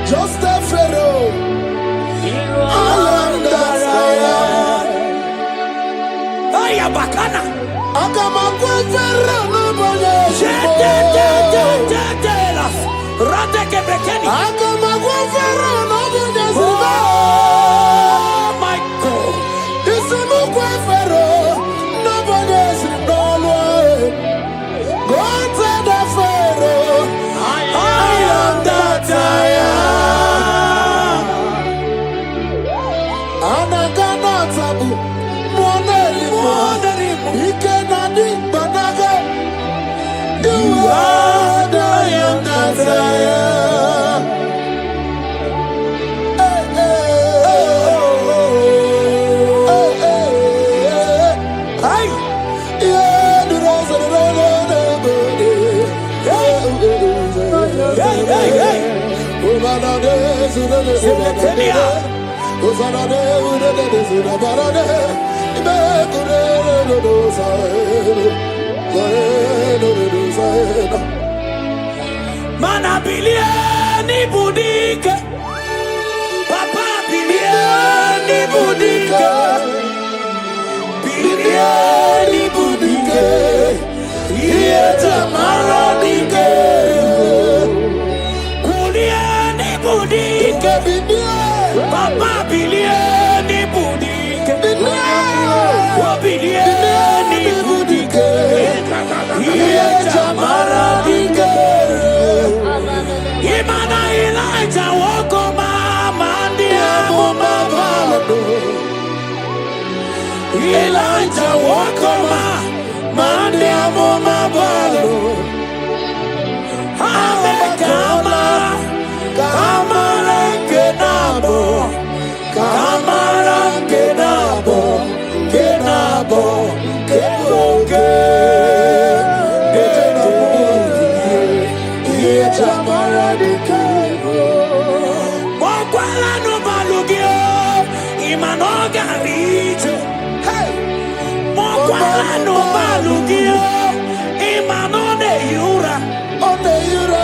Just a Pharaoh. I am that I am. Aya bakana. Akamagwa Pharaoh nobody. Rate kebekeni. Akamagwa Pharaoh nobody. Oh my God. Isimukwa Pharaoh nobody. God said the Pharaoh. I am that I am. Anagana tabu, monelimu, ikenadi banaga. You are the I am that I am. Hey, hey, hey, yeah, the rose of the Mana bilieni budike, papa bilieni budike, bilieni budike, ieta maradike, kulieni budike, papa bilieni budike, bilieni budike, ieta maradike. Imana Elijah woko mama ndiamo mabalo. Elijah woko mama ndiamo mabalo. Ame kama kenabo, keboke. Mokwala no balugio, imanoga rijo. Mokwala no balugio, imanone yura.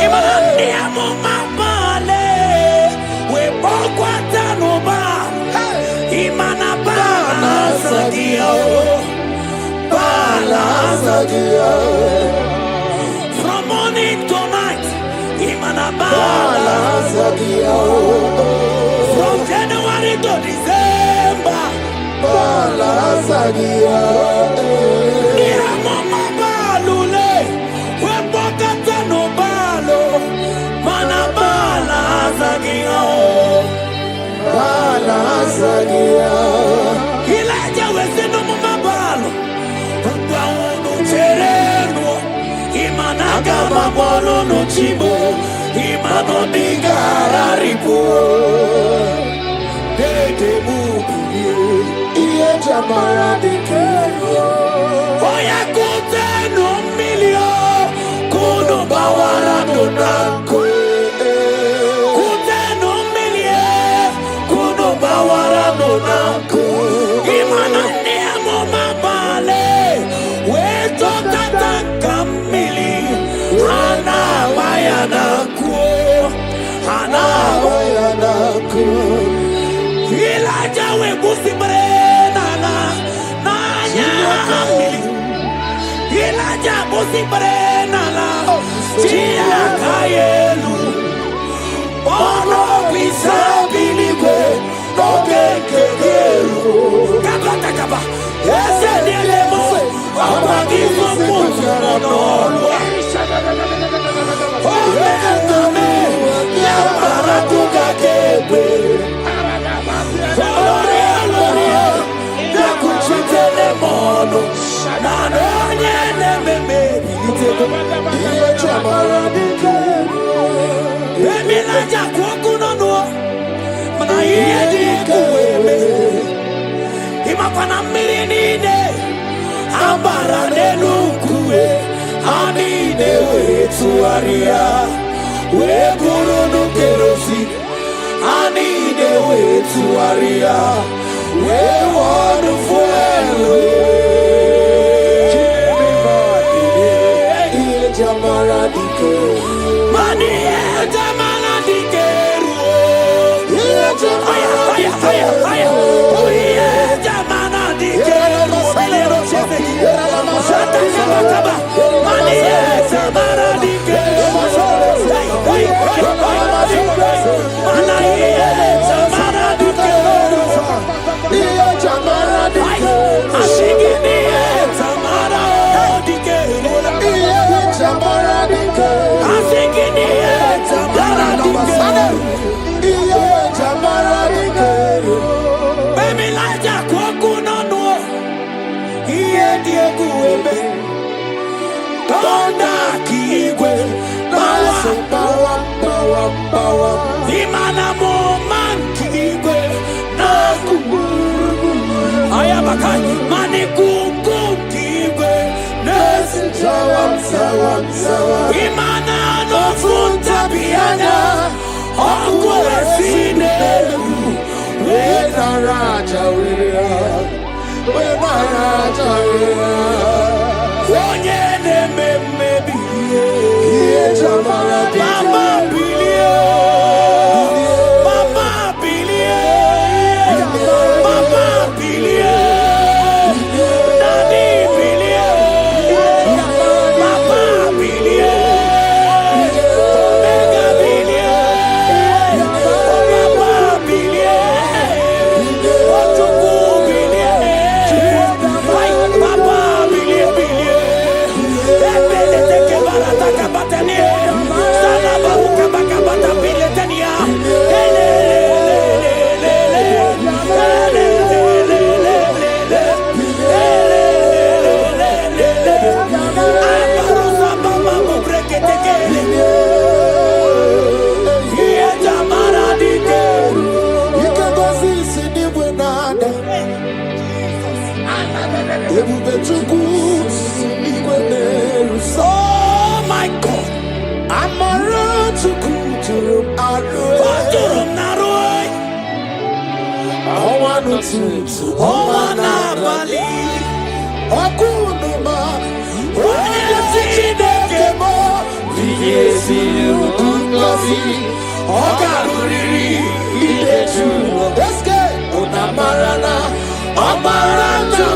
Imane amo mabale, we mokwata no ba. Imana bala sagio, bala sagio. From morning to night, Imanabala Zagia. From January to December, Bala Zagia. Mama Balule, Webokata no Balo, Manabala Zagia. Bala Zagia. Elijah was in no Mabalo, Papa Chereno. Imanaga mabolo no chibo, imano digara ripo. Dede mubiye, iye jamara dikero. Oya kote no milio, kuno bawara no nanko. Kote no milie, kuno bawara no nanko. Imana niamo mabale, weto tataka. Elijah we busi brenana na nyamili. Elijah busi brenana chia kayelu. Ono bisabiligwe no kekeru. Kabata kaba ese nielemo abagifu muzana nolwa. I need a way to Aria. We wonderful Jamara Dike. Mani Jamara Dike. Imana moman kigwe na kuburu ayabakai mani kuku kigwe nesi imana no funta biana akwe sine we naraja onye ne Mama Bilie, Mama Bilie, Mama Bilie, Daddy Bilie, Papa Bilie, Mega Bilie, Papa Bilie, Otuku Bilie, Papa Bilie Bilie, Ebele teke barata kabatani. Oh my God, I'm a road to Kuturum Naroi. I want to Bali. Okunuma, Okunuma, Viesi, Okaruri, Ideju, Eske, Onamarana, Amaranta,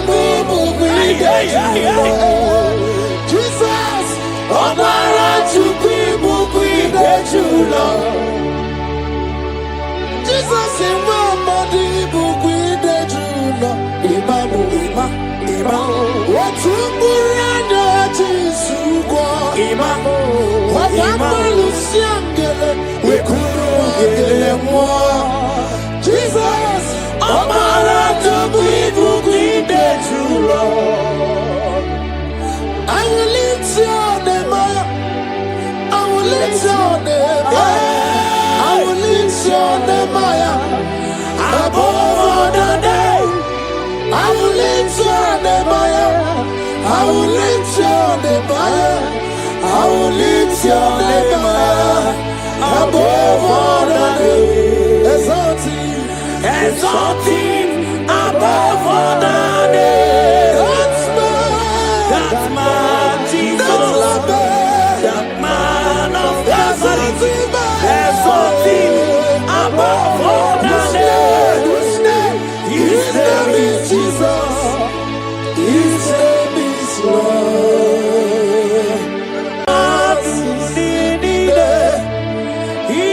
Jesus, Amaranta, Jesus, Imamadi, Bukwide Jula, Imamu, what's Muranda, Tisugwa, Imamu, Watamu, Siangele, we couldn't more. Jesus, Amaranta, Bukwide Jula. I will lift your name up. I will lift your name up. I will lift your name up. Above all the day. I will lift your name up. I will lift your name up. I will lift your name up. Above all the day. Exalting above all the day. That's my Jesus. That man of Nazareth. Exalting above all the name. His name is Jesus. His name is Lord. He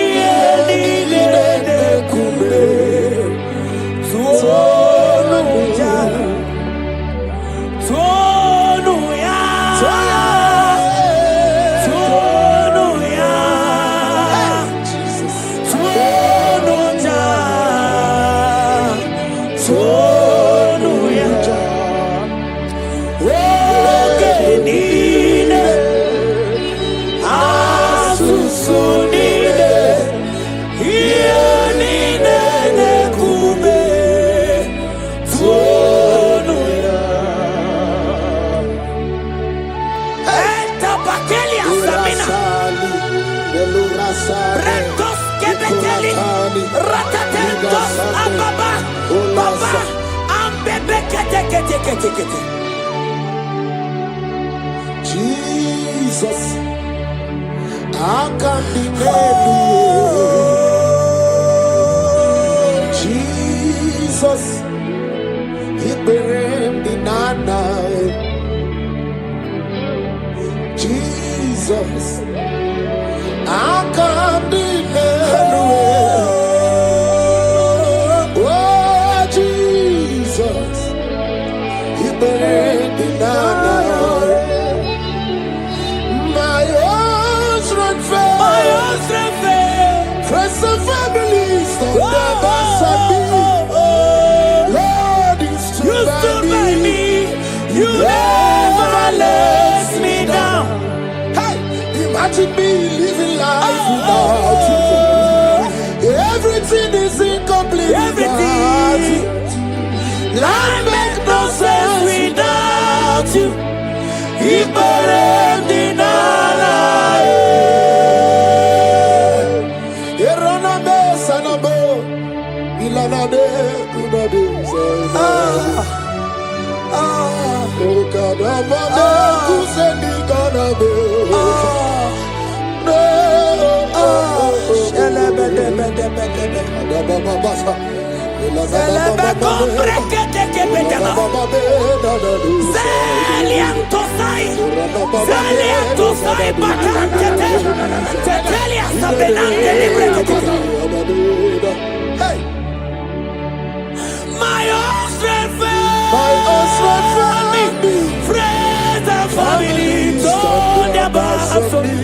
Jesus, I can't be Jesus, he buried the nana. Jesus, I can't be oh, Jesus, he buried the nana. My husband fell. Friends and families that never said me. Lord, you stood by me. You never let me down. Hey, imagine me living life without you. Everything is incomplete without you. Life makes no sense without you. He buried the nana. Eroname sanabo, ilanade kunade. Okadabame kuseni kanabe. My husband found me. Friends and family told about me.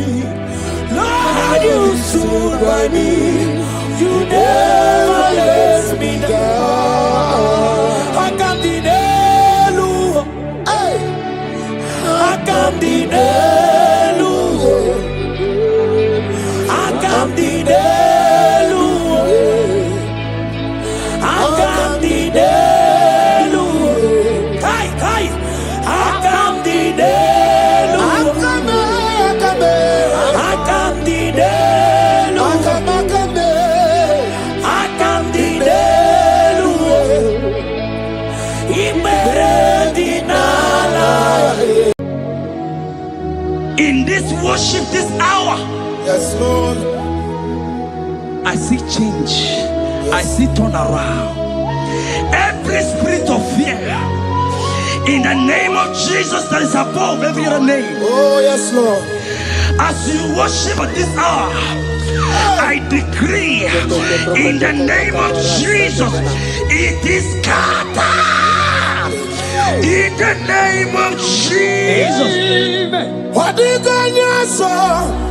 Lord, you stood by me. You never let me down. I can't deny you. I can't deny you. I can't deny you. I can't deny you. Kai, kai. I can't deny you. I can't deny you. In this worship, this hour, Yes, Lord. I see change. Yes. I see turnaround. Every spirit of fear, in the name of Jesus that is above every other name. Oh, yes, Lord. As you worship at this hour, I decree in the name of Jesus, it is scattered. In the name of Jesus. What did God say?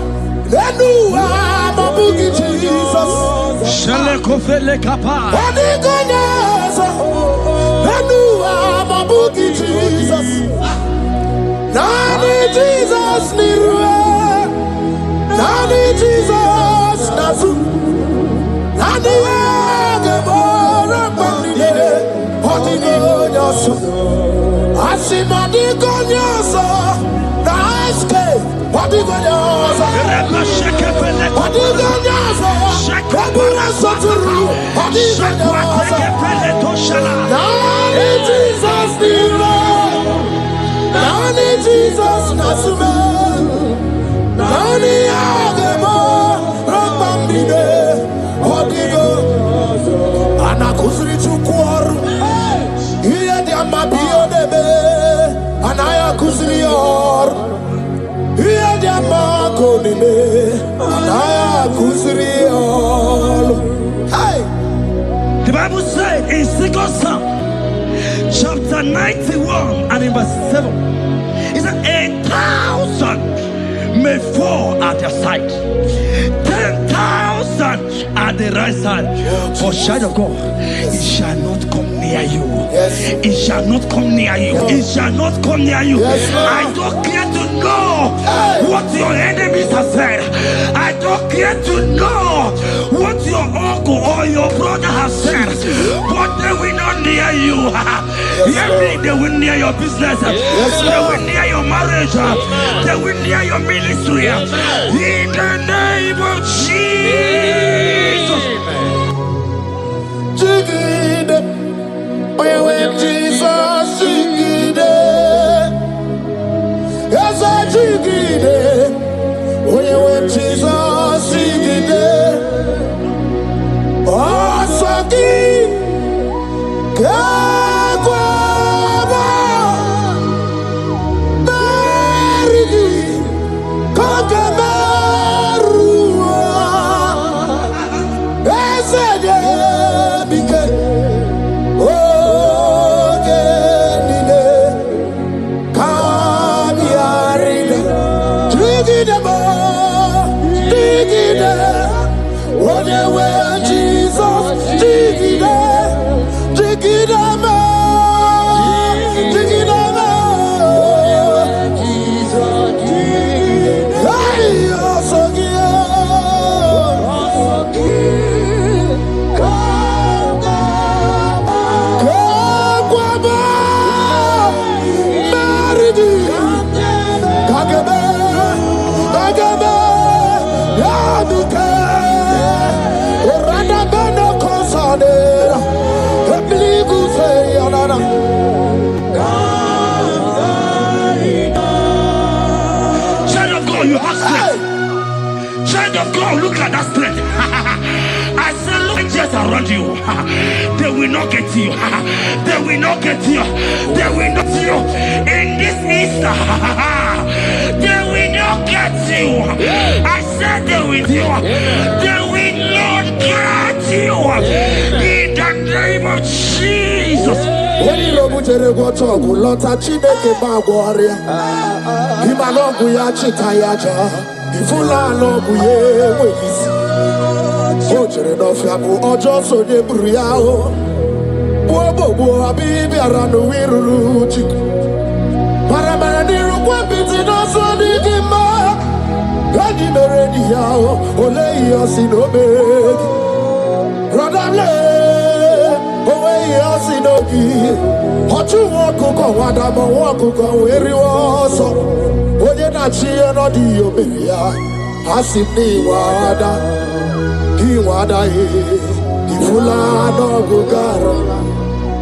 Jesus. Shalekofele kapa. What did God say? Jesus. Nani Jesus nirwe. Nani Jesus nazu. Nani agebora bandide. What did God say? Asimadi konyoso. Naiske. What did God say? What did God say? Kabura soturu. What did God say? Nani Jesus nirwe. Nani Jesus nasume. Nani agebo rabambide. Odigo anakusri chukwaru. Iye diamabio debe. Anaya kusri or. Iye diamako debe. Anaya kusri or. Hey. The Bible says in 2 Psalm chapter 91 and in verse 7, it says 1,000 may fall at your side, 10,000 at the right side, but child of God, it shall not come near you. It shall not come near you. It shall not come near you. I don't care to know what your enemies have said. I don't care to know what your uncle or your brother has said, but they will not near you. They will near your business. They will near your marriage. They will near your ministry. In the name of Jesus. Jiggy, Jesus. around you. They will not get you. They will not get you. They will not get you. In this Easter, they will not get you. I said they will you. They will not get you. In the name of Jesus. When you look at the water, lot of Chineke Bagwaria. Himalogu ya chitayaja. Ifula logu ye wezi. Ojere no fiabu ojo so de buriao. Bobo abibi aranu wiruruchi. Paramana niru kwa biti no so di gima. Gadi meredi yao. Ole yosi no beg. Radamle. Owe yosi no gi. Ochu wakuko wadama wakuko weri woso. Oye na chiye no di obeya. Asini wada. Iwada ifula no gugara.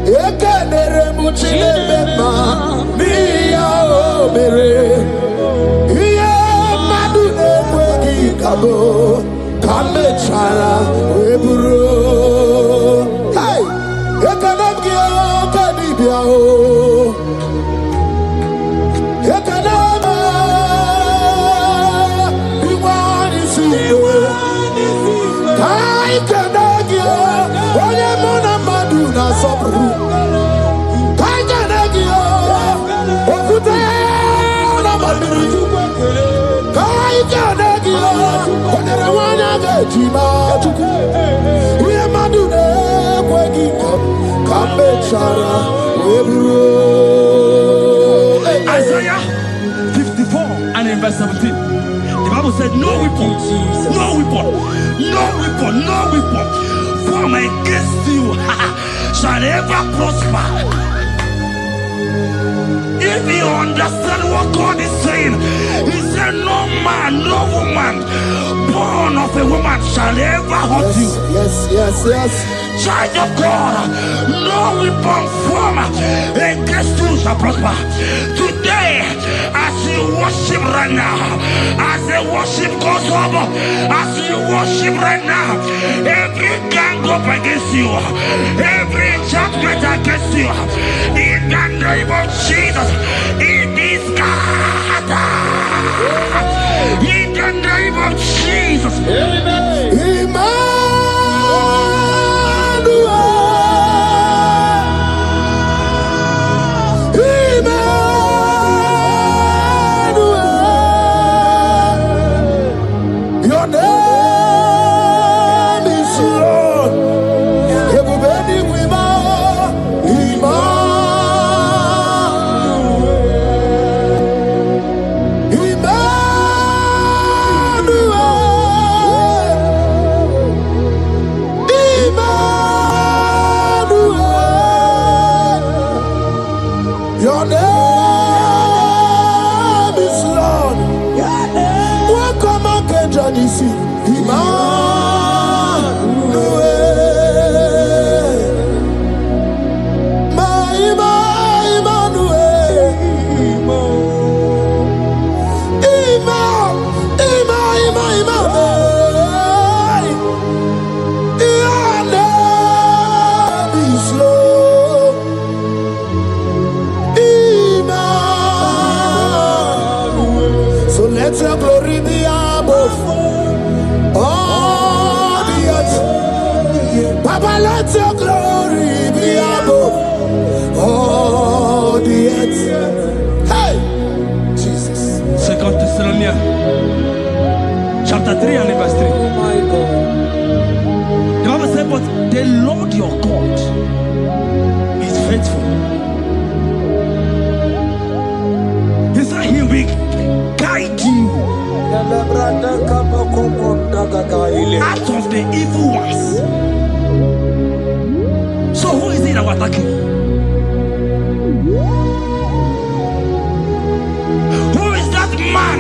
Eke nere muchile bema. Miya obere. Iye madune kwegi kabo. Kame chala weburo. Hey! Eke namgiyo kadibia o. Eke nama. Iwani siwe. I cannot give onye mona madu na sobru. I cannot give okute na madu. I cannot give onye rewanya gejima tuku. Iye madu ne kwegi kambe chara webro. Isaiah 54 and in verse 17. The Bible said, no weapon, no weapon, no weapon, no weapon formed against you shall ever prosper. If you understand what God is saying, He said, no man, no woman born of a woman shall ever hurt you. Yes. Child of God, no weapon formed against you shall prosper. Today, as you worship right now, as the worship goes over, as you worship right now, every gang up against you, every judgment against you, in the name of Jesus, it is God. In the name of Jesus. Amen. Your name is Lord. Welcome again, Johnny C. Let your glory be above all the earth. Papa, let your glory be above all the earth. Hey, Jesus. 2 Thessalonians chapter 3 and verse 3. Oh my God. The Bible said, but the Lord your God is faithful. He said He will guide you out of the evil ones. So who is it that will attack you? Who is that man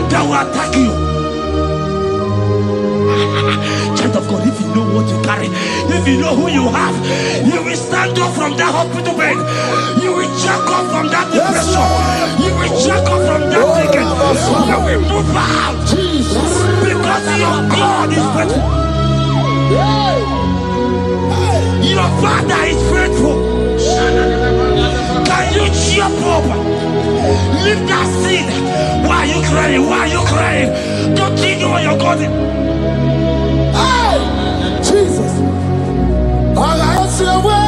that will attack you? Child of God, if you know what you carry, if you know who you have, you will stand up from that hospital bed. You will check up from that depression. You will check up from that ticket. You will move out. Because your God is faithful. Your Father is faithful. Can you cheer up? Leave that seed. Why are you crying? Why are you crying? Don't you know you're God? Hey, Jesus. I see a way.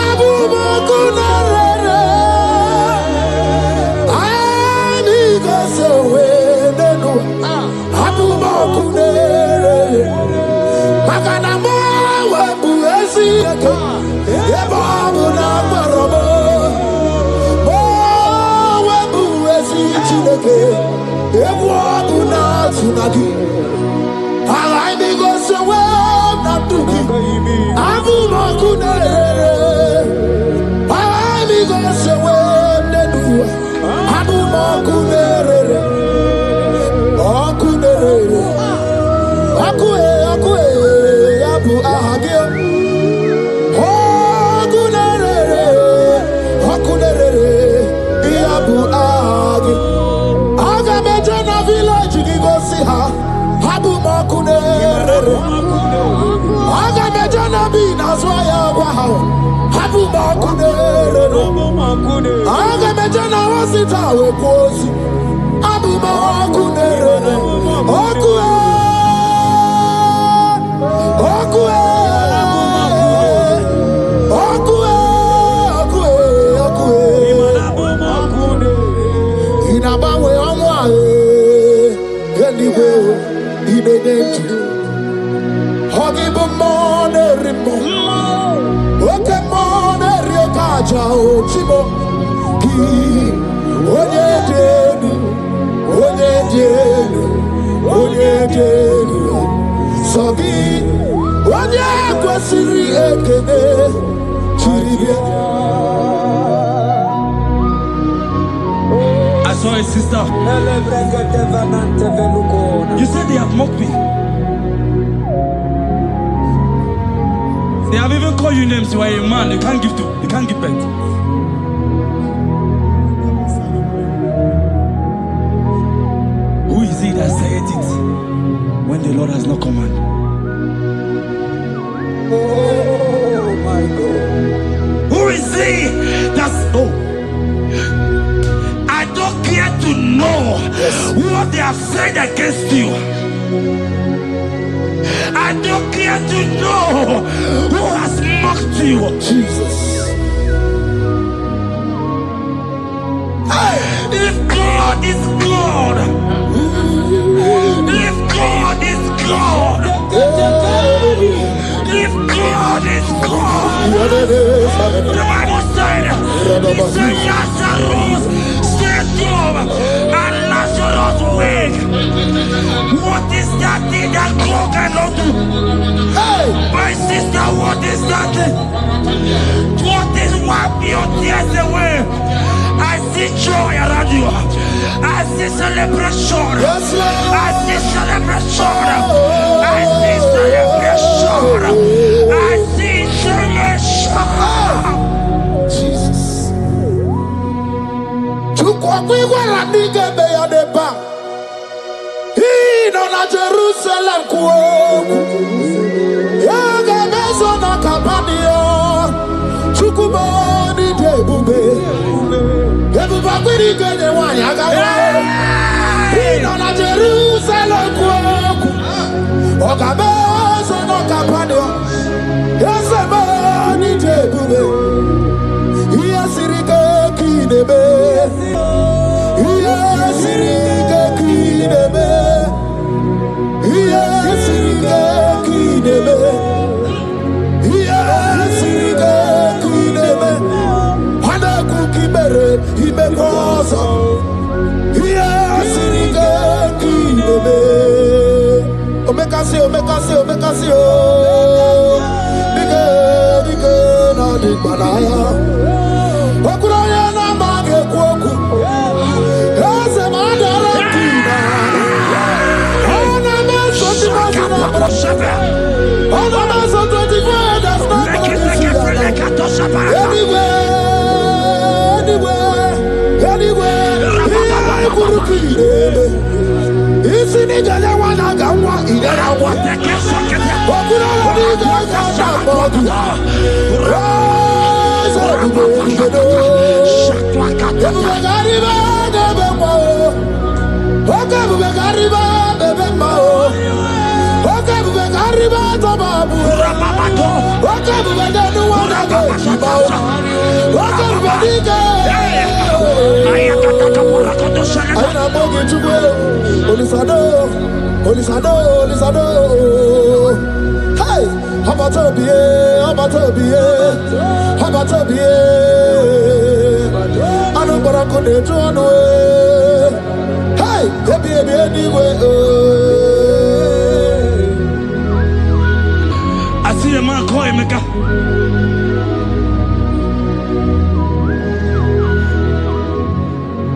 Abu Makunarere. I need to say Abu Makunarere. Makanamo Wabu Esiaka. Yababu Namarabo. Wabu Esichideke. Yababu Natsunagi. I need to say Abu Makunarere. I need to say Abu Makunarere. Abu Ahagio. Abu Ahagi. Agamejana village go see her. Abu Makunarere. Agamejana be Nazwaya Wahao. Abu Makunarere. Agamejana was it our post. Abu Makunarere. I saw a sister. You said they have mocked me. They have even called you names. You are a man. You can't give birth. Who is he that said it when the Lord has not commanded? Oh my God. Who is he that's I don't care to know what they have said against you. I don't care to know who has mocked you. Jesus. If God is God, if God is God, if God is God, the Bible said, he said Lazarus stayed up and Lazarus wake. What is that thing that God cannot do? Hey, my sister, what is that thing? What is wipe your tears away? I see joy around you. I see celebration. Yes, Lord. I see celebration. I see celebration. I see celebration. Jesus. Chukwakwigwara nigebe ya deba. Ino na Jerusalem kuoku. Yagebezo na kapanio. Chukumoni debube. Everybody get the one, I got one. On a Jerusalem, Okabes on Okapano. Yes, a man in Jebube. Yes, Rika Kinebe. Yes, Rika Kinebe. Yes, Rika Kinebe. Yes, Rika Kinebe. He may cause yes, Omekasi, na di banaya. Okuraya na mage kwoku. Yes, madara kina. Ona meso di masina. Ona meso di that's not anyway. Hey, how about I know what I could do. Hey, baby, anyway. I see a man call him.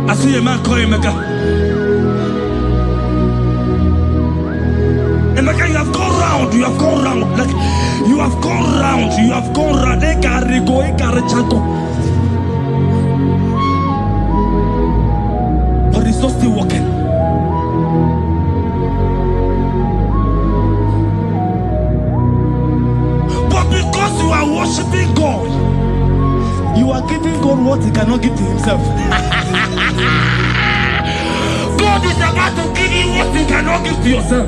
I see a man call him. And like you have gone round, like you have gone round. But it's not still working. But because you are worshiping God, you are giving God what He cannot give to Himself. God is about to give you what you cannot give to yourself.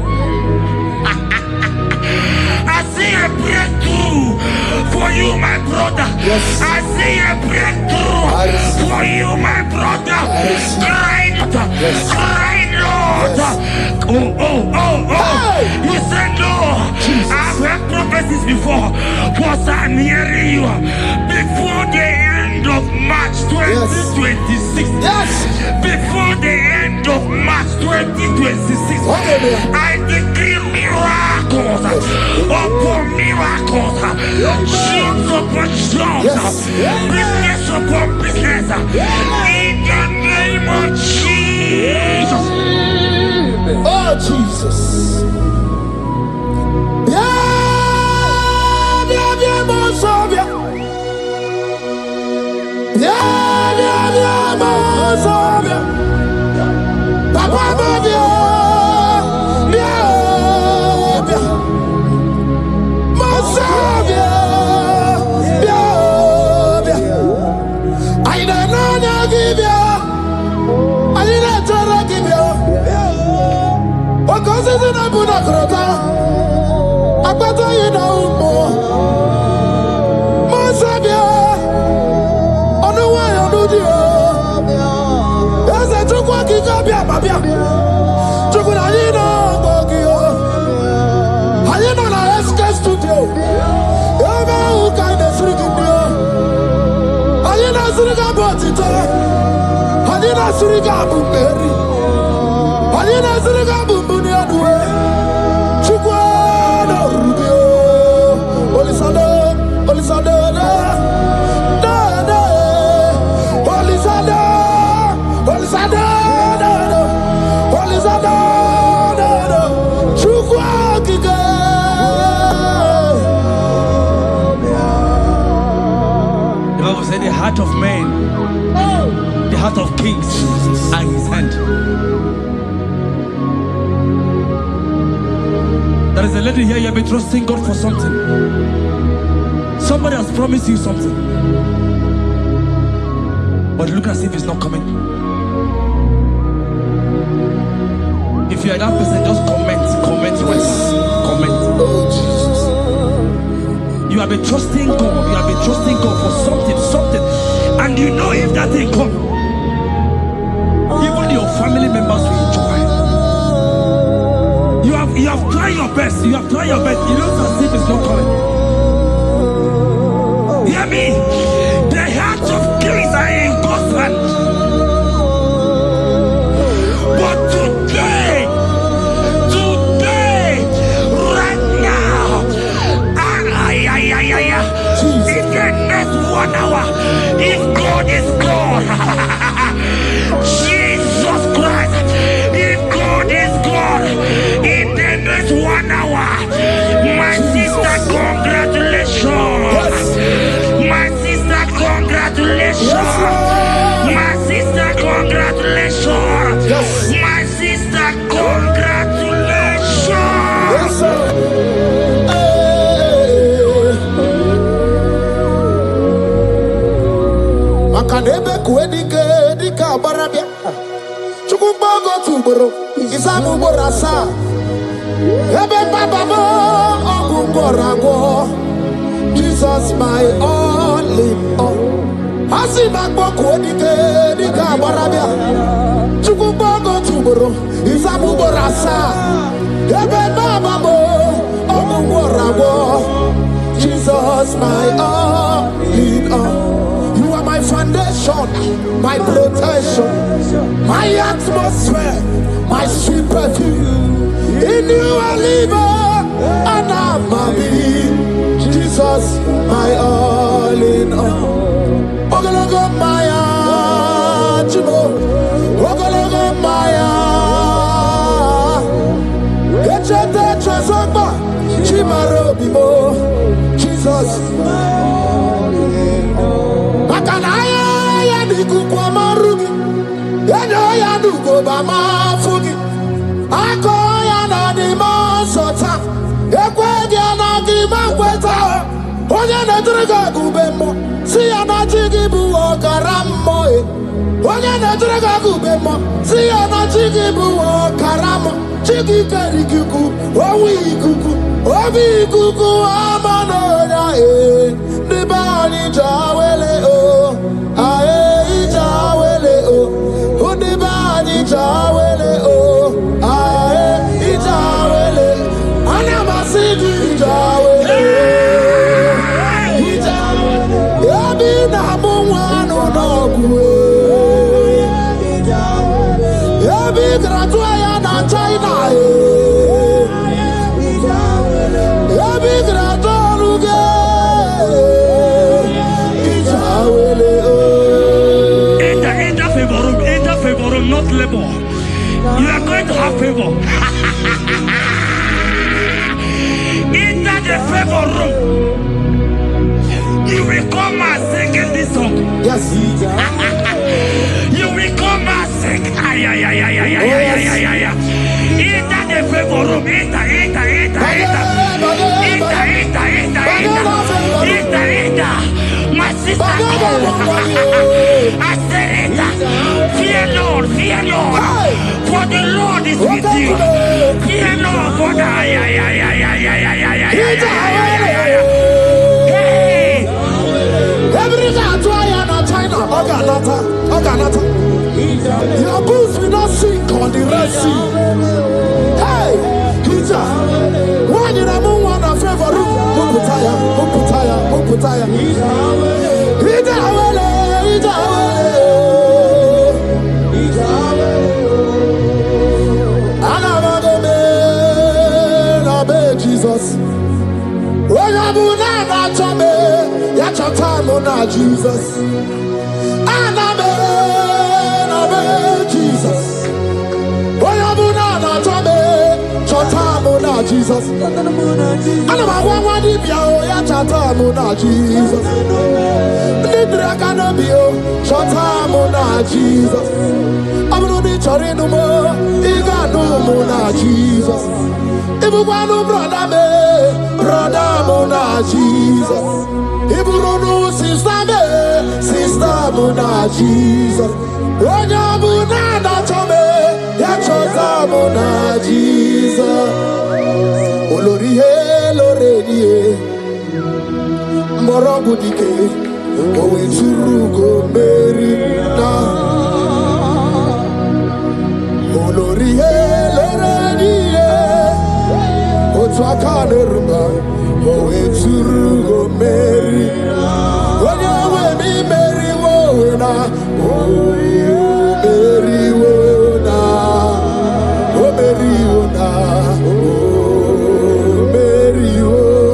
I see a breakthrough for you, my brother. Yes. I see a breakthrough for you, my brother. Cry, Yes. cry, Lord. Yes. Oh. Hey. You said no. Jesus. I've heard prophecies before, but I'm hearing you. Before the end of March 2026. Yes. Before the end of March 2026. I decree miracles upon miracles. Jobs upon jobs. Business upon business. In the name of Jesus. Oh, Jesus. The heart of man, the heart of kings are in His hand. There is a lady here, you have been trusting God for something. Somebody has promised you something, but look as if it's not coming. If you are that person, just comment right now. Comment. Oh, Jesus. You have been trusting God. You have been trusting God for something, and you know if that thing come, even your family members will enjoy. You have tried your best. You have tried your best. It looks as if it's not coming. Hear me? The hearts of kings are in God's hand. But today, right now, in the next 1 hour, if God is God, Jesus Christ, if God is God, in the next 1 hour, my sister, congratulations. My sister, Makanebe kuedike dika barabia. Chukumbago tuboro isamu borasa. Ebe baba mo ogungorago. Jesus my all in all. Asimagbo kuedike dika barabia. Chukumbago tuboro isamu borasa. Ebe baba mo ogungorago. Jesus my all in all. You are my foundation, my protection, my atmosphere, my sweet perfume. In you I live and I'm a being. Jesus, my all in all. Ogologo Maya, Chibo. Ogologo Maya. Echete Chazogba, Chimaro Bibo. Jesus, Makanaya Yaniku Kwamarugi, Yanoya Nugo Bama Fugi, Akoya Nadima Sota, Equagiana Gimaqueta, Oyana Draga Gubemo, Siana Jigibu Karamo, Oyana Draga Gubemo, Siana Jigibu Karamo, Chigi Karikuku, Owi Kuku, Obi Kuku, Amanoya, the body Jawele, Ae Jawele, who the body Jawele, Ae Jawele, I never see you Jawele, Yabi Namuano Nogu, Yabi Gratuaya na China, Yabi Gratuaruge. Enter favor room, not labor. You are going to have favor. Enter the favor room. You will come and sing this song. Yes. You will come and sing. Enter the favor room. Enter. My sister, I said it. Fear Lord, for the Lord is with you. Fear Lord, for the hey. Every China, Oganata. Your boots will not sink on the Red Sea. Hey, Hija, why did I move on a favor room? Muputaya. Jesus. Jesus. Jesus. Jesus. Morogudike, Owe Turugo Merina, Olorie, Lorenie, Otwakanerma, Owe Turugo Merina, Owe mi Meri Wona, Meri Wona, Meri Wona.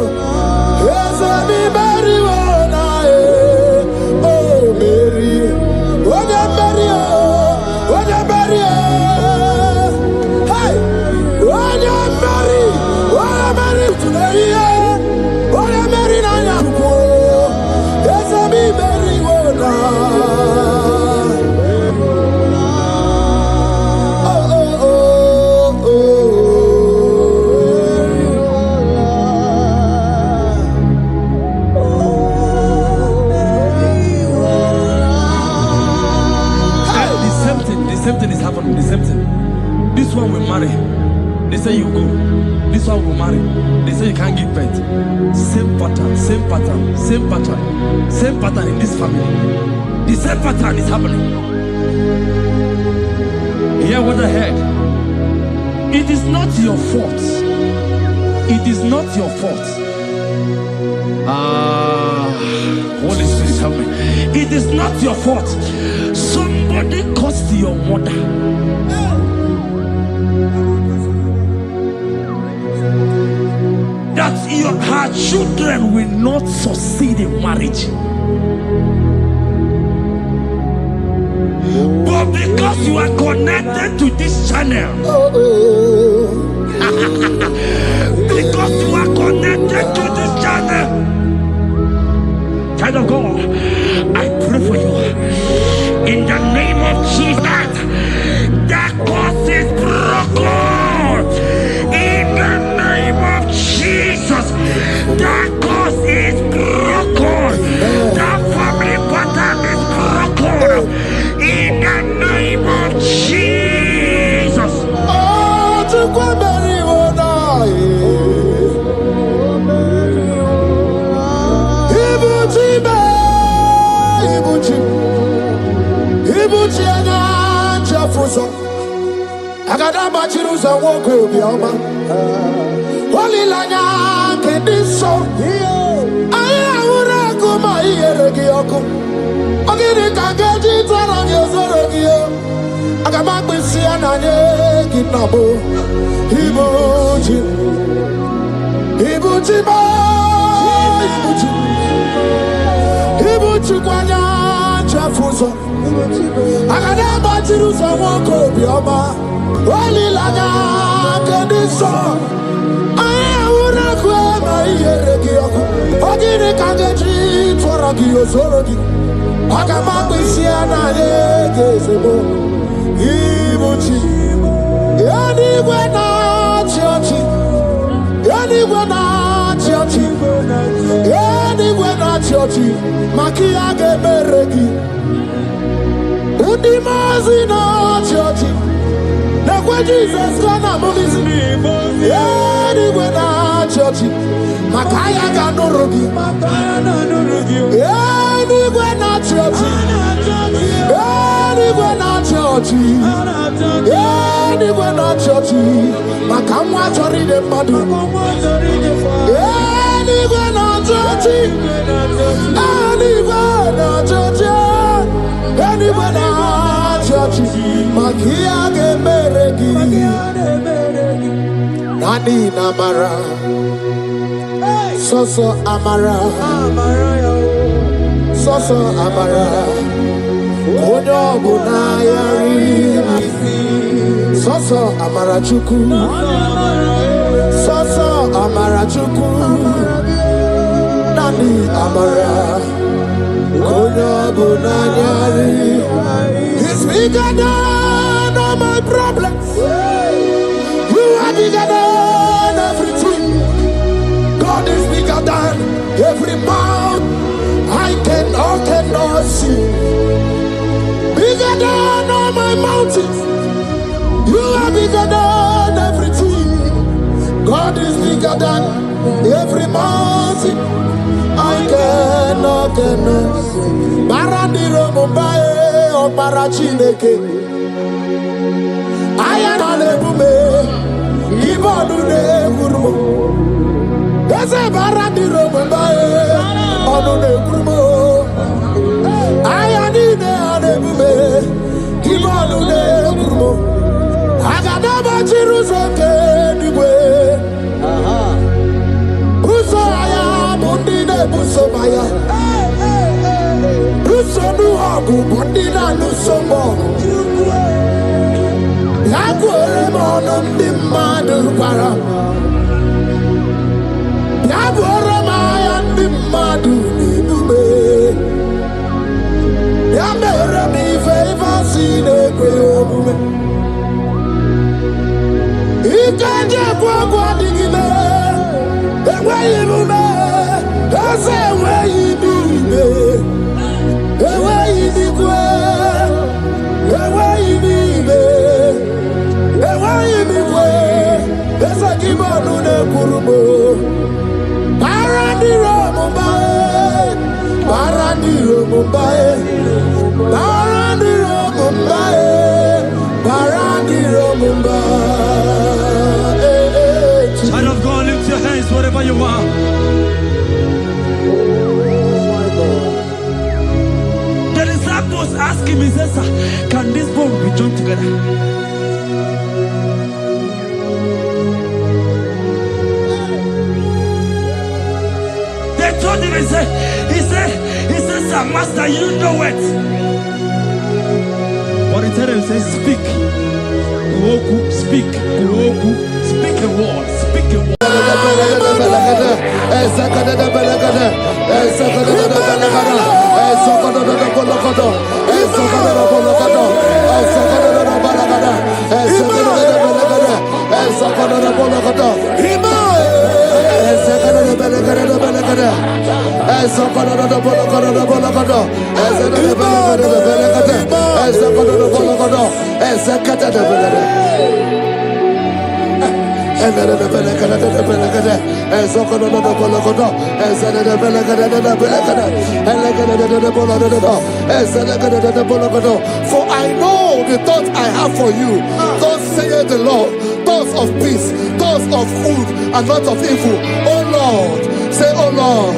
happening. The same thing. This one will marry. They say you go. This one will marry. They say you can't give birth. Same pattern, same pattern, same pattern, same pattern in this family. The same pattern is happening. Hear what I heard. It is not your fault. It is not your fault. Holy Spirit, help me. It is not your fault. Somebody caused your mother. That her children will not succeed in marriage. But because you are connected to this channel, because you are connected to this channel, child of God, I pray for you in the name of Jesus. That cause is broken in the name of Jesus. That cause is broken. That family pattern is broken in the name of Jesus. Oh, to go bury Ibuchi anya chafuso agada bachiruza woko bioma walilanya kediso aya ura kuma iyeregi oku ogiri kangeji twara nyozorogi agama kwisi ananye kinabo Ibuchi ba Ibuchi kwanya chafuso agada bachiruza woko bioma walilanya kediso aya ura kuma iyeregi oku ogiri kangeji twara nyozorogi agama kwisi ananye kezebo Ibuchi yanigwe na chiochi yanigwe na chiochi yanigwe na chiochi makia geberegi udimazi na chiochi na kwa Jesus kana mugizi yanigwe na chiochi makaya ganorogi yanigwe na chiochi yanigwe na chiochi yanigwe na chiochi makamwa chori de madu yanigwe na chiochi yanigwe na chiochi yanigwe na chiochi makia geberegi nani namara soso amara soso amara onyo bunayari soso amara chuku soso amara chuku nani amara onyo bunayari. He's bigger than all my problems. You are bigger than everything. God is bigger than every mountain I cannot see. Bigger than all my mountains. You are bigger than everything. God is bigger than every mountain I cannot see. Barandiro Mumbai or Parachineke. I am on a bume. Ibonune Gurmo. There's a Barandiro Mumbai on a Gurmo. I am in a bume. Ibonune Gurmo. I got never Jerusalem anyway. Busaya, Mundine Busomaya. Busonu Abu Bundina Lusomo. Yakwere Monum Dimadu Para. Yakwere Mayan Dimadu Nibube. Yamere mi favor sine kweobume. Ikaje kwa digime. Ewe ibume. Ese ewe ibume. Ewe ibikwe. Ewe ibibe. kurubo. Barandiro Mumbai, Barandiro Mumbai, Barandiro Mumbai, Barandiro Mumbai. Child of God, lift your hands wherever you are. The disciples asked him, he says, can this bone be joined together? They told him, he said, sir, master, you know it. But he told him, he said, speak. Kuoku, speak. Kuoku, speak a word. Speak a word. For I know the thoughts I have for you, thus saith the Lord, thoughts of peace, thoughts of good and not of evil. Oh Lord, say, oh Lord,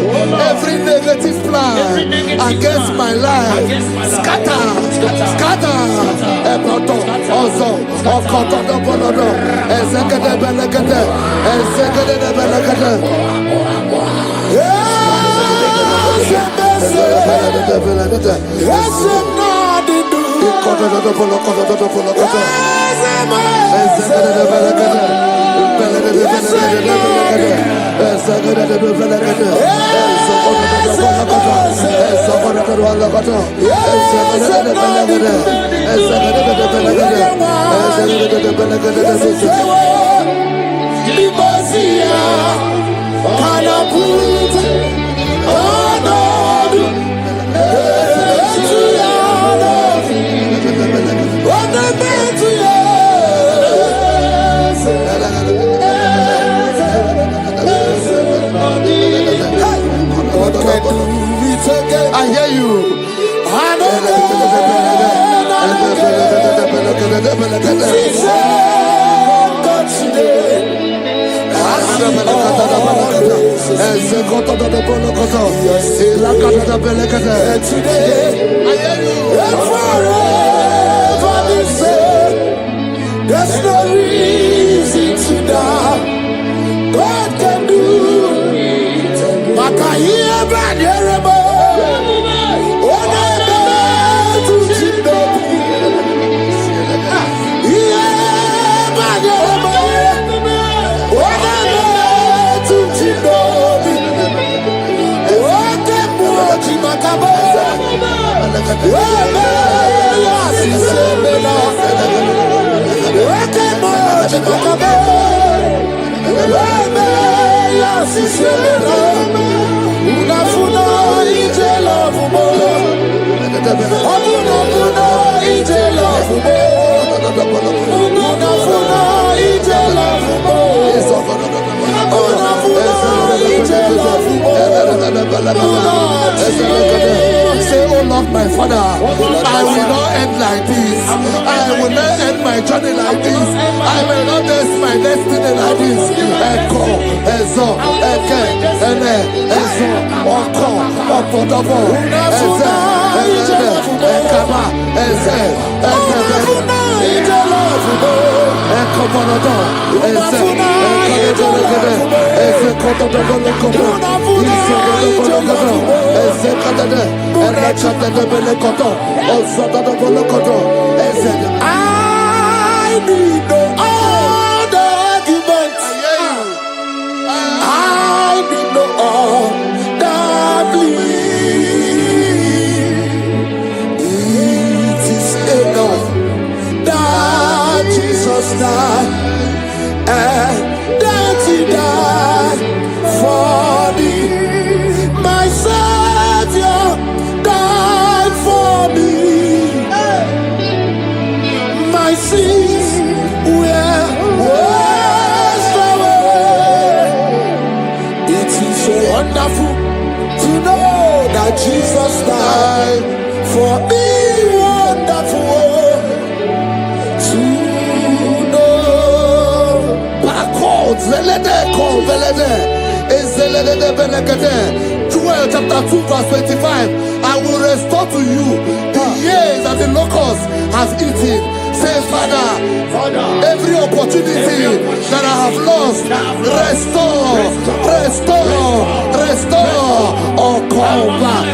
every negative plan against my life, scatter. I hear you. There's no reason to doubt. God can do it. Makaya Banderabo. Say, oh Lord, my Father, I will not end like this. I will not end my journey like this. I will not test my destiny like this. Echo, Ezo, Eke, Ene, Ezo, Oko, Opodobo, Eze, Eze, Ekaba, Eze, Eze, Ekobonodo, Eze, Ekobonodo, Eze, Kotodobo, Eze, Kadade, Eze, Kadade, Belekoto, Ozodobo, Belekoto, Eze. I need no other arguments. I need no other plea. It is enough that Jesus died and that He died for me. My Savior died for me. My sins were For me, wonderful to know. Backwards, Joel chapter 2 verse 25. I will restore to you the years that the locust has eaten. Say, Father, every opportunity that I have lost, restore. Oh, come back.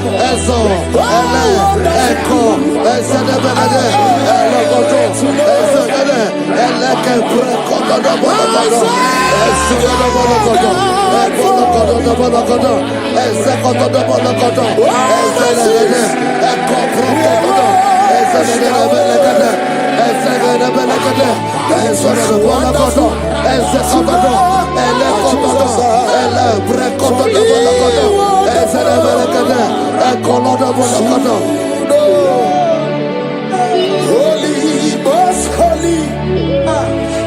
Holy, most holy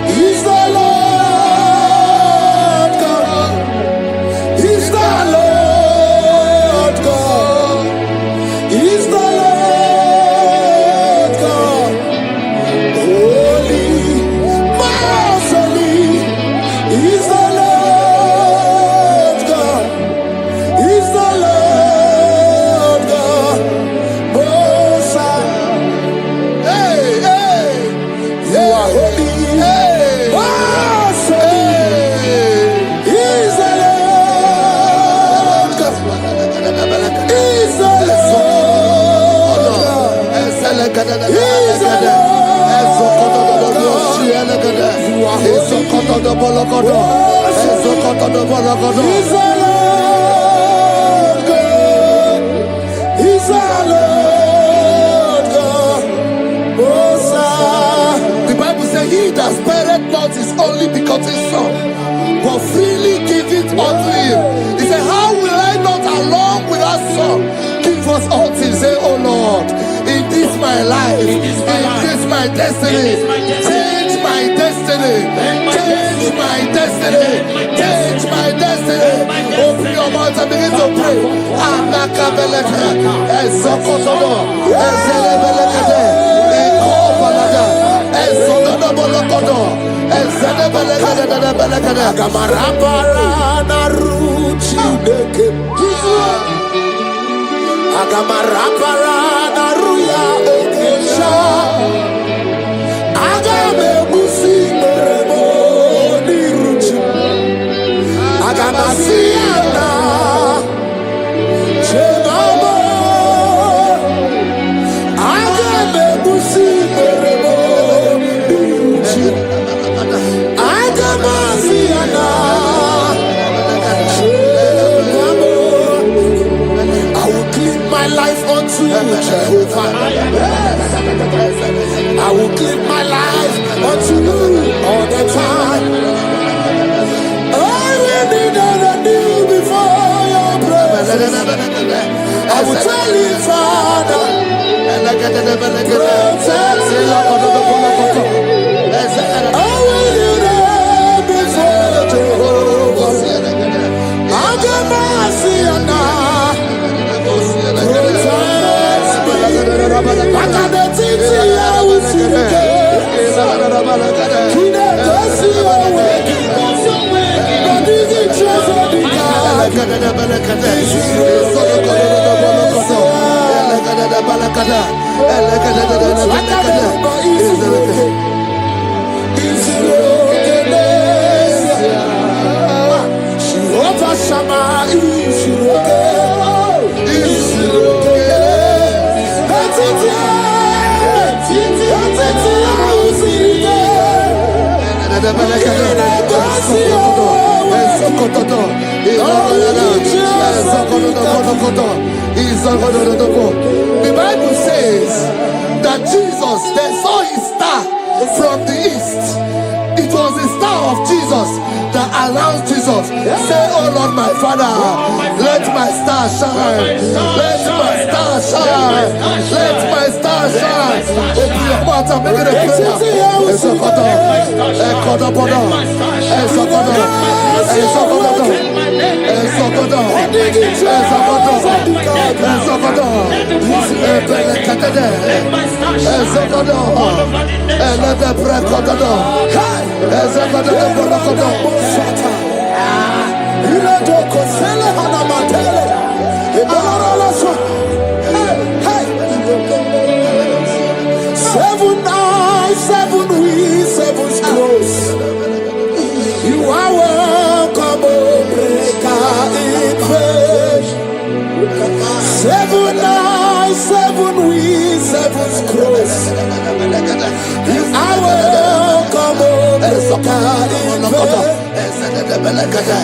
is the Lord God. Is the Lord God. Is the Lord God. Holy, most holy is the Lord God. Is the Lord God. Most high. Hey, hey, you are holy. Hey, most holy is the Lord God. Is the Lord God. Is the Lord God. You are holy. Is the Lord God. Is the Lord God. Most high. The Bible says, he that spareth not his only begotten son, but freely give it unto him. He said, how will I not along with our son give us all things? Say, oh Lord, in this my life, in this my destiny, change my destiny, change my destiny, change my destiny. Open your mouth and begin to pray. Jehovah, I will give my life unto you all the time. I will be there and kneel before your presence. I will tell you, Father, protect me. I will kneel there before Jehovah. I'll get mercy and the Bible says that Jesus, they saw his star from the east. It was the star of Jesus that announced Jesus. Say, oh Lord, my Father, let my star shine. Let my star shine. Let my star shine. Open your mouth and make it a prayer. 7 eyes, 7 wings, 7 scrolls. You are welcome, O breaker in faith. 7 eyes, 7 wings, 7 scrolls. You are welcome, O breaker in faith.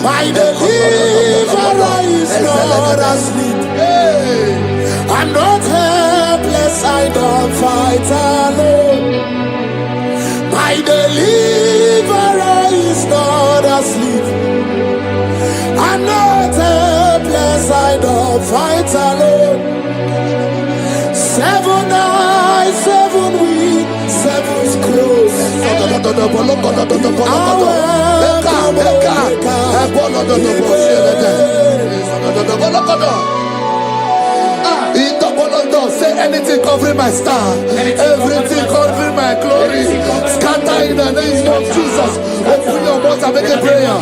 My deliverer is not asleep. I'm not helpless, I don't fight alone. My deliverer is not asleep. I'm not helpless, I don't fight alone. 7 eyes, 7 wings, 7 scrolls. Say anything covering my star, everything covering my glory, scatter in the name of Jesus. Open your mouth and make a prayer.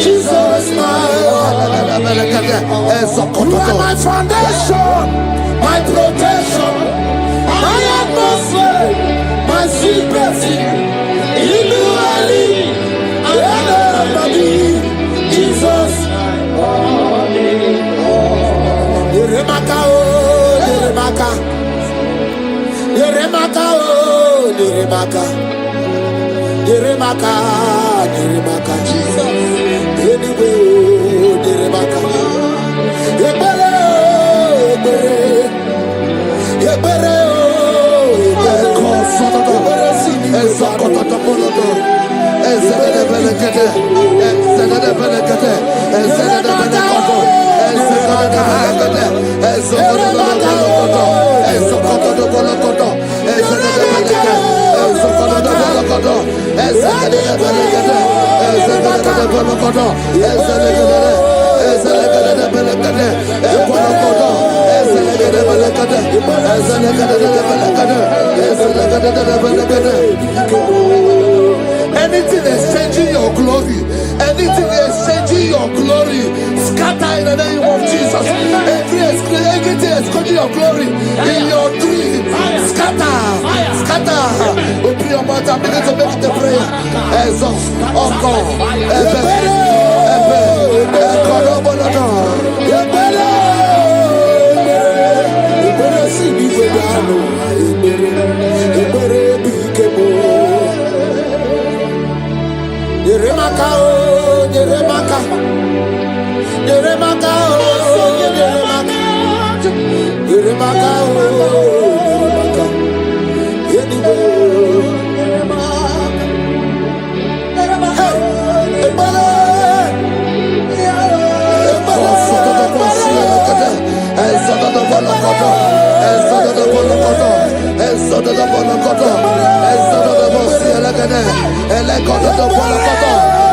Jesus, you are my foundation, my protection, my atmosphere, my secrecy. Jesus, Yeremaka, Yeremaka, Yeremaka, Yeremaka, Yeremaka, Jesus, anyway, Yeremaka, Yebere, Yebere, anything exchanging your glory, anything exchanging your glory, scatter in the name of Jesus. Everything exchanging your glory in your dream, scatter, scatter. Open your mouth and begin to make the prayer. Yeremaka, Yeremaka, Yeremaka, Yeremaka, Yeremaka,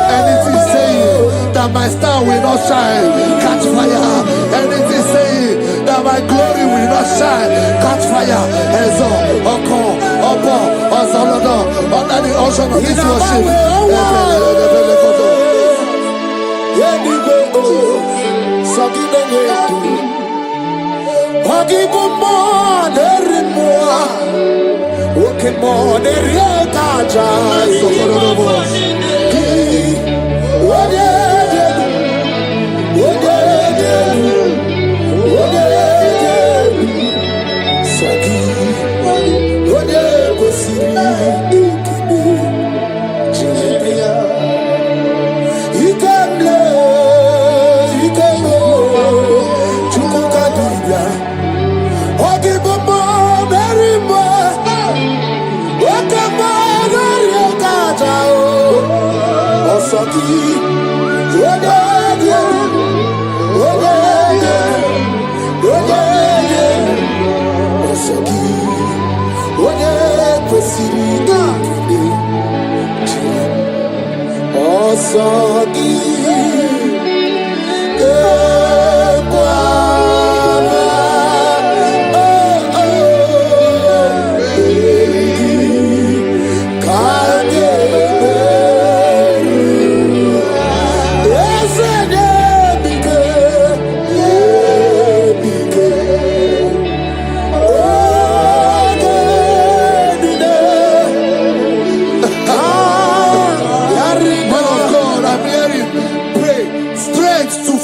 anything saying that my star will not shine, catch fire. Anything saying that my glory will not shine, catch fire. Under the ocean of this worship. You can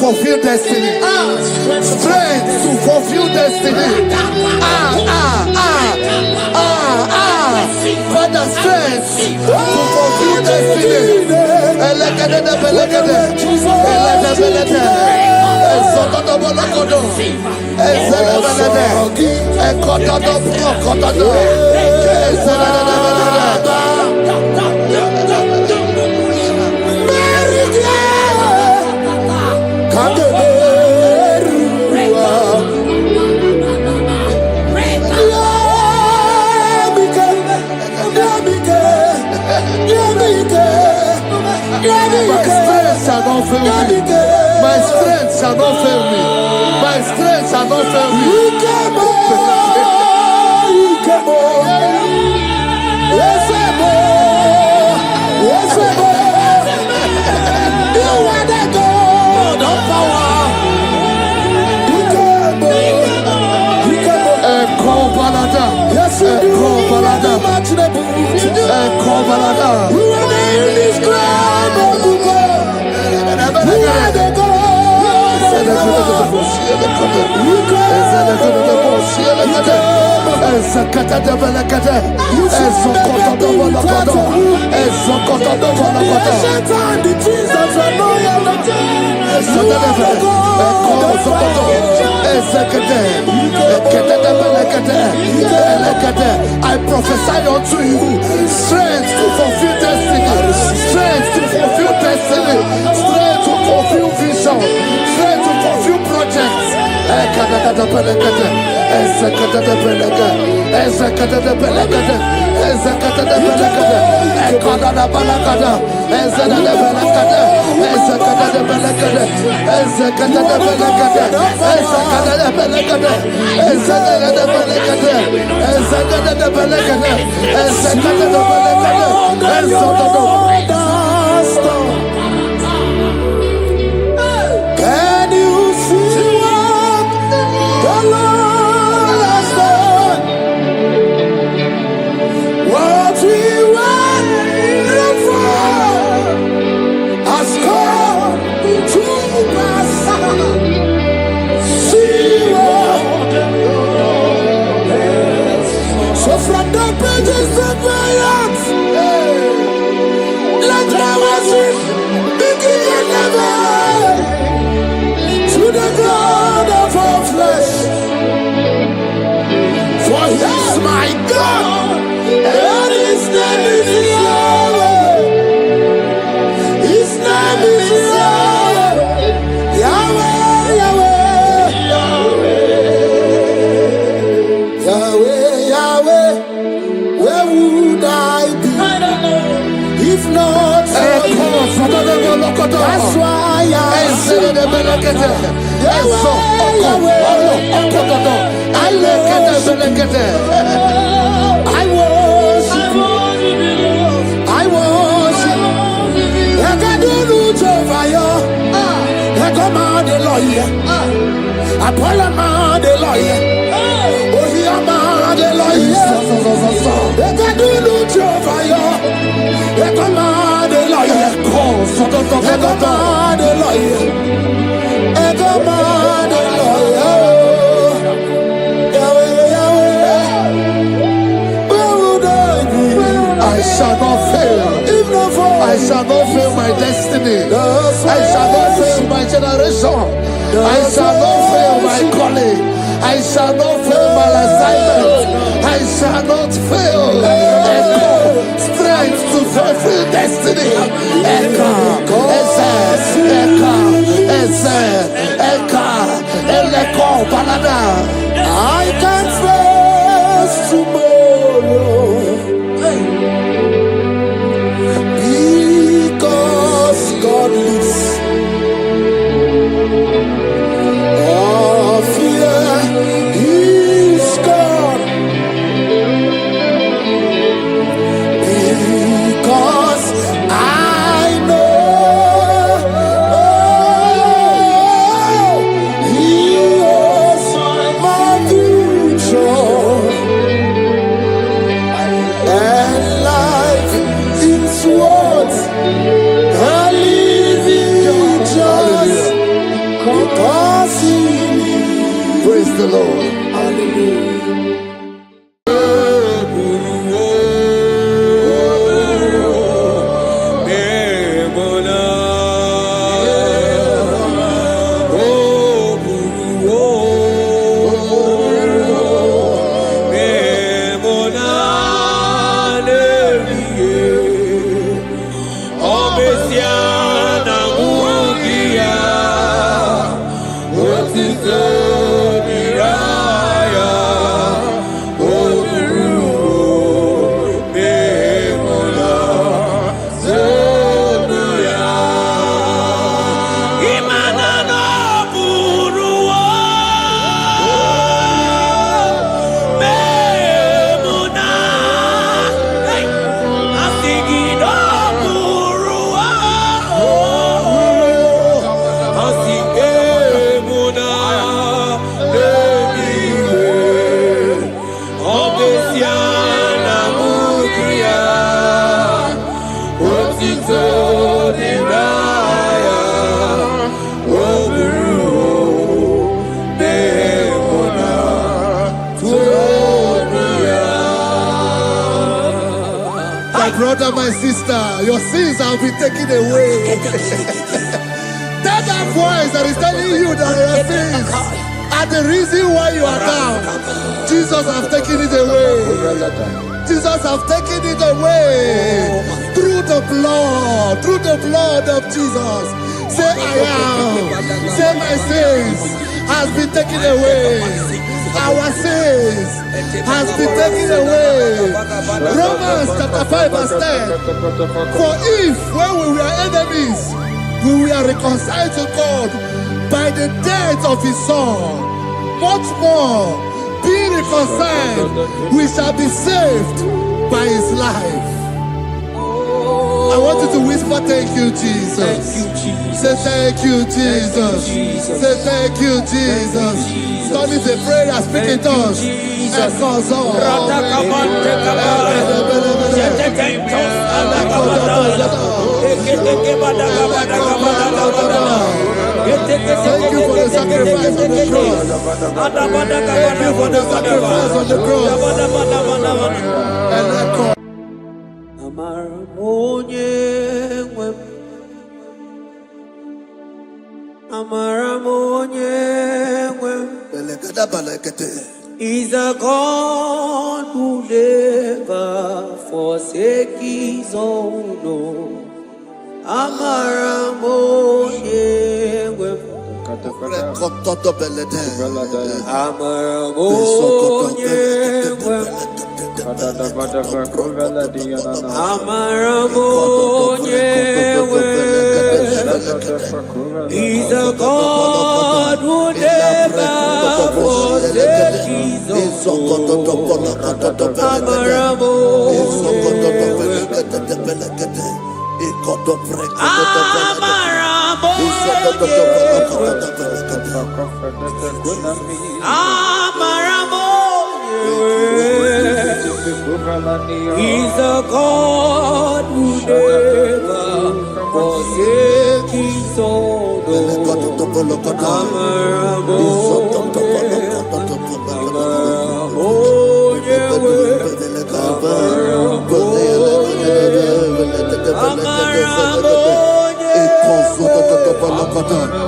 fulfill destiny. Strength to fulfill destiny. Father, strength to fulfill destiny. My strength shall not fail me. My strength shall not fail me. You are the God of power. Yes, you are the God. I prophesy unto you strength to fulfill destiny, strength to fulfill destiny, strength to fulfill vision, strength to fulfill projects. Can you see what the Lord has done? What we waited for has come to pass. See what the Lord has done. So from the pages of my heart, let my worship begin and never to the God of all flesh. For he is my God, and his name is Yahweh. His name is Yahweh. Yahweh, Yahweh. Yahweh, Yahweh. Where would I be if not for you? That's why I sing. I worship. I do over you. I come out the lawyer. I pull him out the lawyer. Oh, he am out the lawyer. I do over you. I come out the lawyer. I come out the lawyer. I come out the lawyer. I shall not fail. I shall not fail my destiny. I shall not fail my generation. I shall not fail my calling. I shall not fail my assignment. I shall not fail. Strength to fulfill destiny. I can face tomorrow because God because He lives. Praise the Lord. Hallelujah. Brother, my sister, your sins have been taken away. That voice that is telling you that your sins are the reason why you are down. Jesus has taken it away. Jesus has taken it away through the blood of Jesus. Say, I am. Say, my sins has been taken away. Our sins has been taken away. Romans chapter 5 verse 10. For if when we were enemies, we were reconciled to God by the death of His Son, much more, being reconciled, we shall be saved by His life. I want you to whisper, thank you, Jesus. Thank you, Jesus. Say, thank you, Jesus. Say, thank you, Jesus. God is a prayer, speak in tongues. Thank you for the sacrifice on the cross. Thank you for the sacrifice on the cross. And echo. Is a God who never forsake His own. He's a God who never forsake His own. He's a God who never forsake His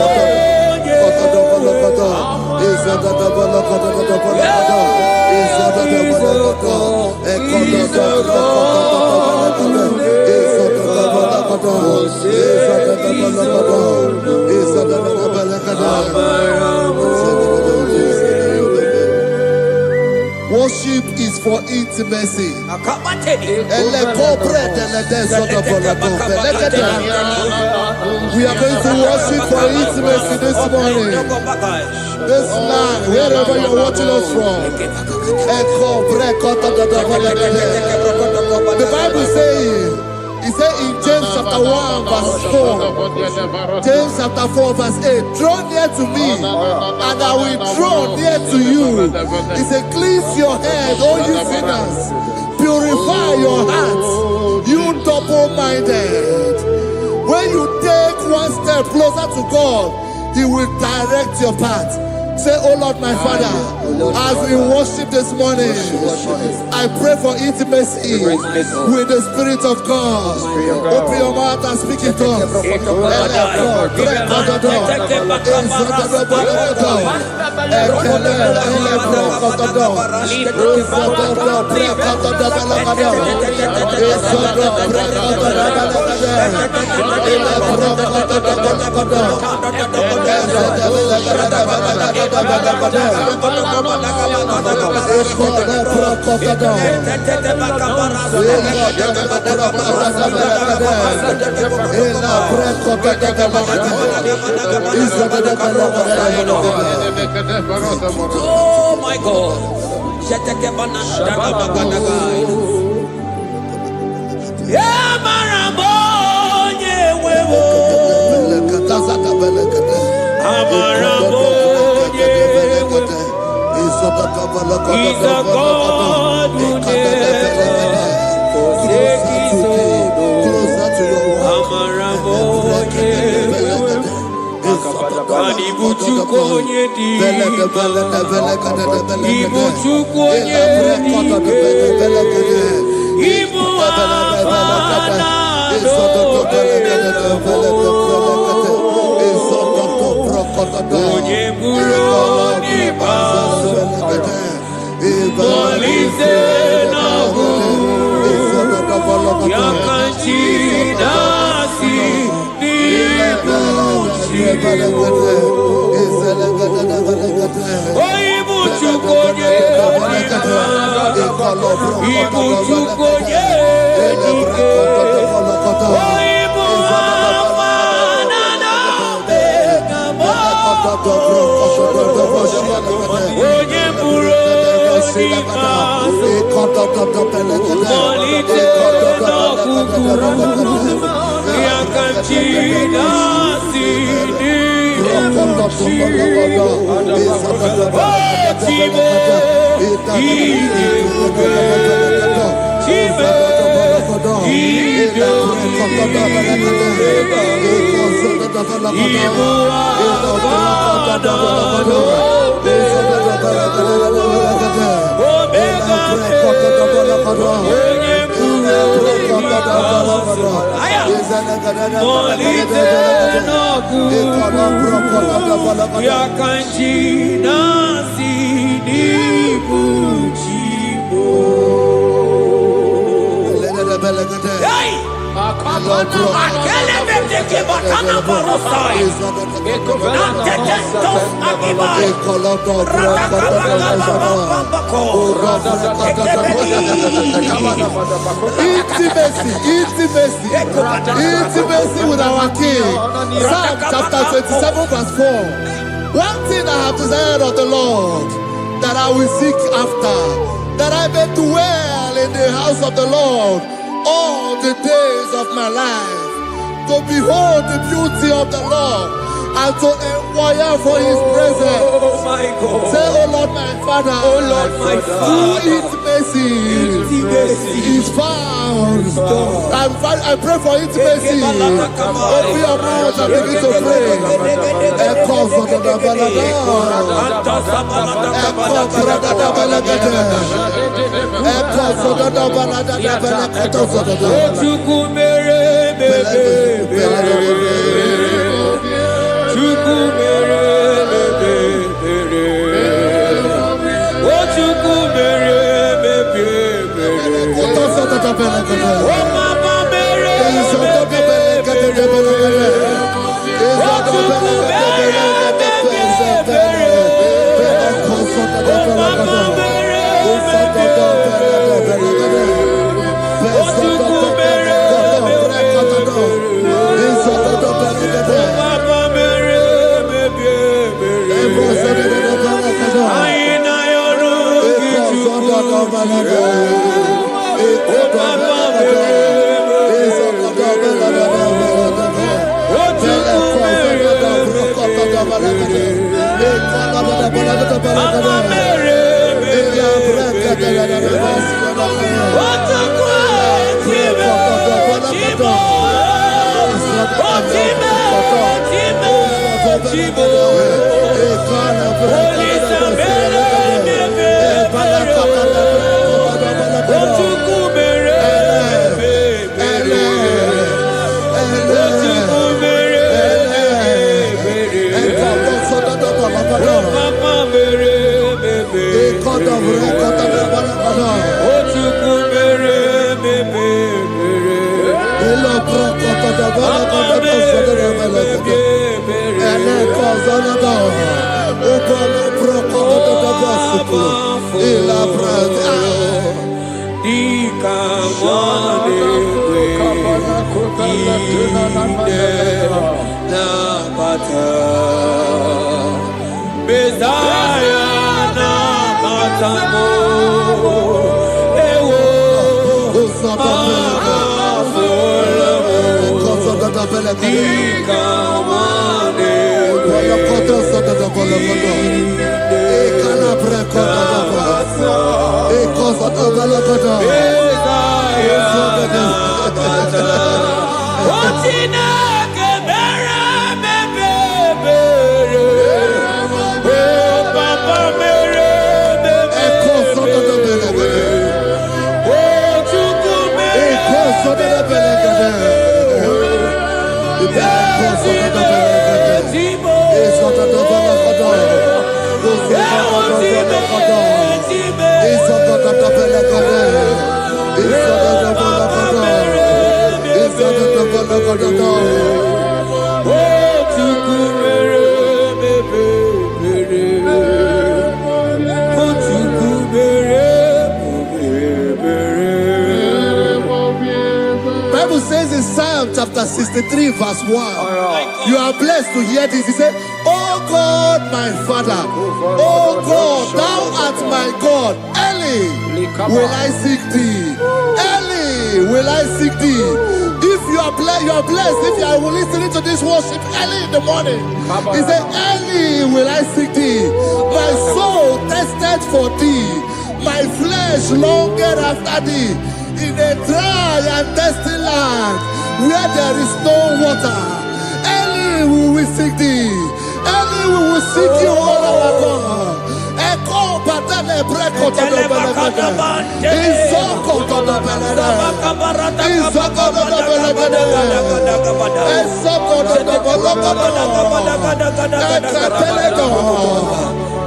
own. Worship is for intimacy. We are going to worship for intimacy this morning. This land, wherever you're watching us from. The Bible says, it says in James chapter 1 verse 4, James chapter 4 verse 8, draw near to me and I will draw near to you. It says, cleanse your head, all you sinners, purify your hearts, you double-minded. When you take one step closer to God, He will direct your path. Say, oh Lord, my Father, as we worship this morning, I pray for intimacy with the Spirit of God. Open your mouth and speak it to us. Oh my God. He's a God who never forsakes his own. Intimacy with our King. Psalm chapter 27 verse 4. One thing I have desired of the Lord, that I will seek after, that I may dwell in the house of the Lord all the days of my life, to behold the beauty of the Lord and to inquire for His presence. Oh my God. Say, oh Lord, my Father, oh Lord, my Father, intimacy is found. I pray for intimacy. Open your mouth and begin to pray. Bible says in Psalm chapter 63 verse 1, you are blessed to hear this. He said, "Oh God, my Father, oh God, thou art my God. Early will I seek thee. Early will I seek thee." If you are blessed if you are listening to this worship early in the morning. He said, "Early will I seek thee. My soul thirsted for thee. My flesh longed after thee. In a dry and thirsty land where there is no water. Early will we seek thee. Early we will seek you, all our God. Echo patele breko to the belekade. Izoko to the belekade. Izoko to the belekade. Izoko to the belekade. Ekateledo.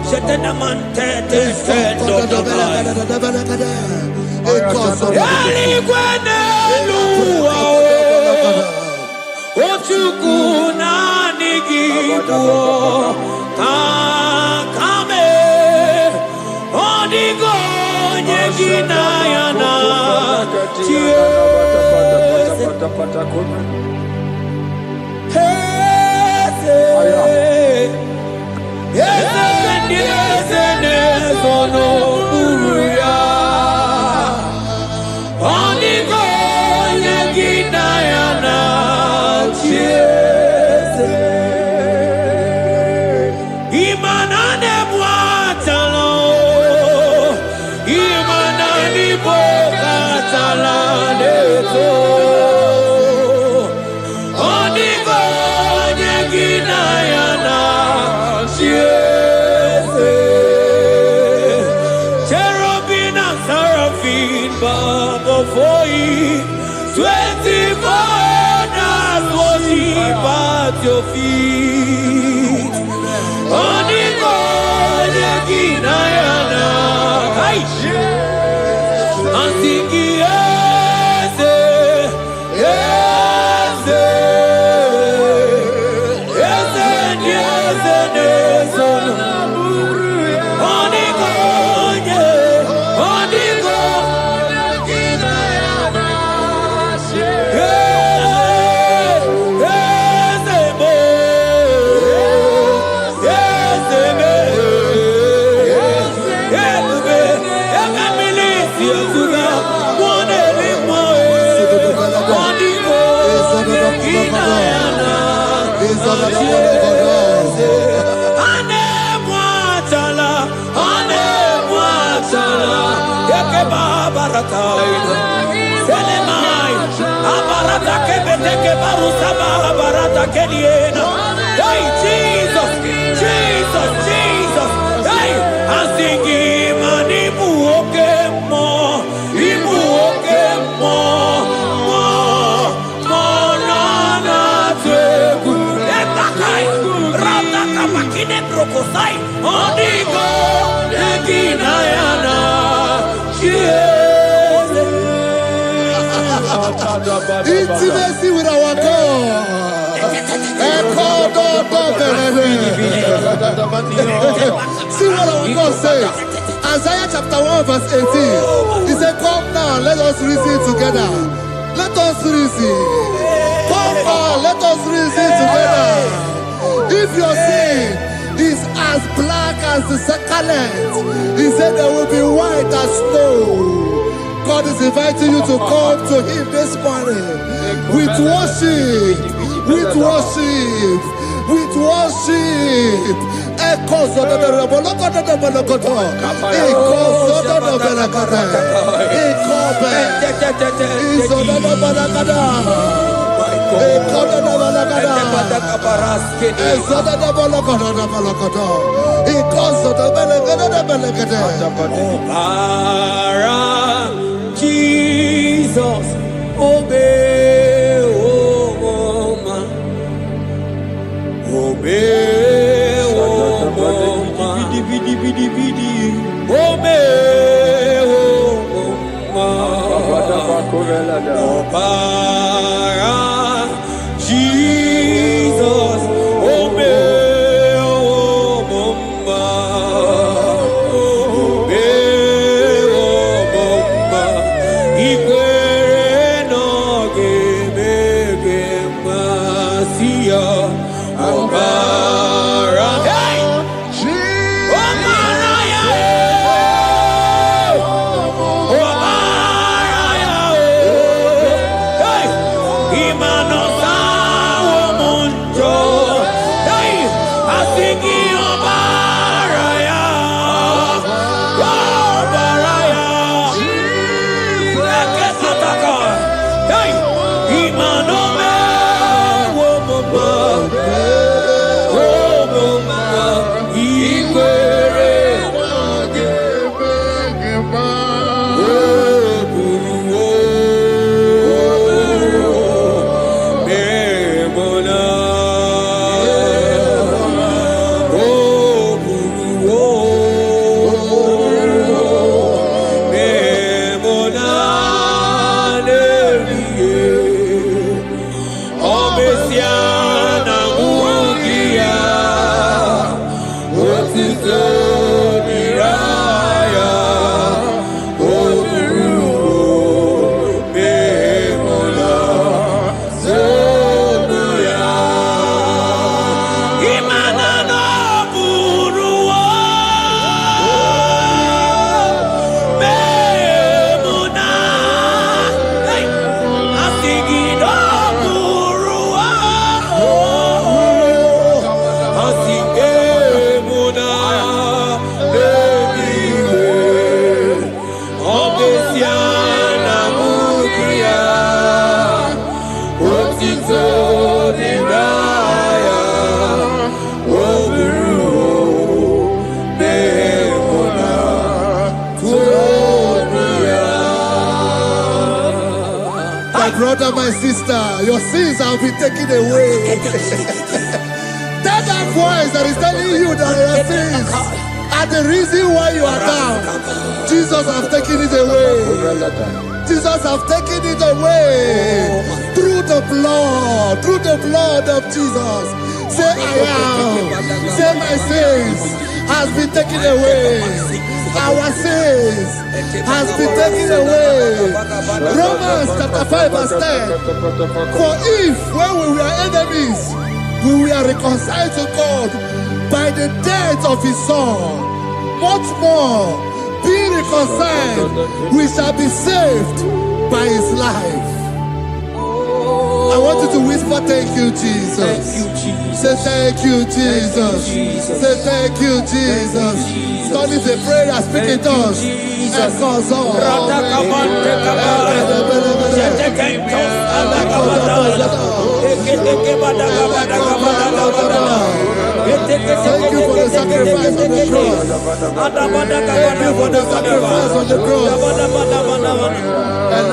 Shetenamante te belekade. For you, 24 hours worship at your feet. Oniko yekinayana, ansiki eze, eze, eze, eze, oniko ye, oniko. Selemai, Abarata Kebeteke Barusaba, Abarata Keliena. Hey, Jesus, Jesus, Jesus. Hey, I'm singing, Manimu Okemo, Imu Okemo, Monana Teku, Etakai, Rata Kamakine Brokosai, Onigo, Eginayana, Intimacy with our God. See what our God says. Isaiah chapter 1 verse 18. He said, come now, let us reason together. Let us reason. Come now, let us reason together. If your sin is as black as the scarlet, he said there will be white as snow. God is inviting you to come to Him this morning with worship, with worship, with worship. Echoes of the Jesus, obey, oh man, obey, oh man, obey, oh man, Jesus, obey, oh man. Brother, my sister, your sins have been taken away. Tell that voice that is telling you that your sins are the reason why you are down. Jesus has taken it away. Jesus has taken it away. Through the blood of Jesus. Say I am. Say my sins has been taken away. Our sins has been taken away. Romans chapter 5 verse 10. For if when we were enemies, we were reconciled to God by the death of His Son, much more, being reconciled, we shall be saved by His life. I want you to whisper, thank you, Jesus. Say thank you, Jesus. Say thank you, Jesus. Turn it a prayer, speak in tongues. Echoes all. Thank you for the sacrifice on the cross. Thank you for the sacrifice on the cross. And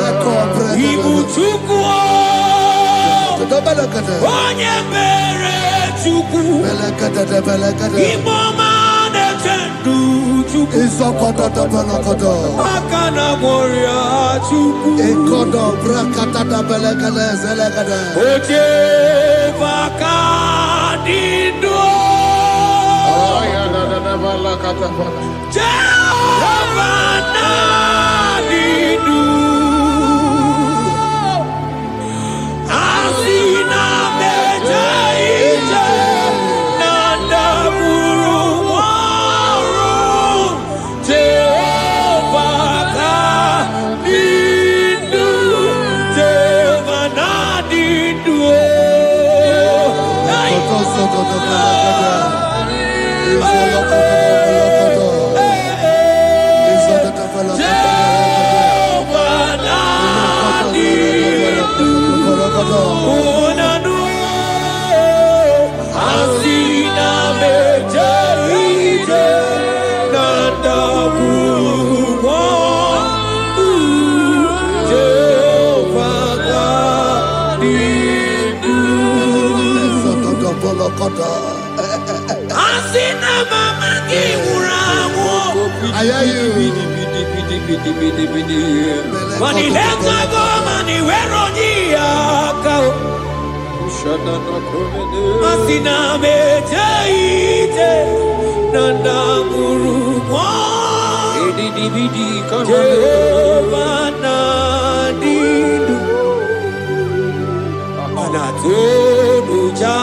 I hear you. Money let go, money where on Masina mejaite nanda murumo Jehovah nadidu Anatonuja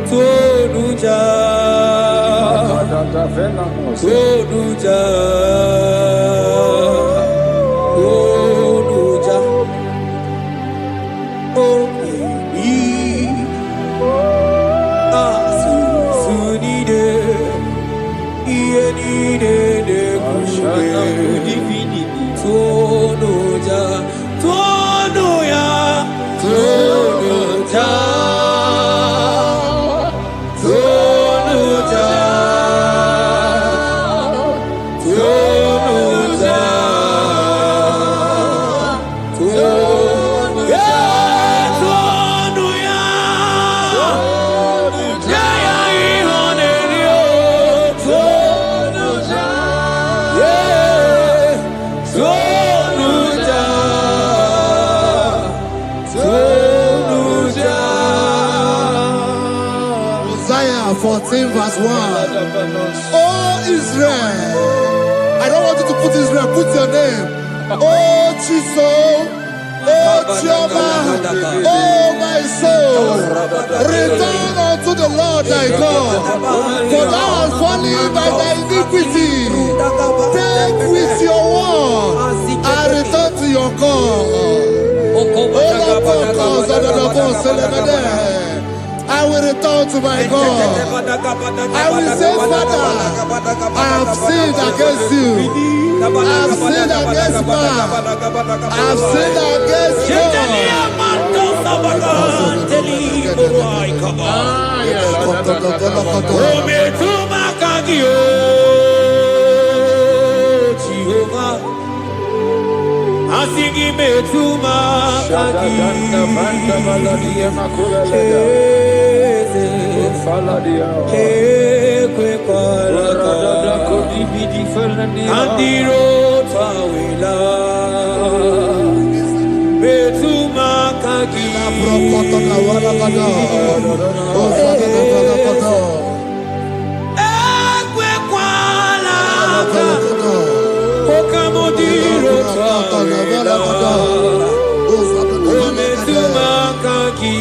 Tonuja Tonuja Isaiah 14 verse 1. Oh Israel, I don't want you to put Israel, put your name. Oh Chiso, oh Chioma, oh my soul, return unto the Lord thy God, for thou art fallen by thy iniquity. Take with your word and return to your God. I will return to my God. I will say, Father, I have sinned against you. I have sinned against man. I have sinned against Asingi metuma kagi kwe andiro tawila metuma kagi ekwe kwala okamodiro tawila metuma kagi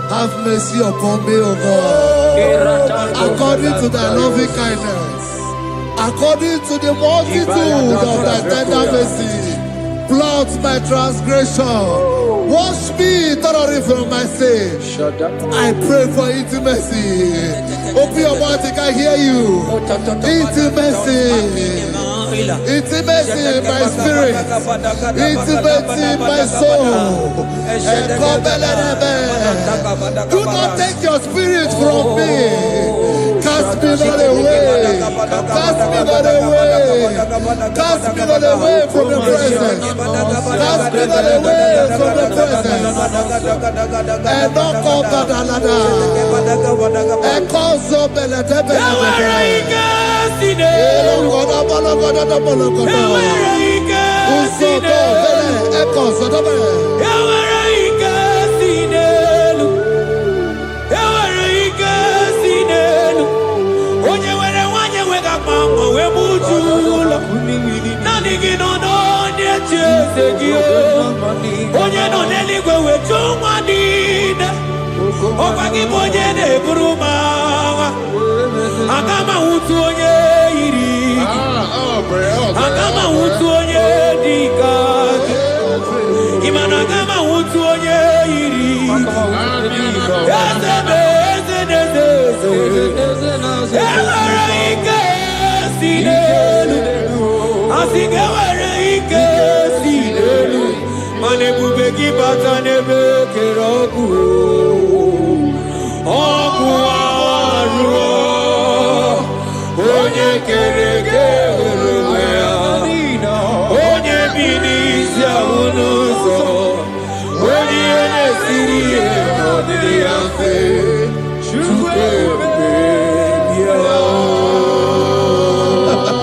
Have mercy upon me, O God, according to thy loving kindness, according to the multitude of thy tender mercy. Blot my transgression, wash me thoroughly from my sin. I pray for intimacy. Open your mouth, I can hear you. Intimacy. Intimacy in my spirit, intimacy in my soul. Do not take your spirit from me. Cast me not away. Cast me not away. Cast me not away from the presence. Cast me not away from the presence. And not come back another. And cause of Spirit of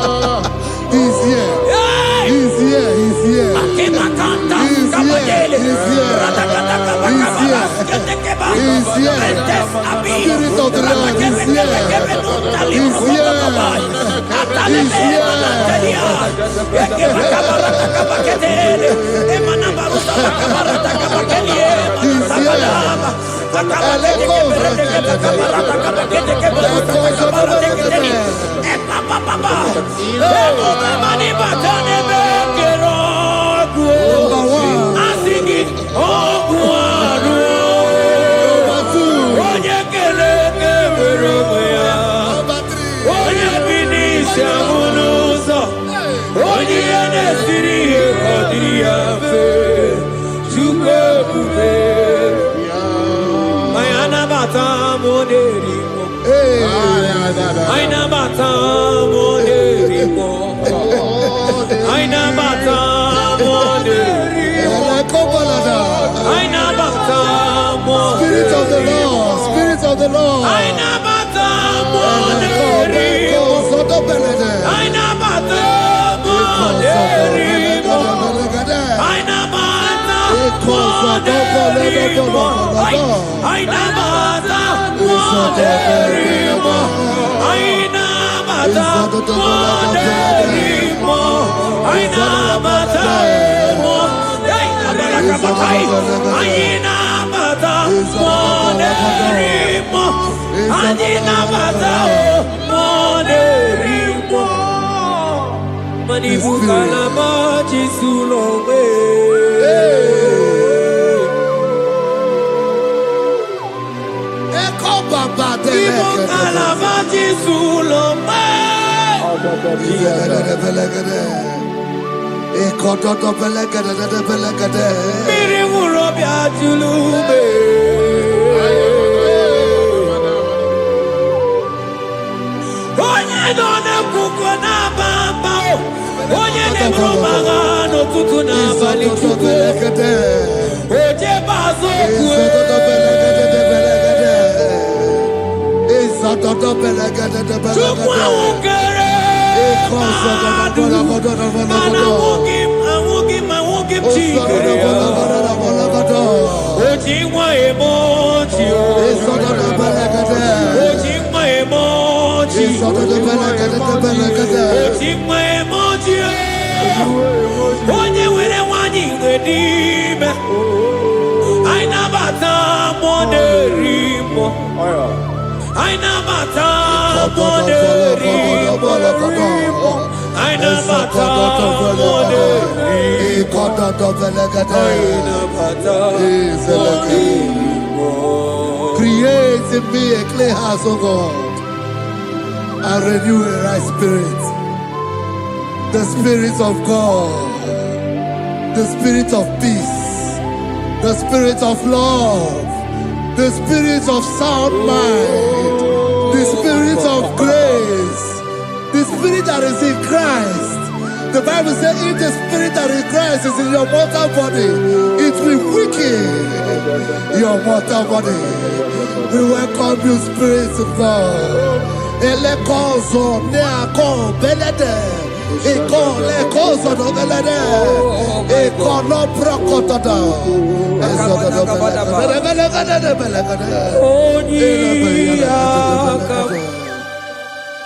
the Lord is here. He's here. He's Spirit of the Lord, Spirit of the Lord. mata moderimo. Aina mata emo. Aina mata moderimo. Aina mata moderimo. Manibu kalama chisulome. Manibu kalama chisulome. Miri urobia julube. Onye none kuko na bamba. Onye negro magano tutu na bali tuku. Oje bazo kue. Chukwa ukere. Manamukim chikere. Ojingwa emoji. Ojingwa emoji. Ojingwa emoji. Onye were wanyi wedime. Aina bata moderimo. Aina bata moderimo. Aina bata moderimo. Aina bata moderimo. Create in me a clean house, O God, and renew a right spirit. The spirit of God, the spirit of peace, the spirit of love, the spirit of sound mind, the spirit of grace, the spirit that is in Christ. The Bible says, if the spirit that is in Christ is in your mortal body, it will weaken your mortal body. We welcome you, Spirit of God. Elekozo neako belede, eko lekozo no belede, eko no prokotoda.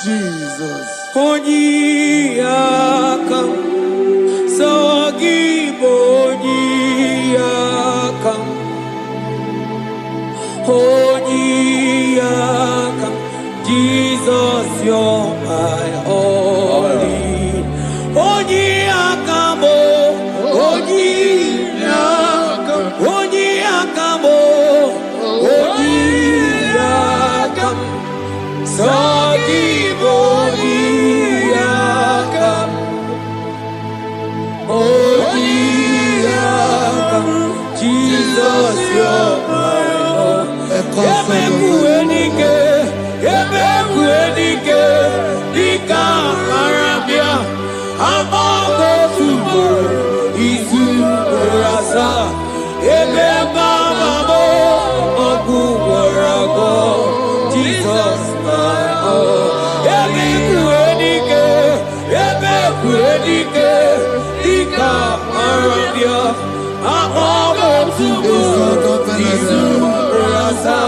Jesus. Onyiyakam, Sogibonyiyakam, Onyiyakam, Jesus, you're my only. Onyiyakam, Onyiyakam, Onyiyakam, Onyiyakam, Sogibonyiyakam, Onyiyakam, Jesus, you're my own. Ebekuenike, Dika Arabia, Amago Tubo, Izu Rasa, Ebebamamo, Ogu Warago, Jesus, my own. Ebekuenike, Dika Arabia, Amago Tubo, Izu Rasa,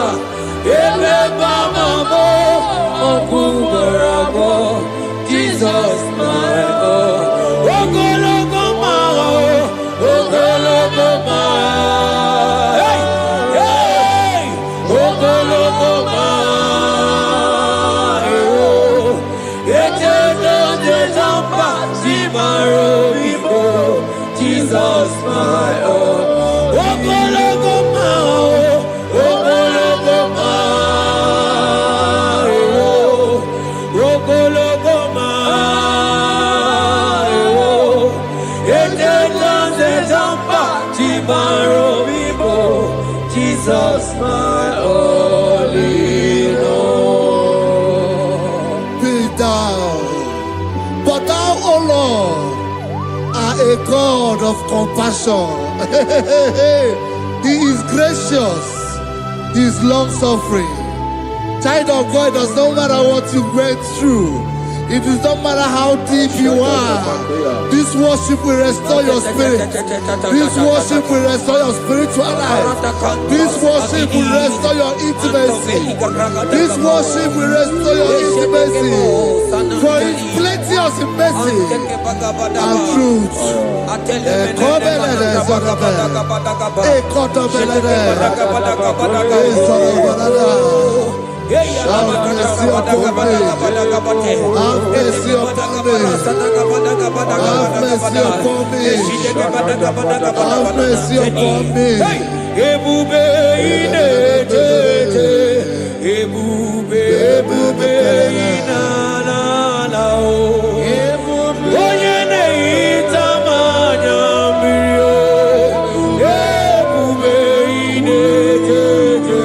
Ebebamamo, Ogu Warago, Jesus, my own. Ogologo mao, ogologo mao, hey, hey, ogologo mao. Eternal Jezamba, Zimaro Bibo, Jesus, my own. Ogologo mao, ogologo mao, ogologo mao. Eternal Jezamba, Zimaro Bibo, Jesus, my only Lord. Be thou, but thou, O Lord, are a God of compassion. He is gracious. He is long suffering. Child of God, it does not matter what you went through. It does not matter how deep you are. This worship will restore your spirit. This worship will restore your spiritual life. This worship will restore your intimacy. This worship will restore your intimacy. For His plenty of mercy and truth. Have mercy upon me. Have mercy upon me. Have mercy upon me. Have mercy upon me. Ebube ine jeje. Ebube ina na na o. Onye ne itamanya mirio. Ebube ine jeje.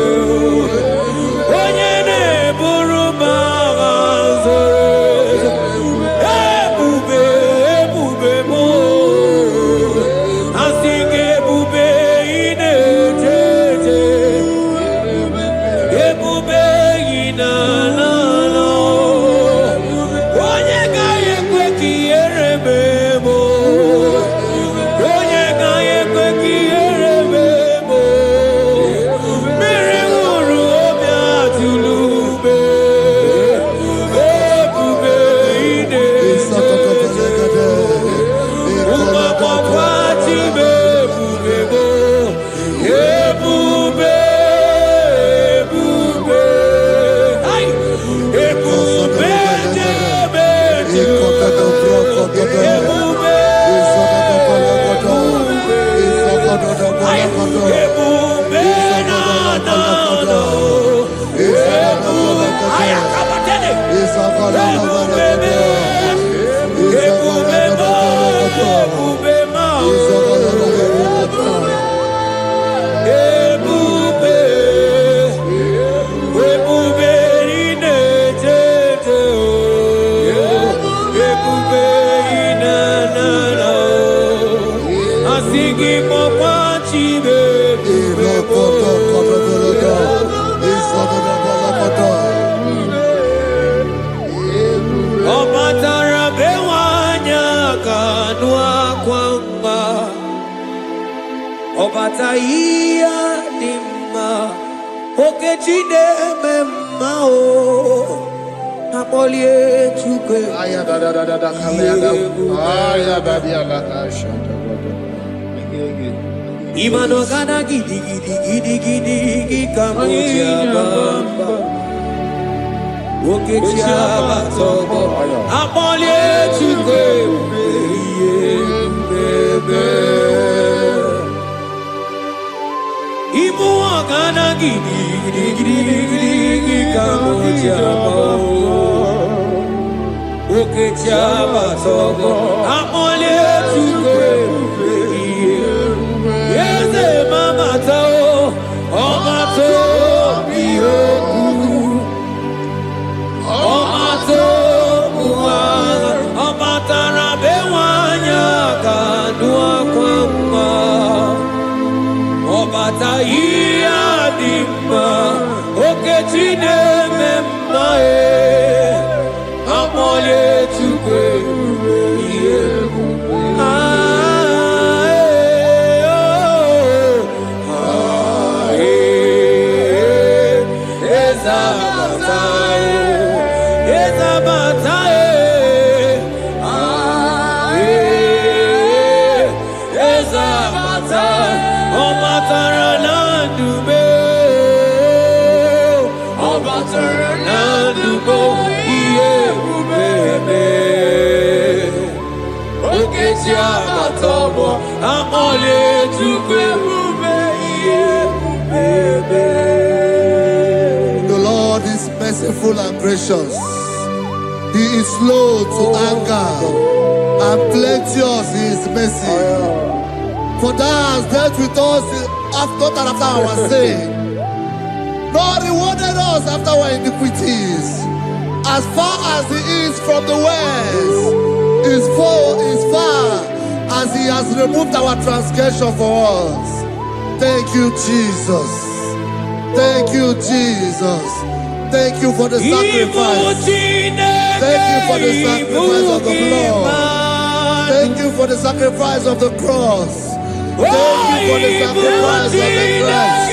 Obataia dimma okechide memma o napolie chuke aya da kalenda aya badia la ashanta imano kana gidi kamoja bamba okechia batobo napolie chuke bebe Ibu akana gidi kamoja bamba okechia batobo napolie chuke Yeze mama tao, omato biyoku, omato muaga, omatara bewanya kanua kwamba, obata iya dimma, okechine memmae, amole tukwe The Lord is merciful and gracious. He is slow to anger and plenteous in His mercy. For thou hast dealt with us after our sin, nor rewarded us after our iniquities. As far as the east from the west is far as He has removed our transgression for us. Thank you, Jesus. Thank you, Jesus. Thank you for the sacrifice. Thank you for the sacrifice of the blood. Thank you for the sacrifice of the cross. Thank you for the sacrifice of the cross.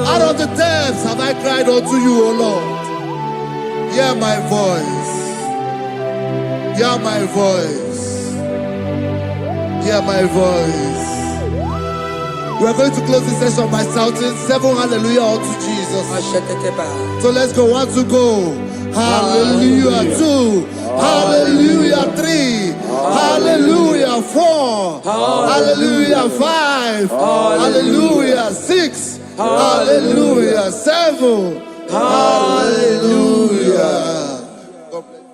Out of the depths have I cried unto you, O Lord. Hear my voice. Hear my voice. Hear my voice. We are going to close this session by shouting 7 hallelujah unto Jesus. So let's go. 1, 2, go. Hallelujah. 2. Hallelujah. 3. Hallelujah. 4. Hallelujah. 5. Hallelujah. 6. Hallelujah. 7. Hallelujah. God bless you.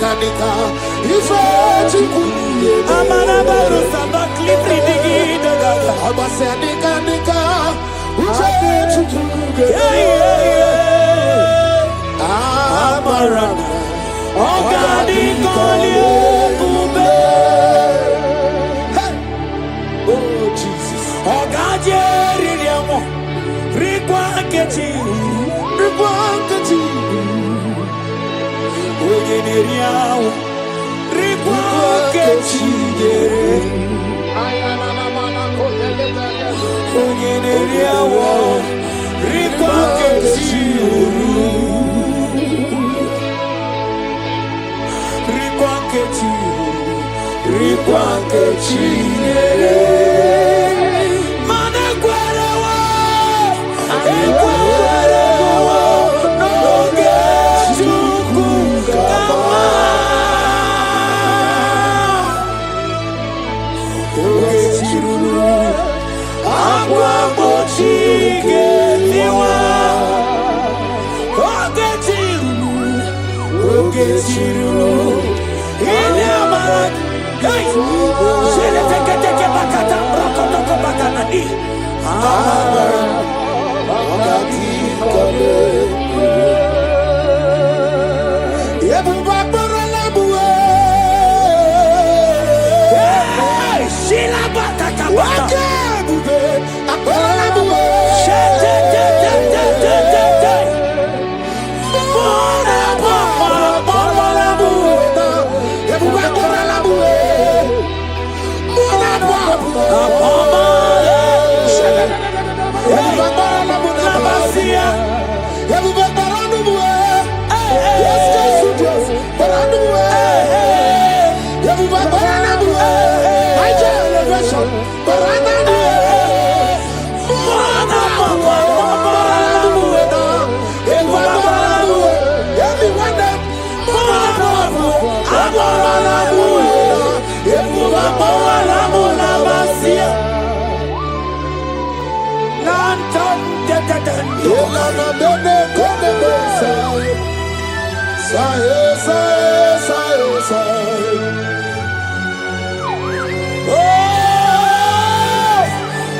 Abasanika, Ife Chikuye, Amanabaru Sabakli Pridigida Gaga. Abasanika Nika, Uche Chikuye, Amarana, Ogadi Kali Bube. Oh Jesus, Ogaje Ririamo. Rikwa Kechi. Rikwankati, Ogeneriao. Rikwa Kechi. Ogeneriao. Rikwa Kechi. Rikwa Kechi. Rikwa Kechi.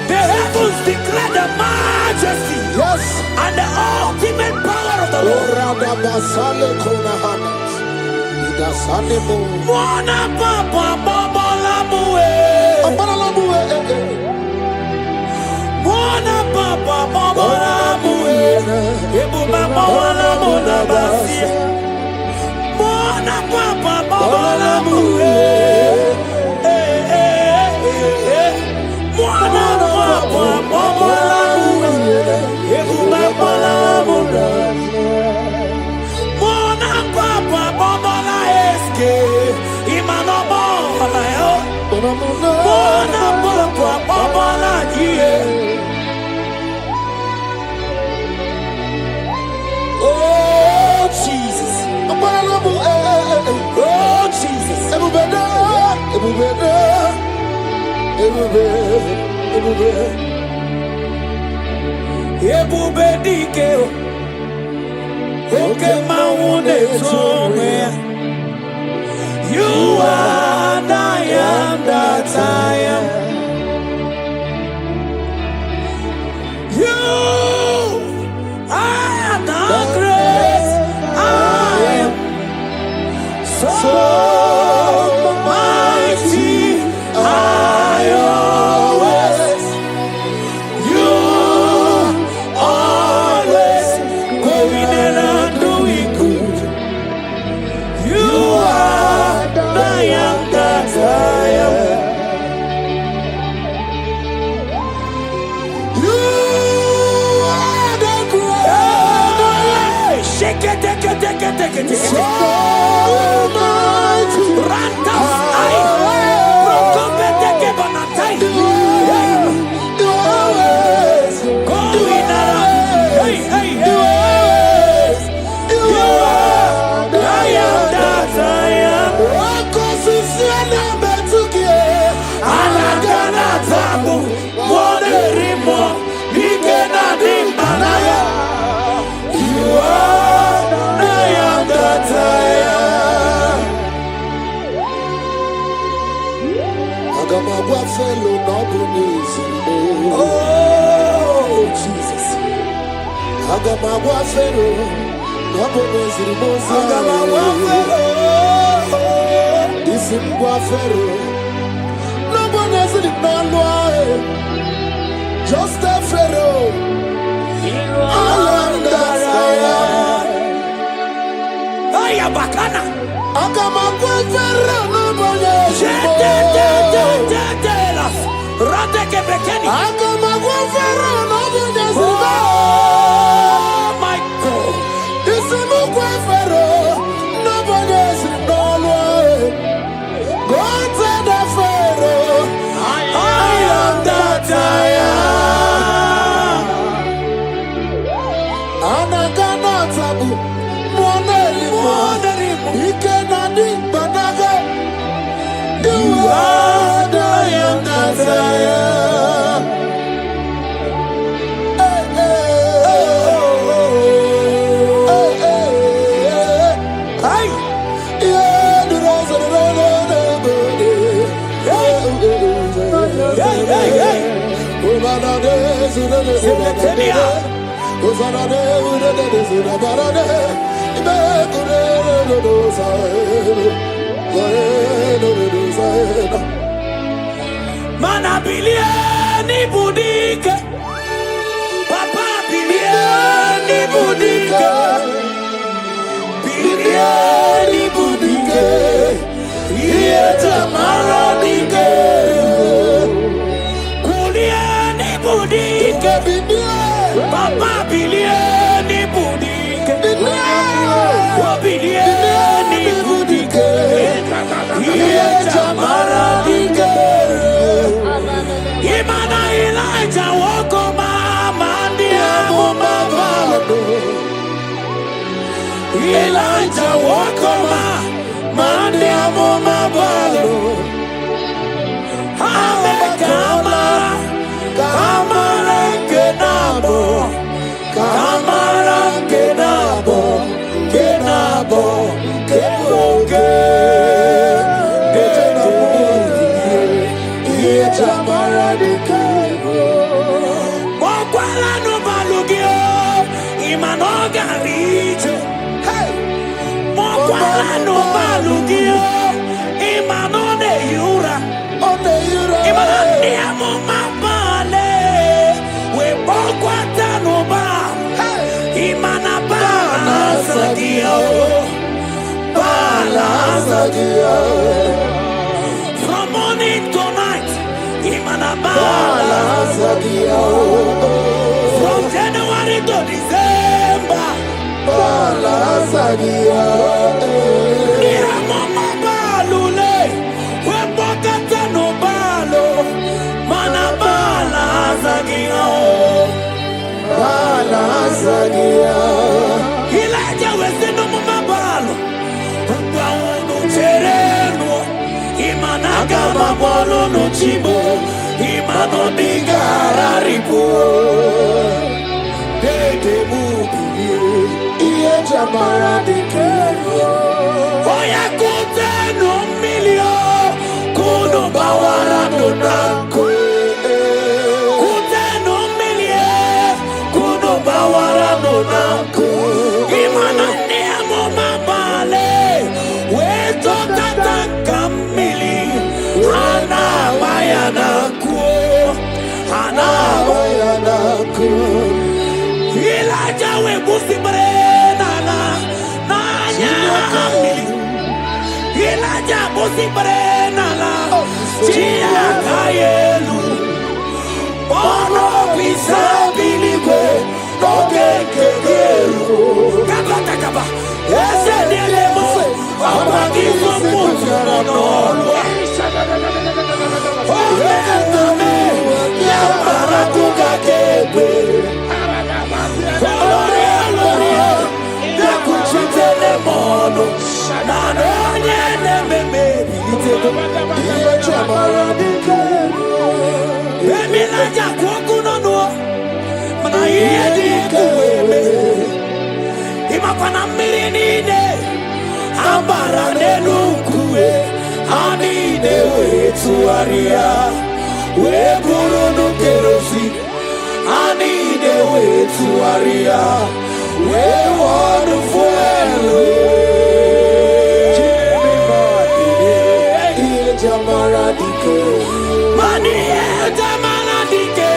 The heavens declare the majesty, yes, and the ultimate power of the Lord. Mwana papa bobola muwe. Mwana papa bobola muwe. Ebuba bobola muna basia. Mwana papa bobola muwe. Mwana papa bobola muwe. Ebuba bobola muna. Mwana papa bobola eske. Imano bobola yo. Mwana papa bobola kie. Oh Jesus. Oh Jesus. Ebube dike o. Oke maune tome. You are the I am that I am. You are the great I am. So mighty I always. You always going and doing good. You are the I am that I am. You are the great. Shake it, take it, take it, take it, take it. So mighty. Rantas I. Rokobe take banatai. You always. Going around. Hey, hey, hey. You are the I am that I am. Anagana tabu. Mone rimo. Nikena dimbanaya. You are the I am that I am. Agamagwa Fero, Nobonezri Mosa, Agamagwa Fero, Isimgwa Fero, Nobonezri Nolwa, just a Fero, Alandasaya, Aya Bakana, Agamagwa Fero, Nobonezri Rateke Bekeni, Agamagwa Fero, Nobonezri Mana bilieni budike, papa bilieni budike, bilieni budike, yeta maradike, kulieni budike, papa bilieni budike, bilieni budike, yeta maradike. Imana Elijah woko mama ndiamo mavalo. Elijah woko mama ndiamo mavalo. Ame kamara kenabo, kepoke. Mokwala no balugio, imanoga riche. Mokwala no balugio, imanone yura. Imane amo mabale, we bokwata no ba. Imana bala sagio, bala sagio. From morning to night. From January to December, Elijah was in the Mabalo, Imanaga Mabolo no Chibo. Imano digara ripo, dede mubi, iye jamara dikero. Oya kute no milio, kuno bawara no nanko. Kute no milie, kuno bawara no nanko. Imano niamo mabale, weto tataka mili, ana bayana. Elijah we busi brenana na nyamili. Elijah busi brenana chia kayelu. Ono bisa biligwe no kekeru. Kabata kaba ese delemo abagizo mutara no. We tuaria, we wonderful Jamara dike, mani Jamara dike,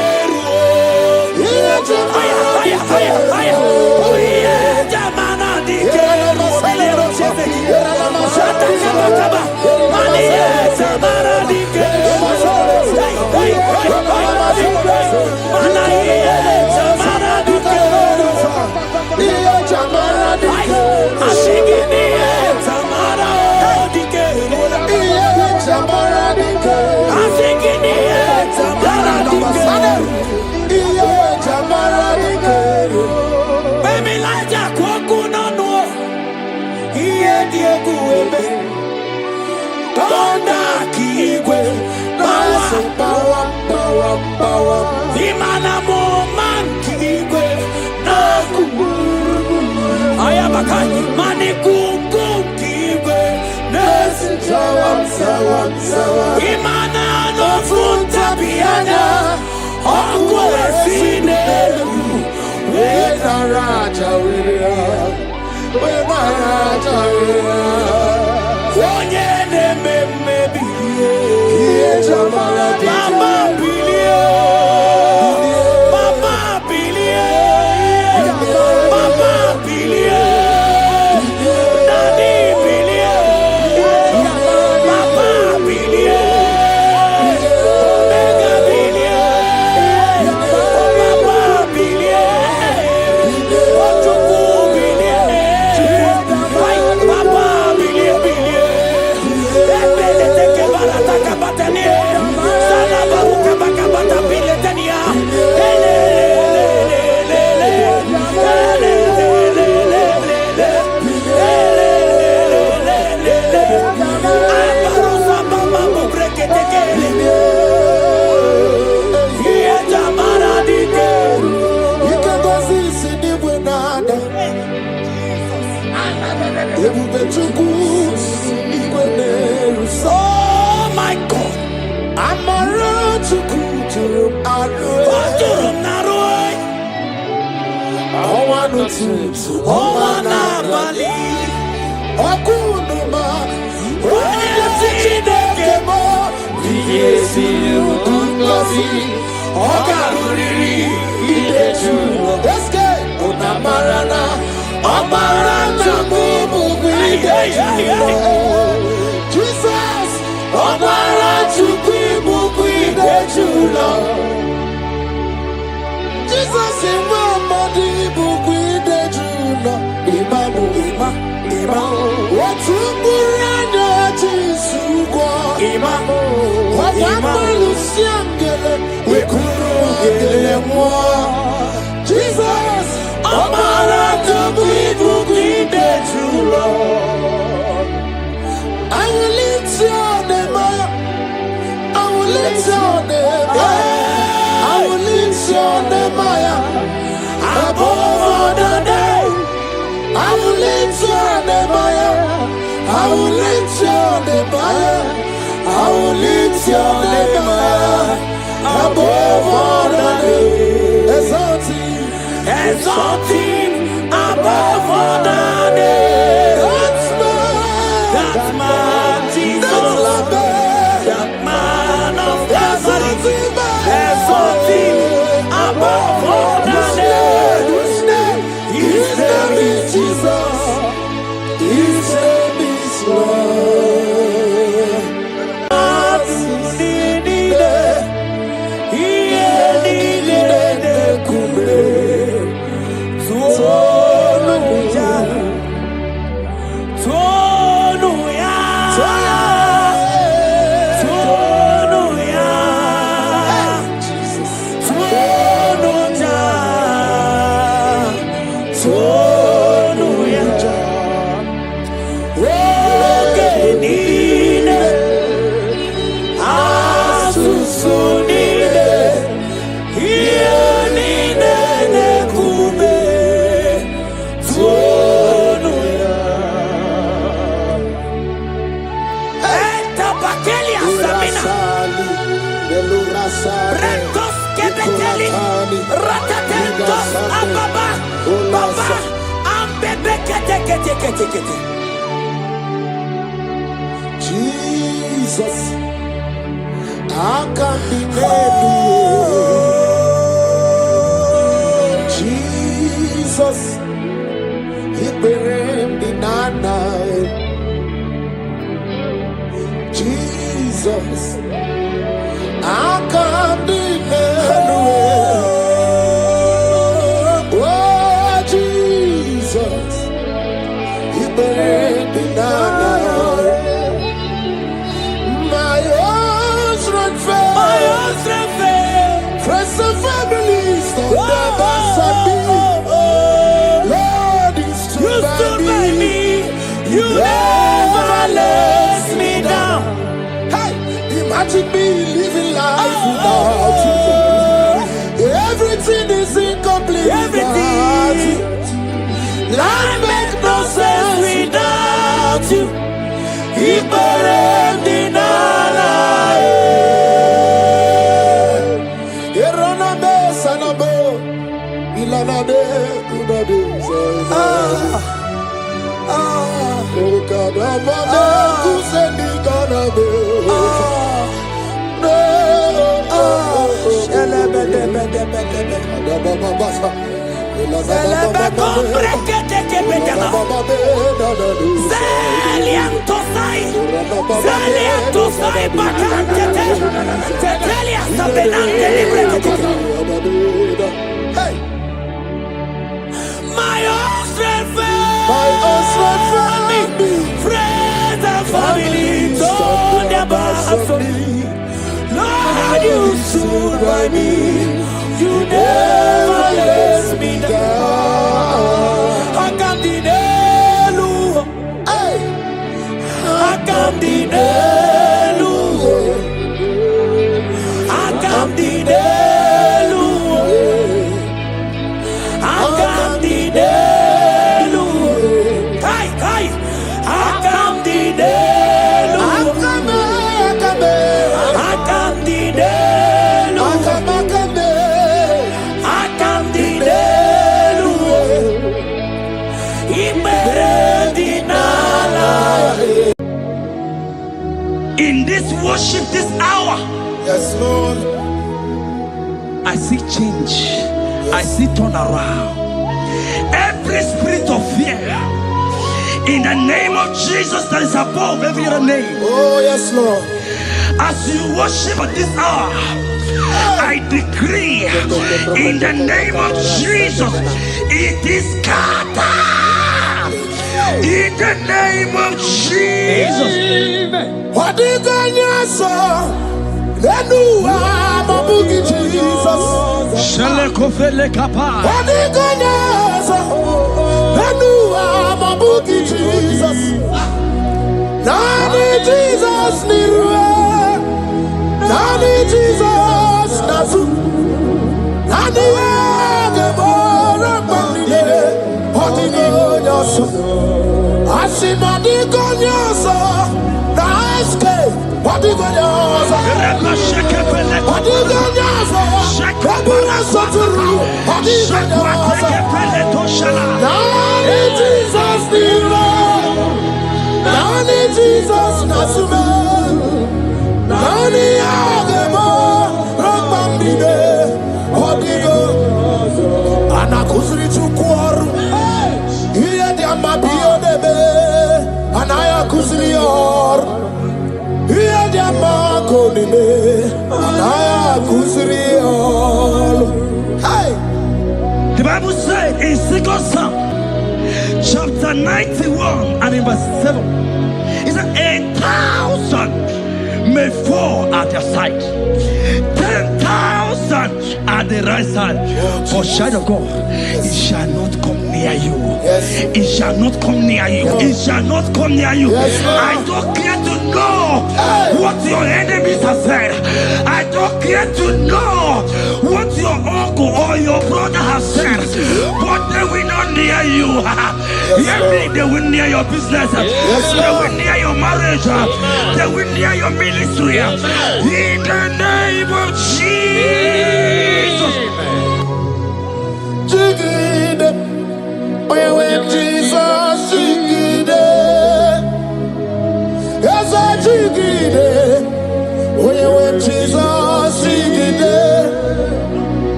Imana no funta piana, okwe sinelu, we raja wira, onye neme mebi, mama bilie, mama bilie, mama bilie, daddy bilie, mama bilie, omega bilie, mama bilie, ojuku bilie, mama bilie bilie, ebele teke barata kabatani, sana baruka bakabata bilie tania, oh my God, I'm a road to Kuturum Naroi. I want to Bali. Okunuma, yes, you Ogaruri, let's go. Onamarana, Omarana, Jesus, Omarana, Jesus, Imamadi, Bukwide Juna, Imamu, what's Murana, Jisuwa, Imamu, Luciangele, we couldn't Jesus, Omarana, Bukwide Juna. I will lift your name, I will lift your name, I will lift your name, above all the day. I will lift your name, I will lift your name, I will lift your name, above all the day. Exalting above all the day. That's my Jesus, that man of Nazareth, exalting above all the day. His name is Jesus, His name is Lord. Ratatentos ababa. Baba. Ambebe kete. Jesus. I can't be Jesus. He buried the night. Jesus, I can't deny. Oh, Jesus, He buried the night. My own strength fail. Friends and families don't never said me. Lord, you stood by me. You never let me down. Hey, imagine me living life without you. Everything is incomplete. Everything. Life makes no sense without you. He buried in our life. Erona be sanabo. Ilana de kunade. My own strength friends and family don't never abandon me. Lord, you stood by me. You never let me down. I can't deny you. I can't deny you. I can't deny you. I can't deny. In this worship, this hour, yes, Lord, I see change. Yes. I see turnaround. Every spirit of fear, in the name of Jesus that is above every other name. Oh, yes, Lord. As you worship at this hour, I decree in the name of Jesus, it is scattered. In the name of Jesus. What did God say? Lenu amabugi Jesus. Shalekofele kapa. What did God say? Lenu amabugi Jesus. Nani Jesus niwe. Nani Jesus nasu. Nani agebora bandile. What did God say? Asimadi konyoso na eske wadi konyoso wadi konyoso kabura soturu wadi konyoso nani Jesus niro nani Jesus nasume nani agemo rogbambide wadi konyoso anakusri chukwaru iye di amabiyo debe anaya kusriyor iye di amakonime anaya kusriyor. Hey, the Bible said in 2 Psalm chapter 91 and in verse 7, it said 1,000 may fall at your side, 10,000 at the right side, but child of God, it shall not come near you. Yes. It shall not come near you. It shall not come near you. Yes, I don't care to know what your enemies have said. I don't care to know what your uncle or your brother has said, but they will not near you. They will near your business. They will near your marriage. They will near your ministry. In the name of Jesus.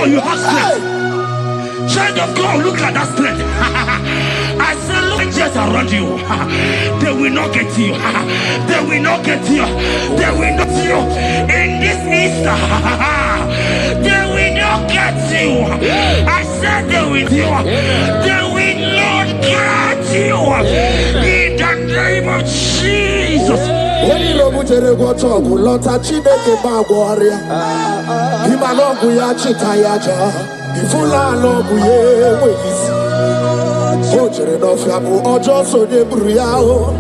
You have strength. Child of God, look at that strength. I said, look just around you. They will not get you. They will not get you. They will not get you. In this Easter, they will not get you. I said they will do. They will not get you. In the name of Jesus. When you look at the water, lot of Chineke Magwaria, Himalogu Yachitayaja, Ifula Logu Ye Ways, Ojered of Yabu, or Johnson de Briao,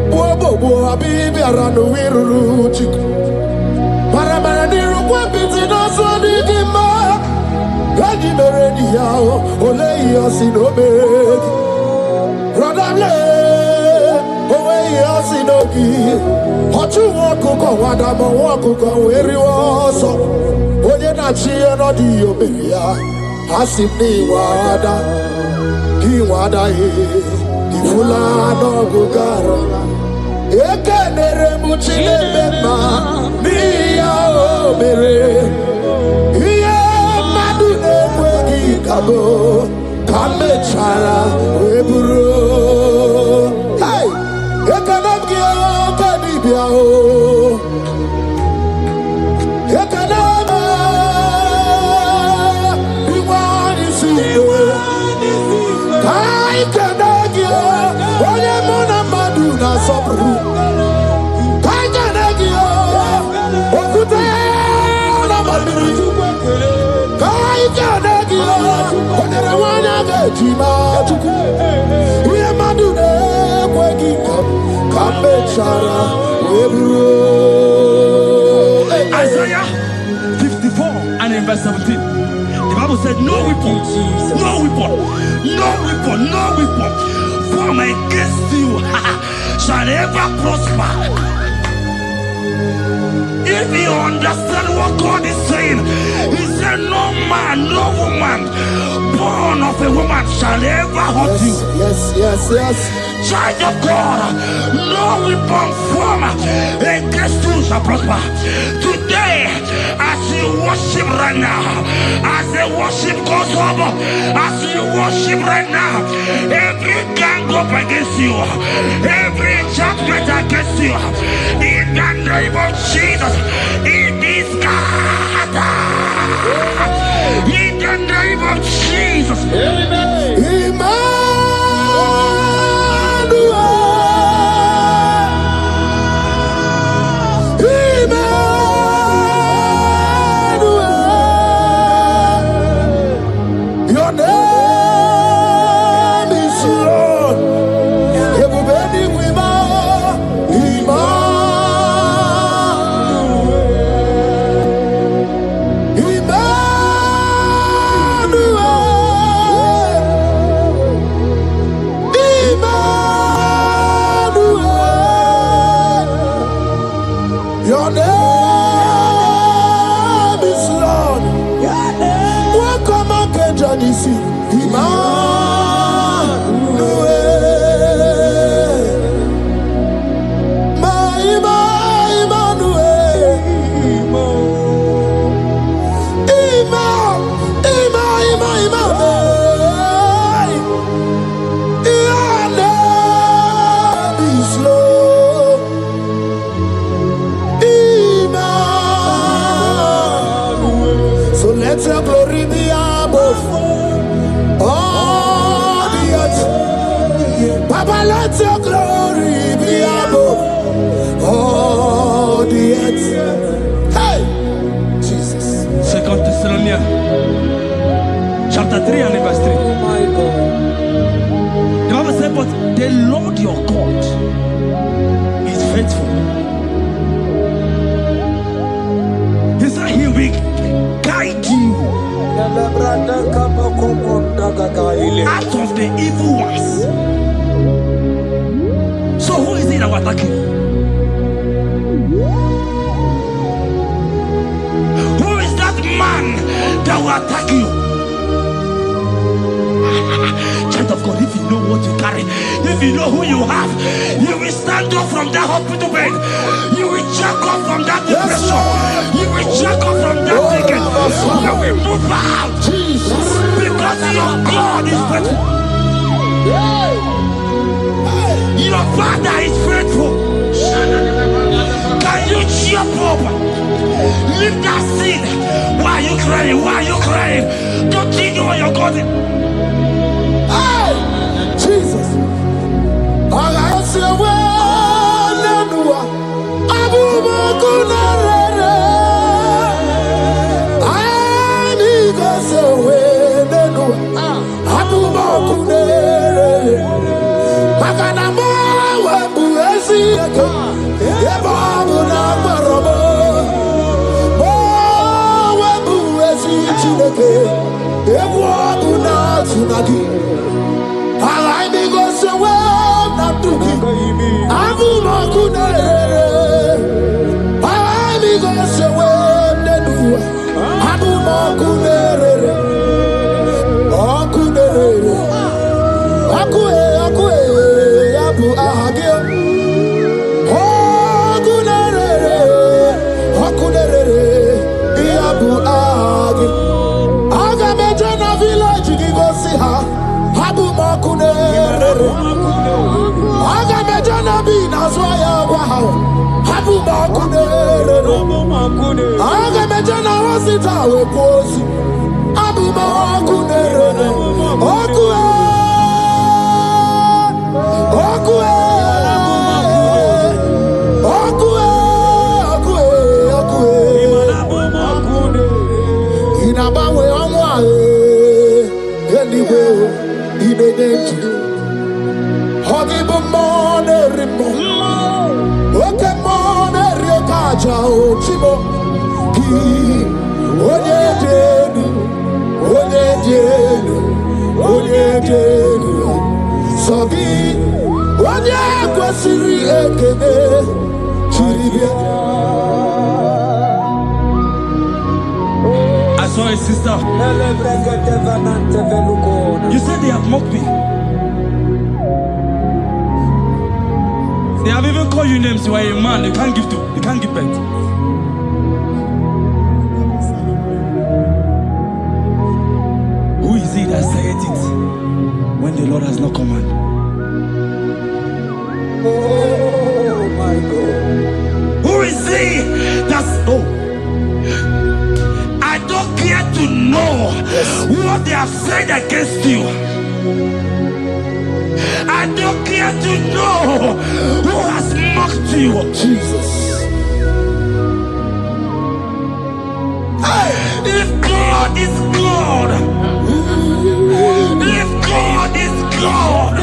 Bobo, Abibi Arano Wiru, Paramaniru, Wapiti, Naso de Gima, Gadi Merediao, Ole Yasinobe, Rodale. Sinogi, Hotu Wakuko, Wadamo Wakuko, where you also, Oyena Chia no Dioberia, Hasini Wada, Hiwada, Ifula no Gugara, Ekanere Muchine Bema, Nia Obere, Ia Madune Wegi Kabo, Kame Chala, Weburu. Isaiah 54 and in verse 17, the Bible said, no weapon, no weapon, no weapon, no weapon formed against you shall ever prosper. If you understand what God is saying, He said, no man, no woman born of a woman shall ever hurt you. Yes. Child of God, no weapon formed against you shall prosper. Today, as you worship right now, as the worship goes over, as you worship right now, every gang up against you, every judgment against you, in the name of Jesus, it is scattered. In the name of Jesus. Amen. Papa, let your glory be above all the earth. Hey, Jesus. 2 Thessalonians chapter 3 and verse 3. Oh my God. The Bible said, but the Lord your God is faithful. He said he will guide you out of the evil ones. So who is it that will attack you? Who is that man that will attack you? Child of God, if you know what you carry, if you know who you have, you will stand up from that hospital bed. You will jack up from that depression. You will jack up from that ticket. You will move out. Because your God is faithful. Your Father is faithful. Can you jump up? Leave that seed. Why are you crying? Why are you crying? Continue on your God. Hey, Jesus. I say, I saw a sister. You said they have mocked me. They have even called you names. You are a man. You can't give birth. Who is it that said it when the Lord has not commanded? Oh my God. Who is he that's I don't care to know what they have said against you. I don't care to know who has mocked you. Jesus. If God is God, if God is God,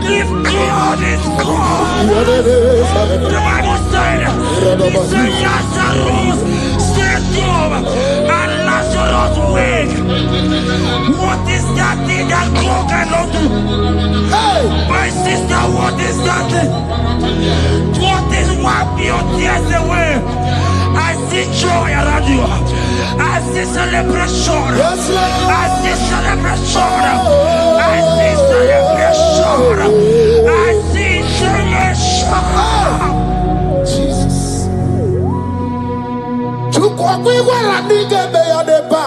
if God is God, the Bible said, he said Lazarus stayed up and Lazarus wake. What is that thing that God cannot do? Hey, my sister, what is that thing? What is wipe your tears away? I see joy around you. I see celebration. yes, Lord. I see celebration. I see celebration. I see celebration. Jesus. Chukwakwiwala nigebe ya deba.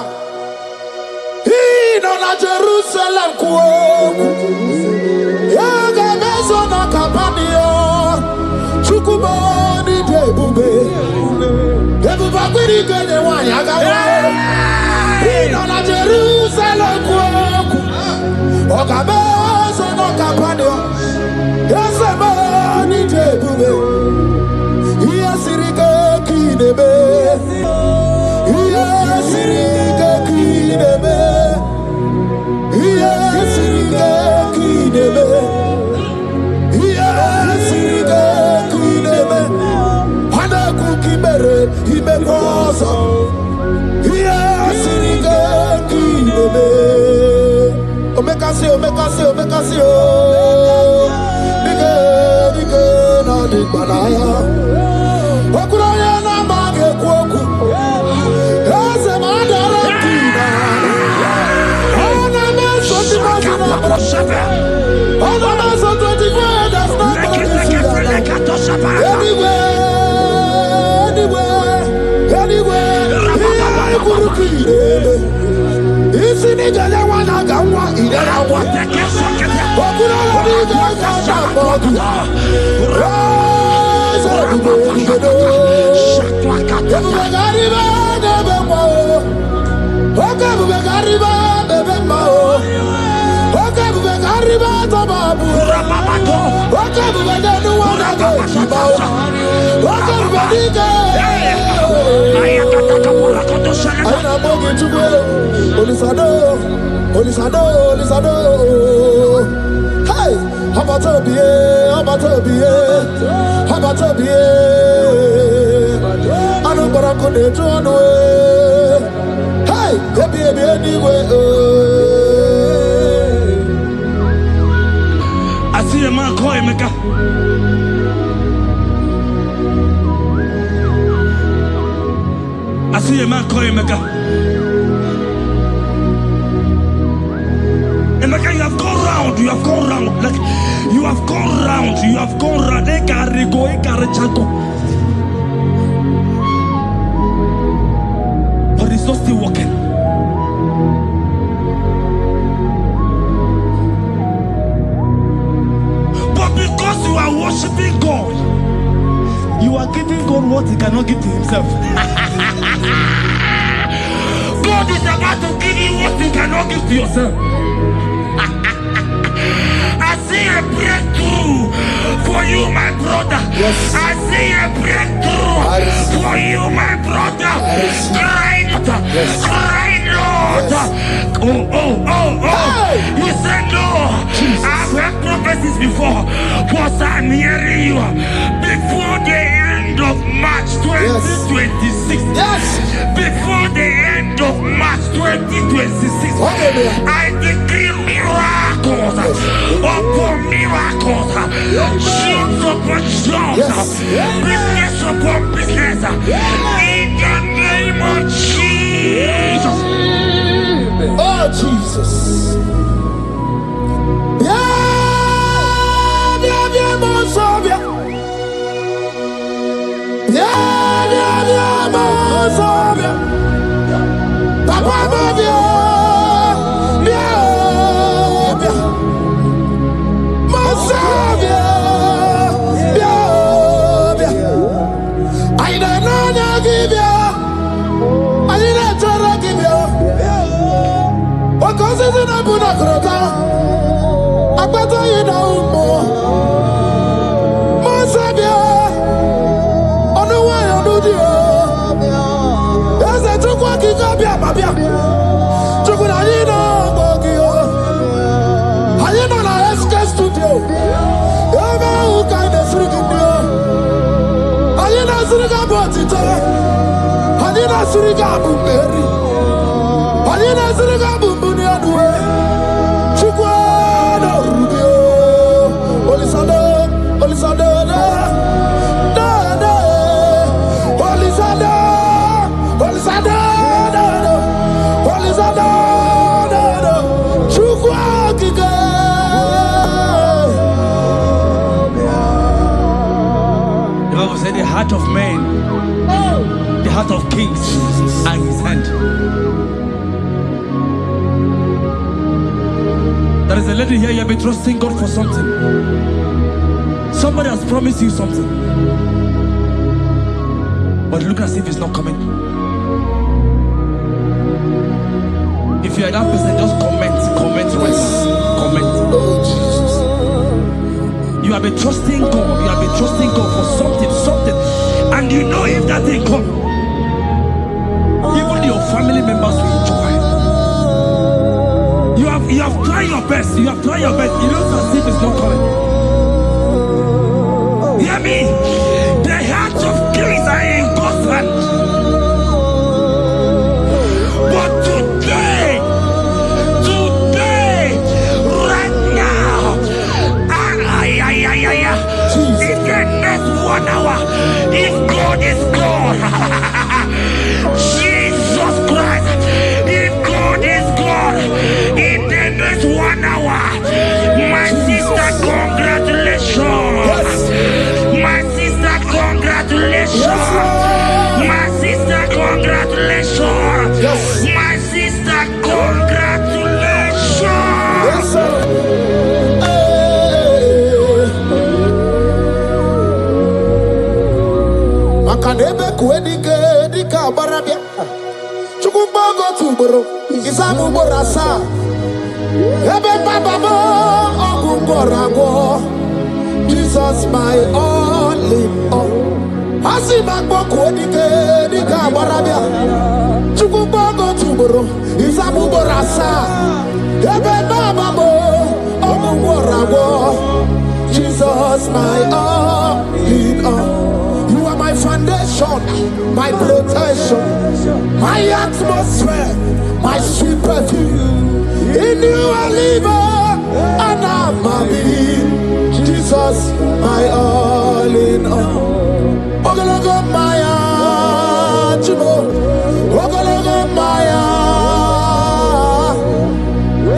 Ino na Jerusalem kuoku. Yaga mezo na kapanio. Chukwumoni debube. Debuba kwiri kenye wanyaga wa. Ino na Jerusalem kuoku. Oga mezo na Kosa. Yes, Omekasi, Omekasi, Omekasi, Bige, Bige, na di banaya. Okuraya na mage kwoku. Ese madara kina. Ona meso di magina. Ona meso di magina. Isi ni jaya wana gawa idara wa. Okura ni jaya shabodu. Raza dubo dubo. Ebubegariba bebe mo. Oke bubegariba bebe mo. Oke bubegariba tababu. Oke bubeganu wana gawa. Oke bubegariba. Aina bogi chukwe, Olisado, Olisado, Olisado. Hey, Habatobie, Habatobie, Habatobie. Anu barako de tuanwe. Hey, ebi ebi anyway. I see a man call Emeka. I see a man call Emeka. Emeka, you have gone round, you have gone round, like you have gone round, you have gone round. Ekarigo, Ekarichago. But it's not still working. But because you are worshiping God, you are giving God what He cannot give to Himself. God is about to give you what you cannot give to yourself. I see a breakthrough for you, my brother. Yes. I see a breakthrough for you, my brother. Cry not, cry not. Hey. You said no. Jesus. I've heard prophecies before, but I'm hearing you before the end of March 2026. Yes. Before the end of March 2026, I decree miracles upon miracles, jobs upon jobs, business upon business, in the name of Jesus. Oh, Jesus. The heart of man, the heart of kings are in His hand. There is a lady here, you have been trusting God for something. Somebody has promised you something, but look as if it's not coming. If you are that person, just comment once. Comment. Oh, Jesus. You have been trusting God. You have been trusting God for something, and you know if that thing come, even your family members will enjoy. You have tried your best. You have tried your best. It looks as if it's not coming. Hear me. The hearts of kings are in God's hand. sa. Ebe baba ogungorago. Jesus my all in all. Asimagbo kodike dika barabia. Chukubogo tuburo isabubora sa. Ebe baba ogungorago. Jesus my all in all. You are my foundation, my protection, my atmosphere, my sweet perfume. In you I live and I'm a being. Jesus, my all in all. Ogologo Maya, Chibo, Ogologo Maya.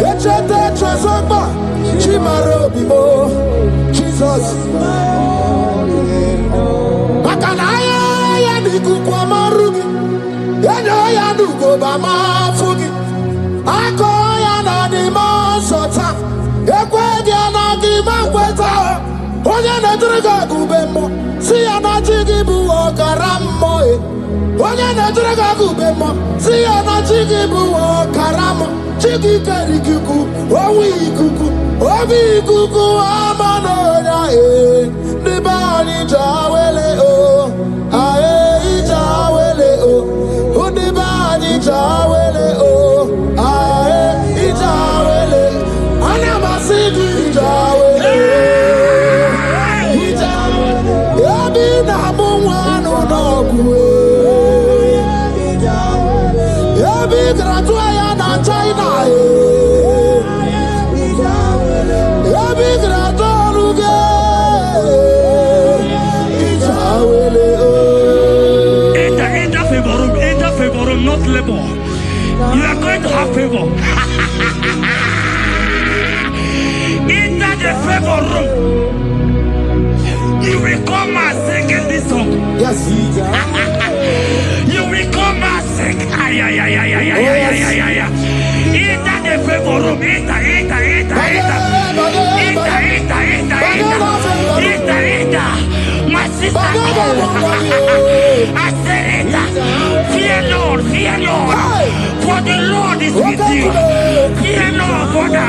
Echete Chazamba, Chimaro Bibo, Jesus. Bakanaya Yadiku Kwamarugi, Yano Yadugo Bama Fugi, Akoya Nadima Sota, Equadiana Gimakweta, Oyana Draga Gubemo, Siana Chigibu Okarammoe, Oyana Draga Gubemo, Siana Chigibu Okaramo, Chigi Karikuku, Owi Kuku, Obi Kuku Amanoya, Nibani Jawele O, Ae Jawele O, Nibani Jawele O, Ae Jawele, Anamasigi Jawele, Yabi Namuano Nogu, Yabi Gratuaya na China, Yabi Gratoruge, Enter favor room, not labor. You are going to have favor. Enter the favor room. You will come and sing this song. yes, You will come and sing. Enter the favor room. Enter. My sister, I said it. Fear Lord. For the Lord is with you. Fear Lord, for the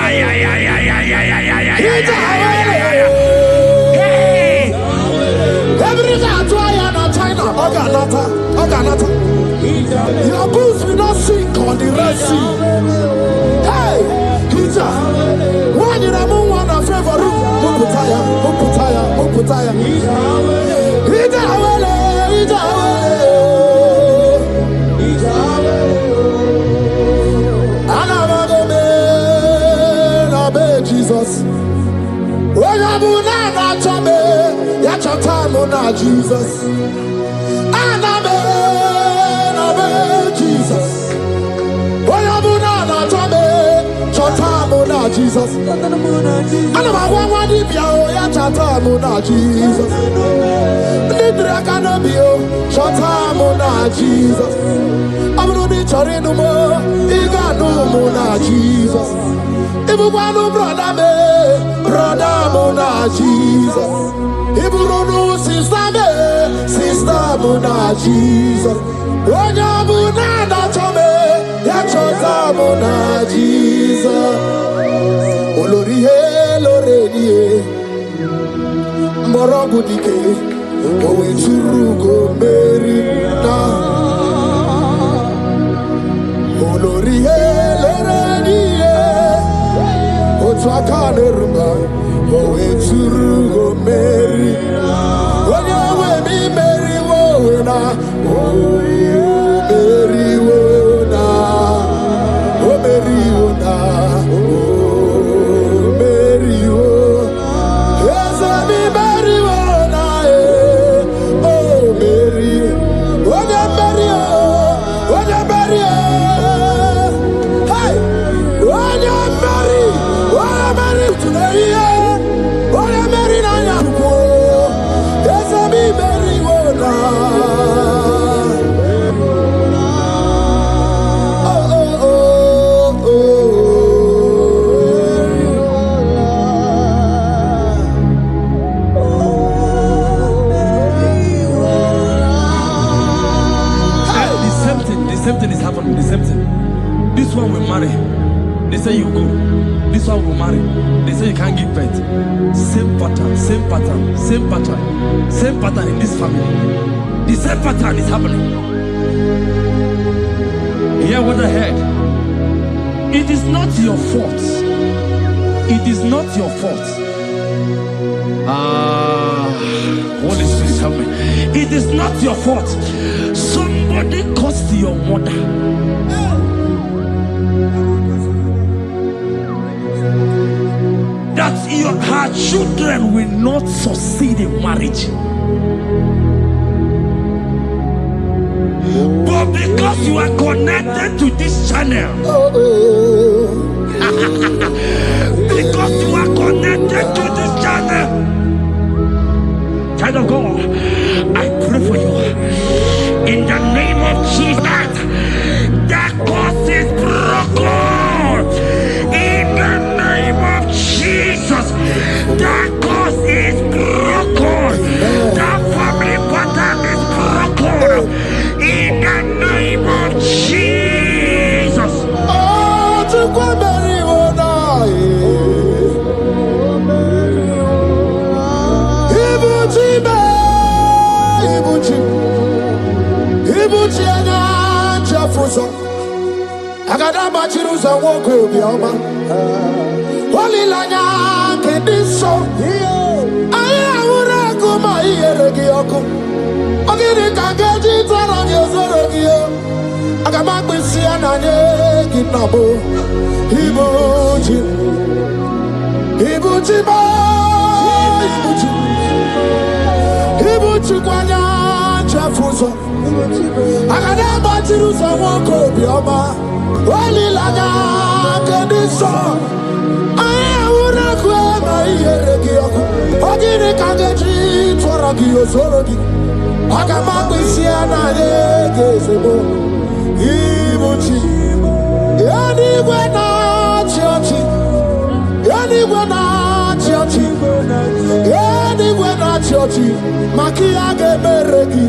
hey. Your boots will not sink on the Red Sea. Hey, Peter, when you are one of favor room, Muputaya. Jesus. When you are Jesus. Jesus. When you are Jesus. And I'm one Jesus. Nidra Canabio, Shatamona Jesus. I'm not the Chorino, Igano Jesus. Ibuano brother Mona Jesus. Ibuano sister Mona Jesus. Onyabuna na chome, Yachota Mona Jesus. Olori Loredi. Morogudike, Owe Churugo Merina. Olori Loredi. Otwakaneruma, Owe Churugo Merina. Owe mi Meri Wona, Owe Meri Wona, O Meri Wona, O Meri Wona. Yes, mi Meri Wona, O Meri, Owe Meri, Owe Meri, hey, Owe Meri, Owe Meri today, Owe Meri. say you go. This one will marry. They say you can't give birth. Same pattern, same pattern, same pattern, same pattern in this family. The same pattern is happening. Hear what I heard. It is not your fault. It is not your fault. Holy Spirit, help me. It is not your fault. Somebody caused your mother. That her children will not succeed in marriage. But because you are connected to this channel, because you are connected to this channel, child of God, I pray for you in the name of Jesus. That cause is broken in the name of Jesus. That cause is broken. That family pattern is broken in the name of Jesus. Oh, to go marry Ibuchi anya chafuso agada bachiruza woko bioma walilanya kediso aya ura kuma iyeregi oku ogiri kangeji taraji ozorogi agama kwisi ananye kinabo Ibuchi ba Ibuchi kwanya chafuso agada bachiruza woko bioma walilanya kediso aya ura kuma iyeregi oku ogiri kangeji taraji ozorogi agama kwisi ananye kezebo Ibuchi Anywhere na church, anywhere na church, anywhere na church, makia geberegi.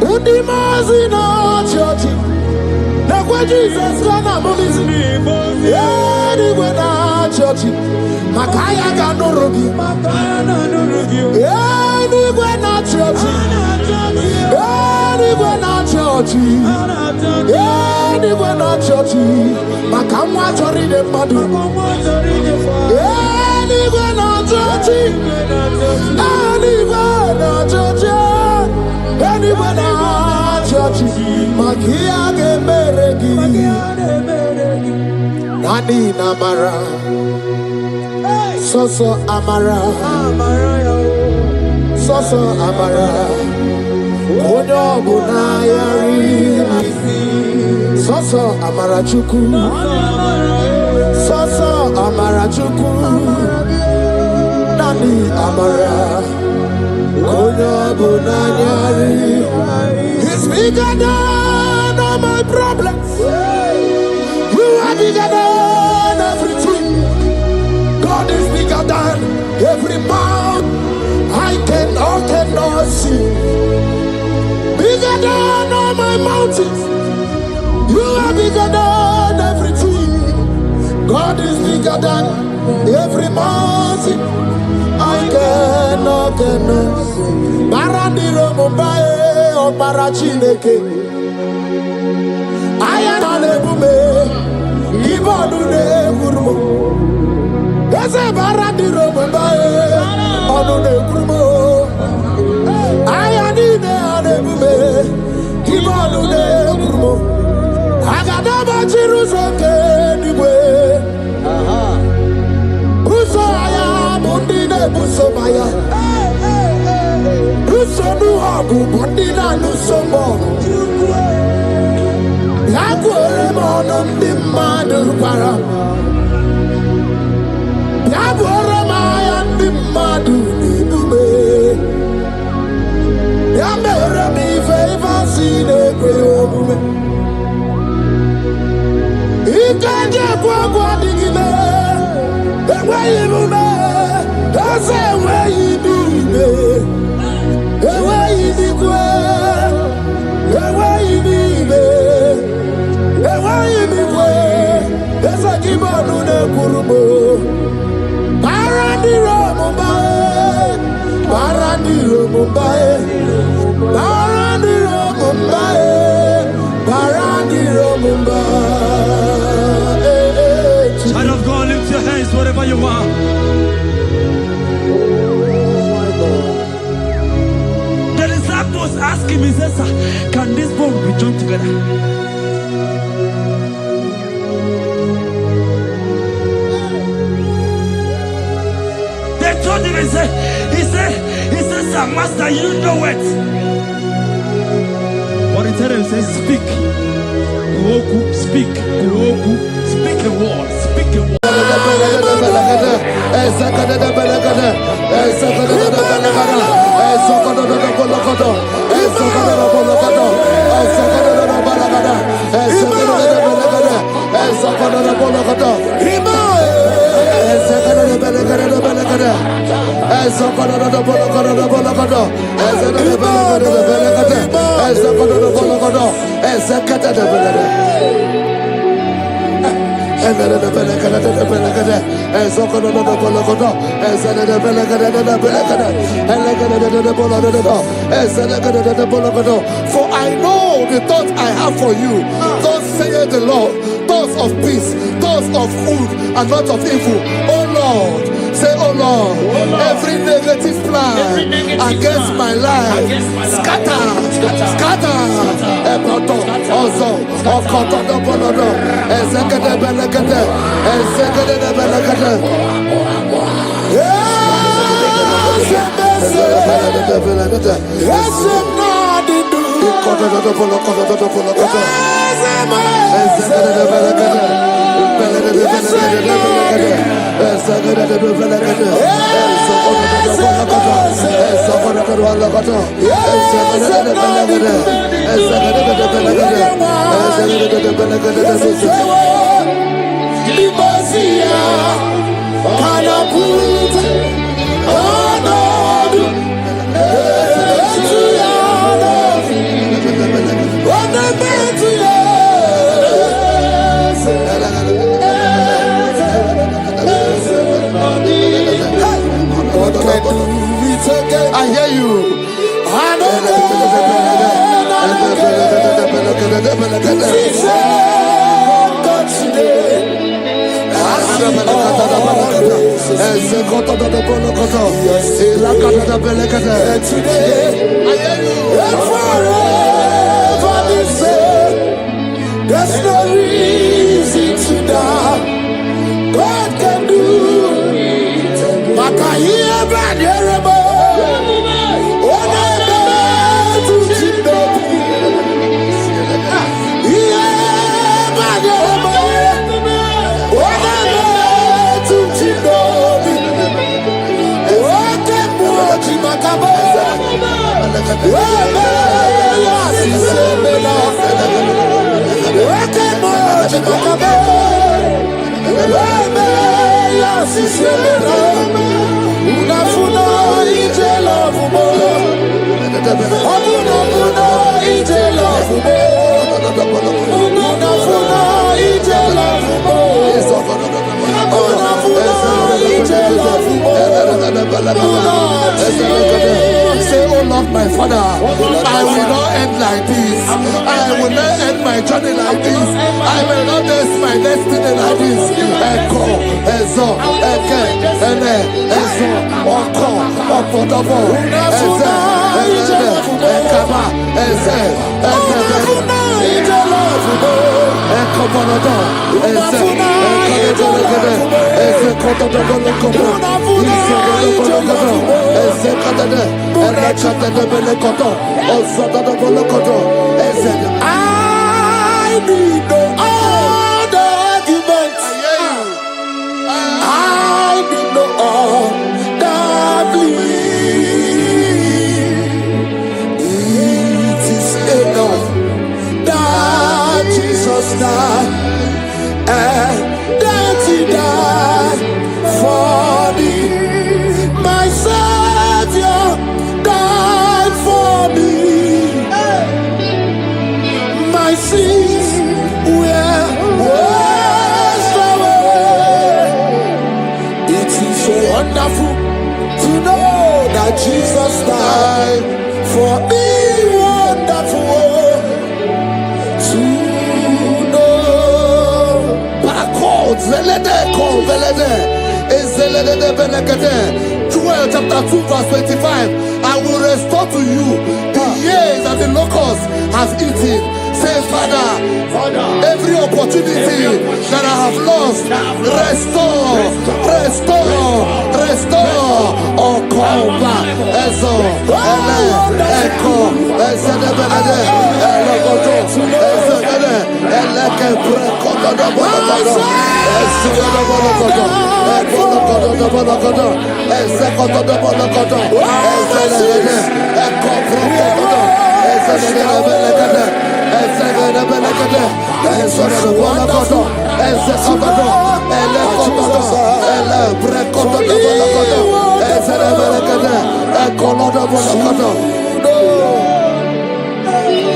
Udimazi na church, na kwa Jesus kana mulizi. Anywhere na church, makaya ganurugi. Anywhere na church, anywhere na church. Anywhere na church, makamwa chori de madu. Anywhere na church, anywhere na church, anywhere na church, makia geberegi. Nani namara, soso amara, soso amara. Odo bunayari. Soso amarachuku, soso amarachuku, nani amara, odo bunayari. He's bigger than all my problems. You are bigger than everything. God is bigger than every mountain I cannot see. Bigger than all my mountains. You are bigger than everything. God is bigger than every mountain I cannot see. Barandiro Mumbai or Parachineke. I am a bume. Ibonune Gurmo. There's a Barandiro Mumbai or the Gurmo. I am in a bume. Ibonune Gurmo. Agadaba Jerusalem anyway. Usaya Mundine Busomaya. Usonu Hagu Mundina Nusomo. Yaguere Monum Dimadu Para. Yaguere Mayan Dimadu Nidube. Yamere mi favor sine kwe. Ikanje kwa digime, ewe ibume, ese ewe ibime, ewe ibikwe, ewe ibime, ewe ibikwe, kurubo. Barandiro Mumbai, Barandiro Mumbai, Barandiro Mumbai, Barandiro Mumbai. Child of God, lift your hands wherever you are. The disciples asked him, he says, "Sir, can this bone be joined together?" They told him, he said, "Sir, Master, you know it." But he told him, he said, "Speak. Kuoku, speak. Kuoku, speak a word. Speak a word." For I know the thoughts I have for you, thus saith the Lord, thoughts of peace, thoughts of good and not of evil. Oh Lord, say, oh Lord, every negative plan against my life, scatter. Also, I hear you. There's no reason to doubt God can do. Say, oh Lord, my Father, I will not end like this. I will not end my journey like this. I will not end my destiny like this. Echo, Ezo, Eke, Ene, Ezo, Oko, Opodobo, Eze, Eze, Ekaba, Eze, Ekobonodo, Eze, Ekobonodo, Eze, Kotodobo, Eze, Katade, I need no other argument. I need no other plea. It is enough that Jesus died and that He died for me. My Savior died for me. My sins were to know that Jesus died for me. Wonderful to know. Joel chapter 2 verse 25. I will restore to you the years that the locust has eaten. Say, Father, every opportunity that I have lost, restore. Oh, come back.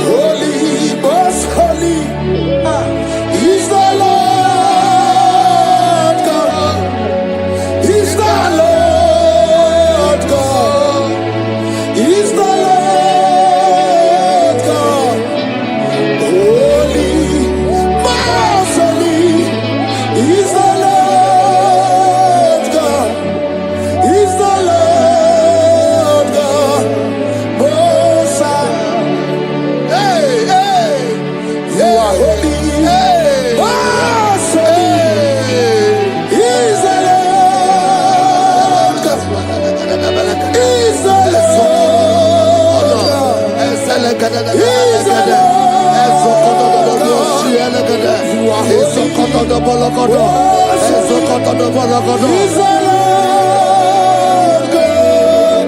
Holy, most holy is the Lord God. Is the Lord God. Is the Lord God. Holy, most holy is the Lord God. Is the Lord God. Most high. You are holy. Most holy is the Lord God. Is the Lord God. Is the Lord God. You are holy. Is the Lord God.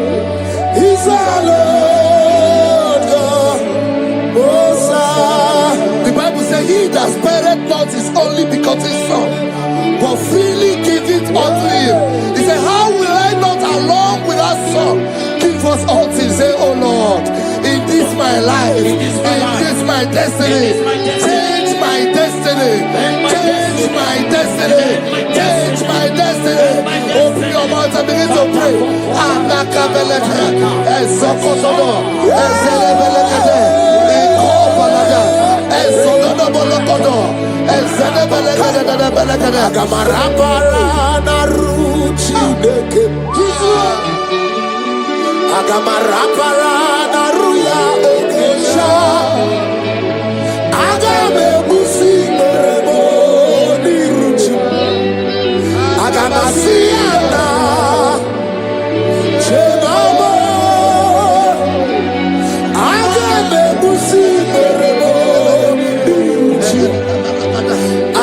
Is the Lord God. Most high. The Bible says, he that spareth not his only begotten son, but freely give it unto him. He said, how will I not along with that son give us all things? Say, oh Lord, in this my life, in this my destiny, change my destiny, change my destiny, change my destiny. Open your mouth and begin to pray. Agamarapara naruchi deke. Agamarapara naruya okesha. Agame busi meremo niruchi. Agamasiana chegamo. Agame busi meremo niruchi.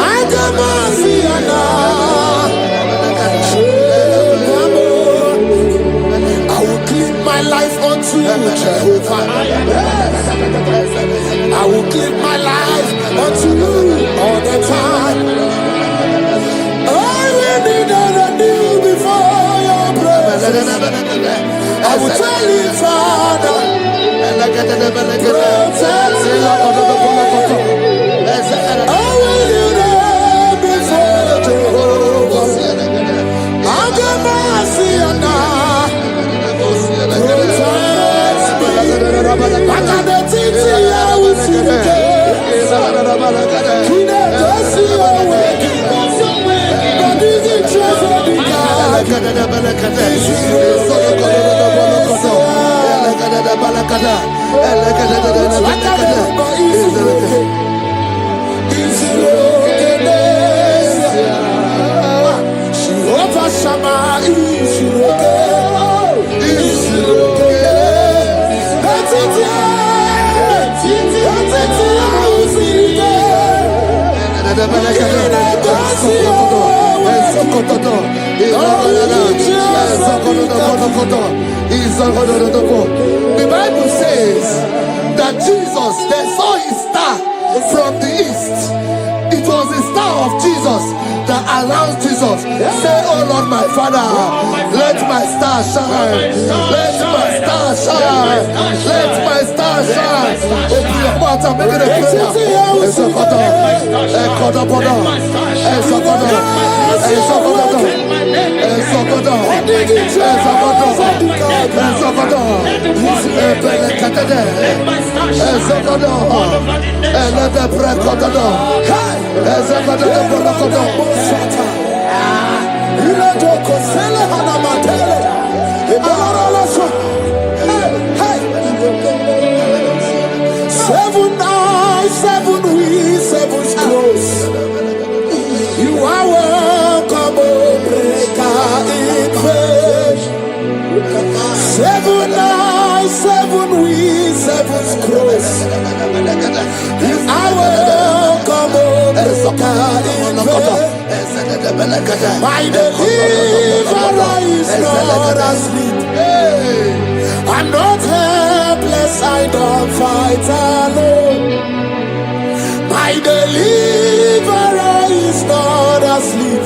Agamasiana chegamo. I will give my life unto Jehovah. I will give my life unto you all the time. I will be done and do before your presence. I will tell you, Father, protect me. I will be there before Jehovah. I get mercy and The Bible says that Jesus, they saw his star from the east. It was the star of Jesus that announced Jesus. Say, oh Lord, my Father, let my star shine. Let my star shine. Let my star shine. Open your mouth and make it a prayer. 7 eyes, 7 wings, 7 scrolls. You are welcome, O breaker in faith. 7 eyes, 7 wings, 7 scrolls. You are welcome, O breaker in faith. My deliverer is not asleep. I'm not helpless, I don't fight alone. My deliverer is not asleep.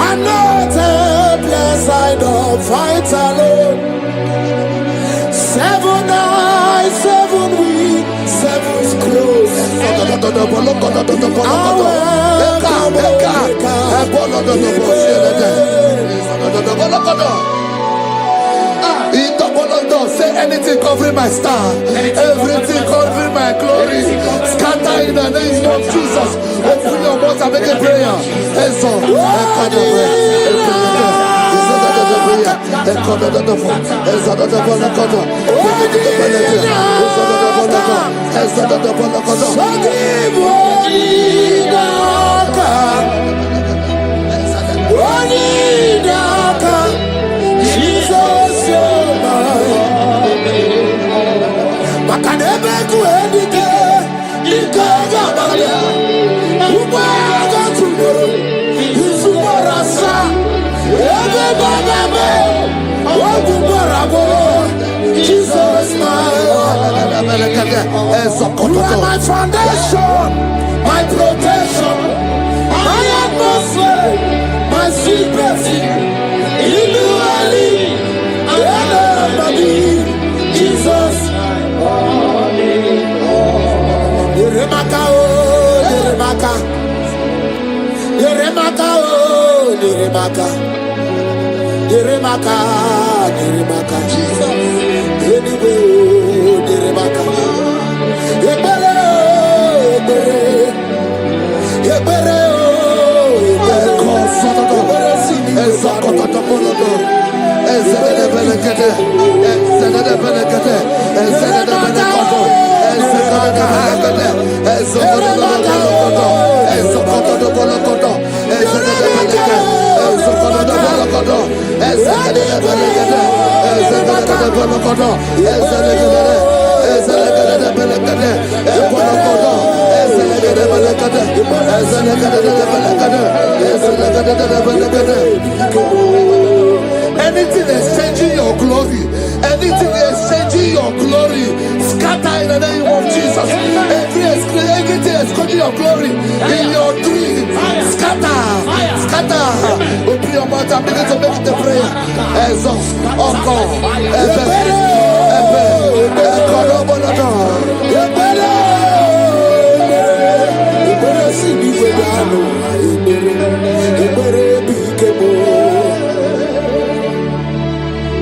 I'm not helpless, I don't fight alone. 7 eyes, 7 wings, 7 scrolls. Say anything covering my star, everything covering my glory, scatter in the name of Jesus. Open your mouth and make a prayer. Jesus, you are my foundation, my protection, my atmosphere, my secrecy. In you I live, I believe. Jesus, Yeremaka, oh, Yeremaka, Yeremaka, oh, Yeremaka, Yeremaka, Yeremaka, Jesus, anyway, oh, Yeremaka, Yebere, Yebere, anything exchanging your glory, anything exchanging your glory, scatter in the name of Jesus. Anything exchanging your glory in your dream, scatter, scatter. Open your mouth and begin to make the prayer.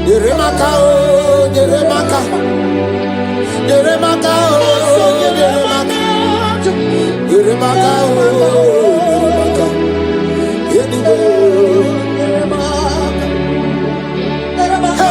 Yeremaka, oh, Yeremaka, Yeremaka, oh, Yeremaka, Yeremaka, oh, Yeremaka, Yeremaka,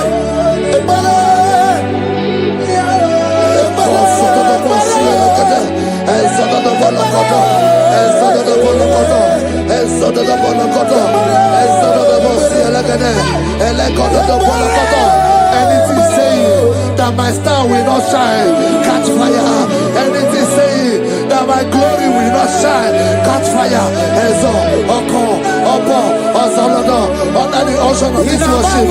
anything saying that my star will not shine, catch fire. Anything saying that my glory will not shine, catch fire. Under the ocean of this worship.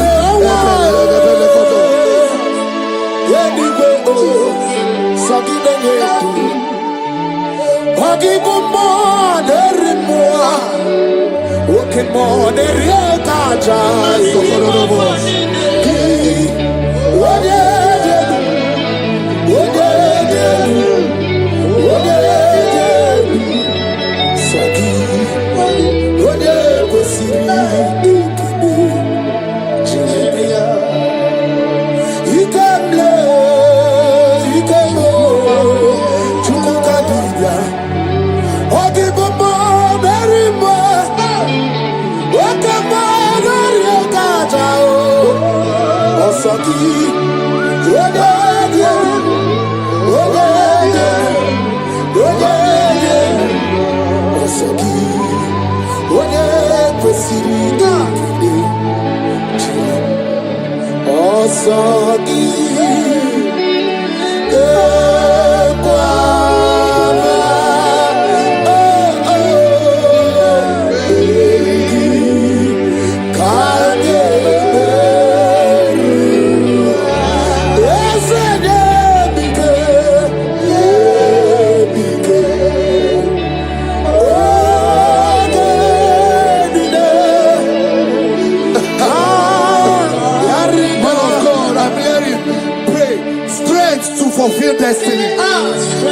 fulfill destiny.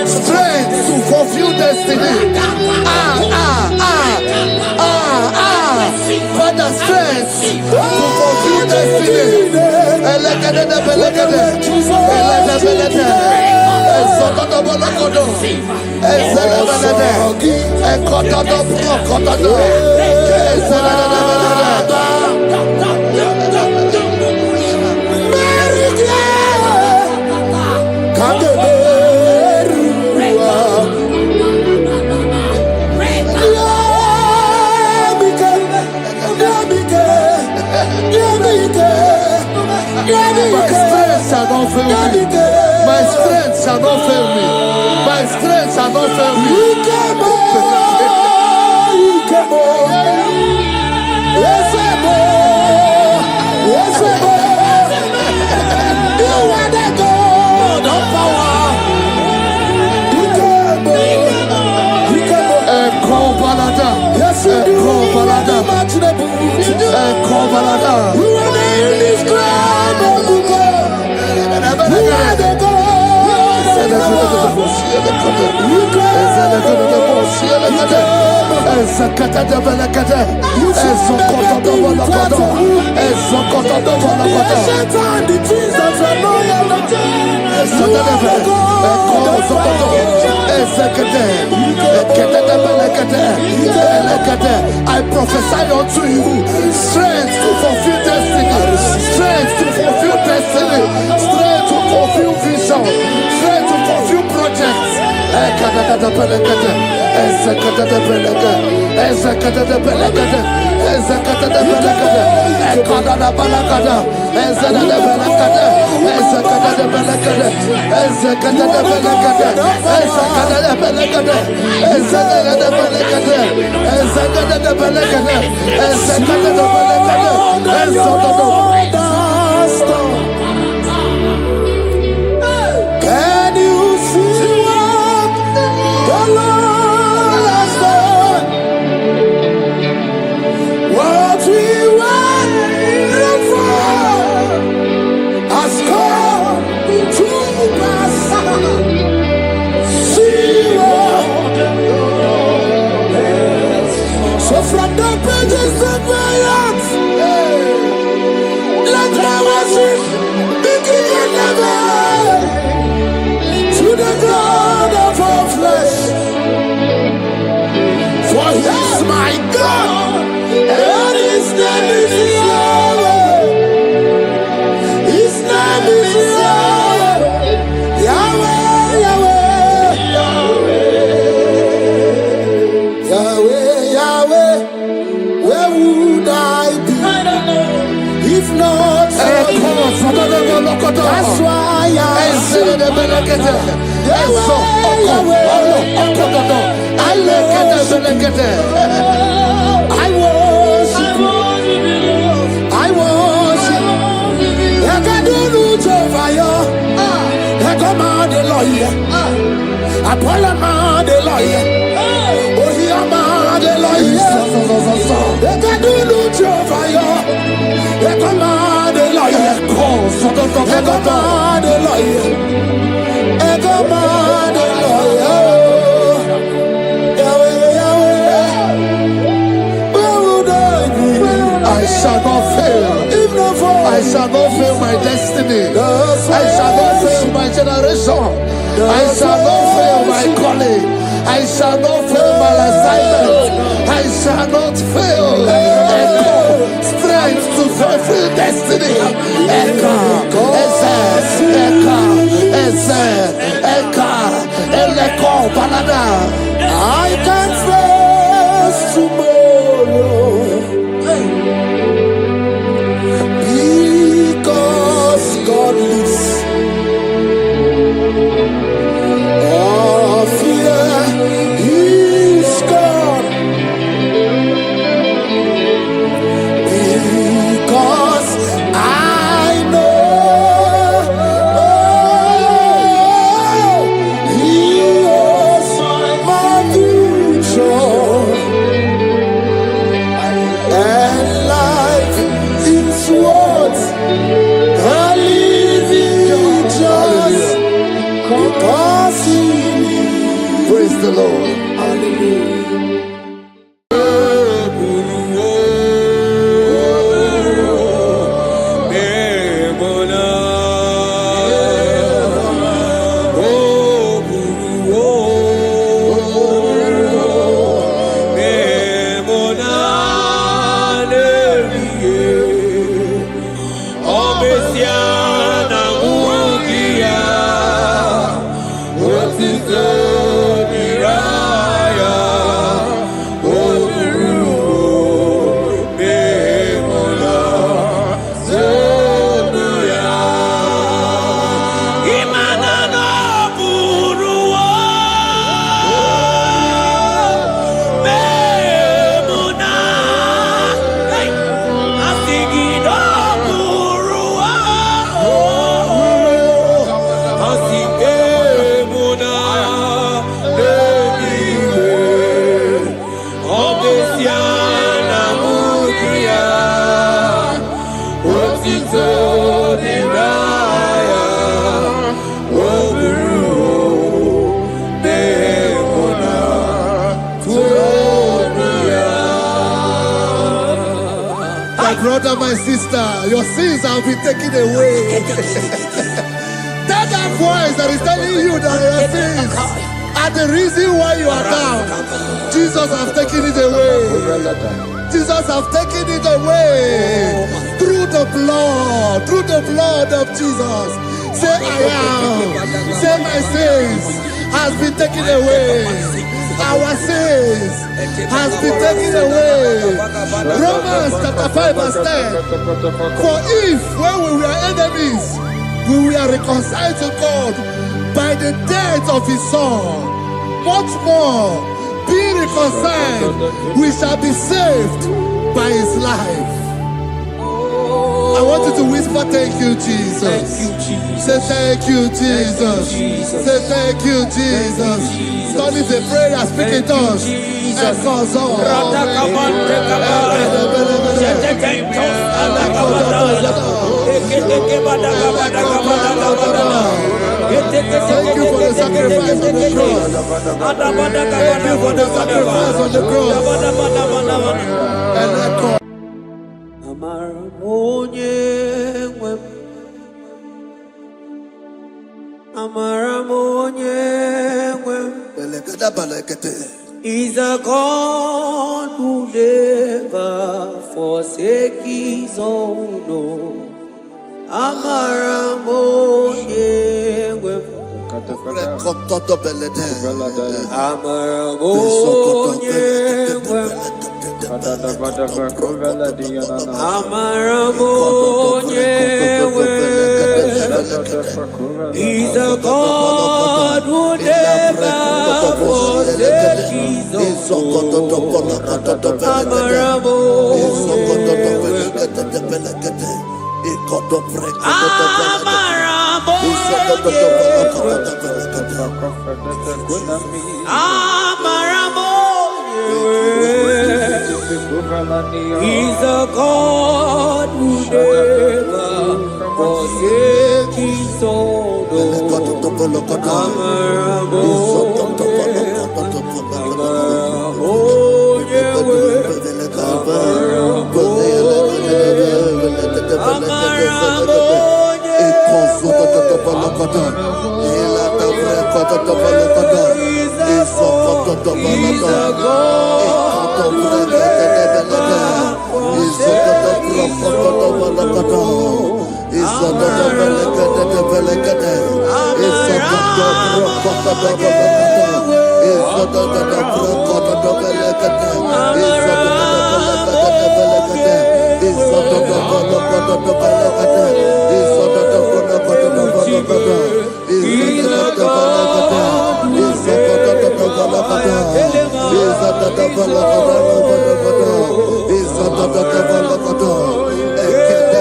Strength to fulfill destiny. Father, strength to fulfill destiny. My strength shall not fail me. My strength shall not fail me. I prophesy unto you strength to fulfill destiny, strength to fulfill destiny, strength to fulfill vision, strength to fulfill projects. Can you see what the Lord has done? What we waited for has come to pass. See what the Lord has done. So from the pages of my heart, let my worship begin and never to the God of all flesh. For he is my God, and his name is Yahweh. His name is Yahweh. Yahweh, Yahweh. Yahweh, Yahweh. Where would I be? I don't know. If not for you. That's why I sing. I worship. I can do Jovaya. I come on the lawyer. I pull him on the lawyer. Oh, he am on the lawyer. I can do Jovaya. I come on the lawyer. I come on the lawyer. I shall not fail. I shall not fail my destiny. I shall not fail my generation. I shall not fail my calling. I shall not fail my assignment. I shall not fail. Echo, strength to fulfill destiny. Echo, I can face tomorrow because I live in just because He lives. Praise the Lord. Hallelujah. Brother, my sister, your sins have been taken away. That voice that is telling you that your sins are the reason why you are down. Jesus has taken it away. Jesus has taken it away through the blood of Jesus. Say, I am. Say, my sins has been taken away. Our sins has been taken away. Romans chapter 5 verse 10. For if when we were enemies, we were reconciled to God by the death of His Son, much more, being reconciled, we shall be saved by His life. I want you to whisper, thank you, Jesus. Thank you, Jesus. Say, thank you, Jesus. Say, thank you, Jesus. Turn it a prayer, speak in tongues. Thank you for the sacrifice on the cross. Thank you for the sacrifice on the cross. And echo. He's a God who never forsake His own. He's a God who never forsake His He's a God who never forsake His own.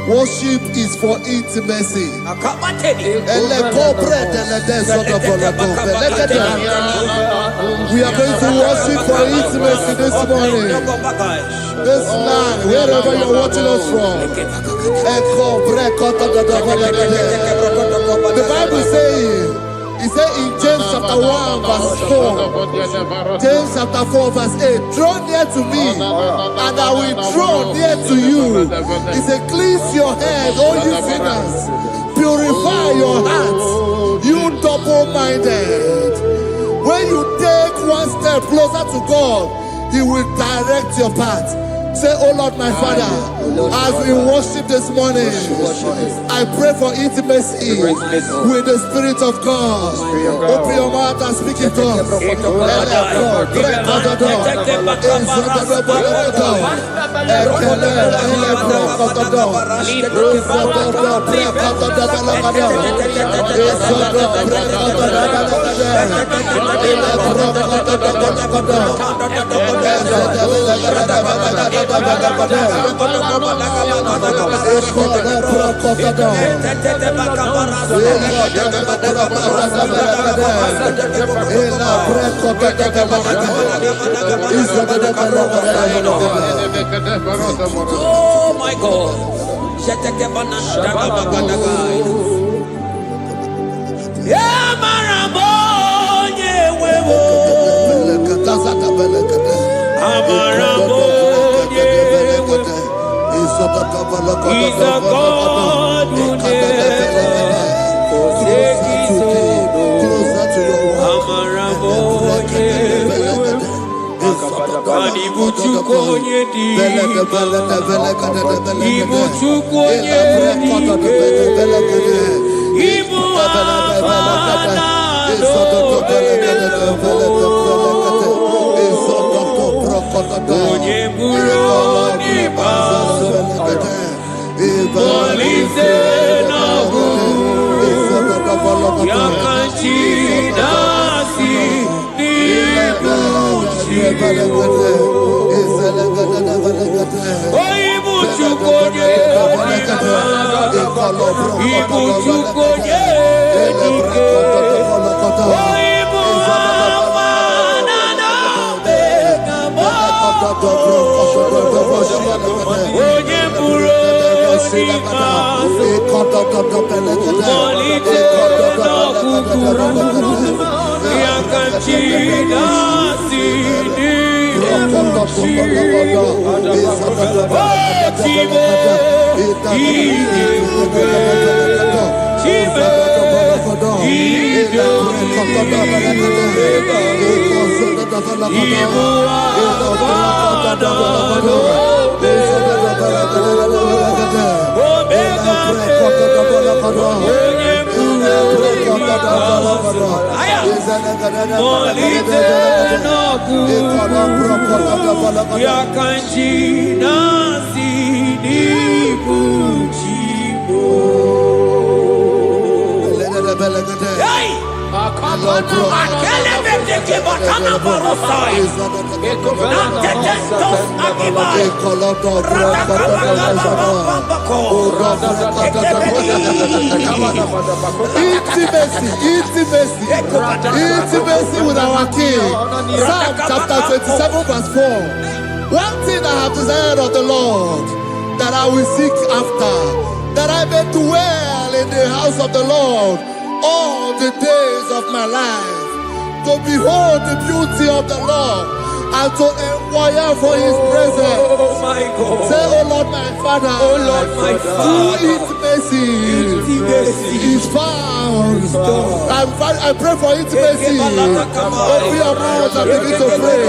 Worship is for intimacy. We are going to worship for intimacy this morning. This land, wherever you're watching us from. The Bible says, it says in James chapter 1 verse 4, James chapter 4 verse 8, draw near to me and I will draw near to you. It says, cleanse your head, all you sinners, purify your hearts, you double-minded. When you take one step closer to God, He will direct your path. Say, oh Lord, my Father, as we worship this morning, I pray for intimacy with the Spirit of God. Open your mouth and speak it up. Oh my God. He's a God who never forsake his own. Intimacy with our King. Psalm chapter 27 verse 4. One thing I have desired of the Lord, that I will seek after, that I may dwell in the house of the Lord all the days of my life, to behold the beauty of the Lord and to inquire for His presence. Oh my God. Say, oh Lord, my Father, Oh Lord, my Father, intimacy is found. I pray for intimacy. Open your mouth and begin to pray.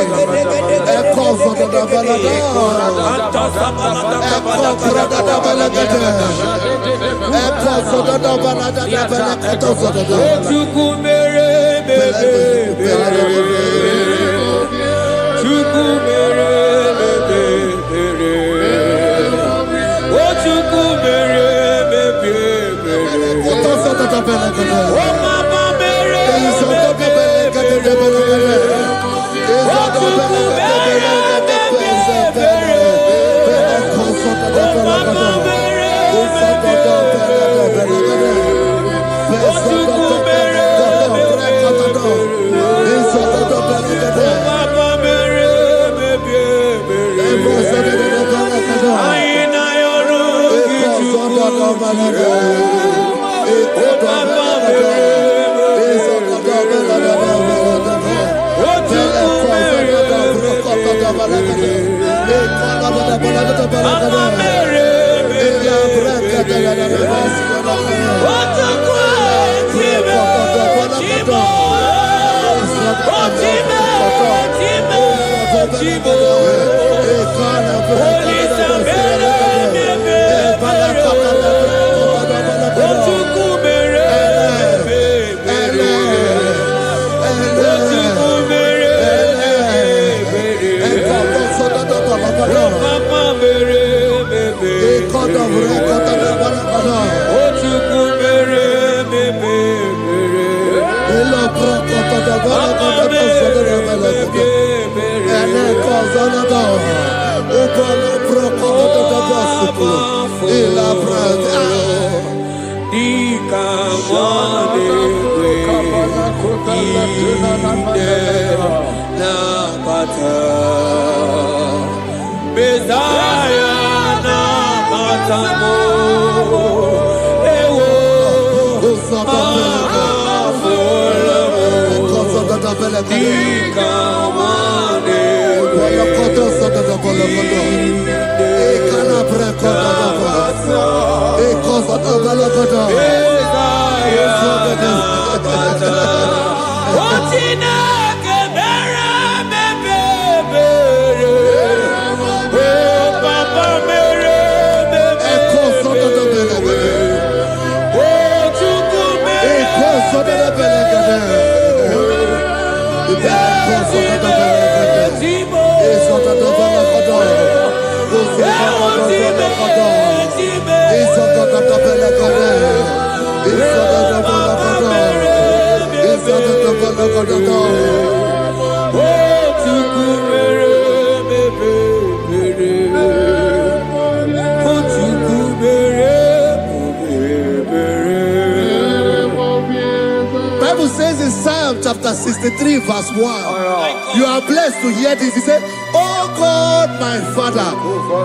Chapter 63 verse 1. You are blessed to hear this. He said, Oh God, my Father,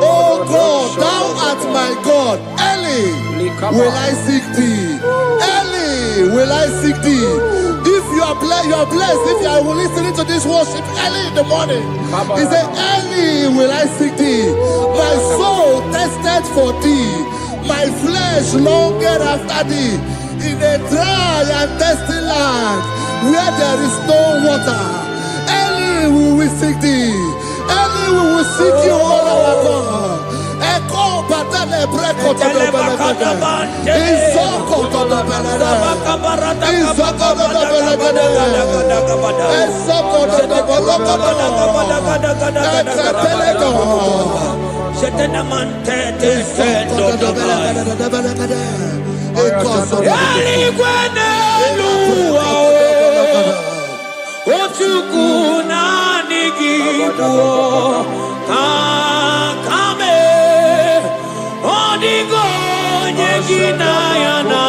oh God, thou art my God. Early will I seek thee. Early will I seek thee. If you are blessed if you are listening to this worship early in the morning. He said, early will I seek thee. My soul thirsted for thee. My flesh longed after thee. In a dry and thirsty land, where there is no water, early we will seek thee. Early we will seek you, all our God. Echo patale breko to the belagada. Isoko to the belagada. Isoko to the belagada. Isoko to the belagada. Ekapelego. Shetenamante te do belagada. Ochukuna nigibo kakame odigo nyegina yana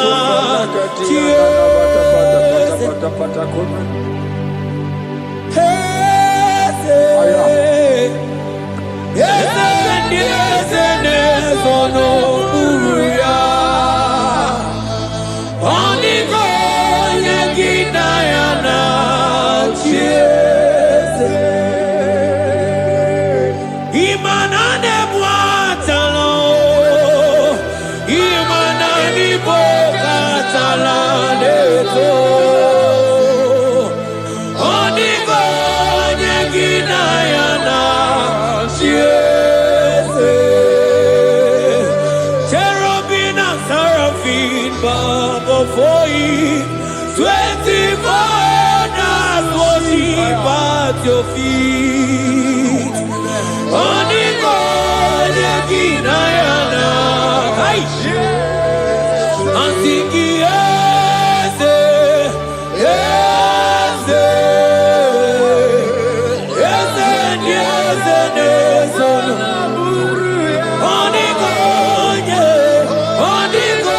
before him, 24 hours worship at your feet. Onigo Yeginayana, Antiki Eze, Eze, Eze, Eze, Eze, Onigo, Onigo.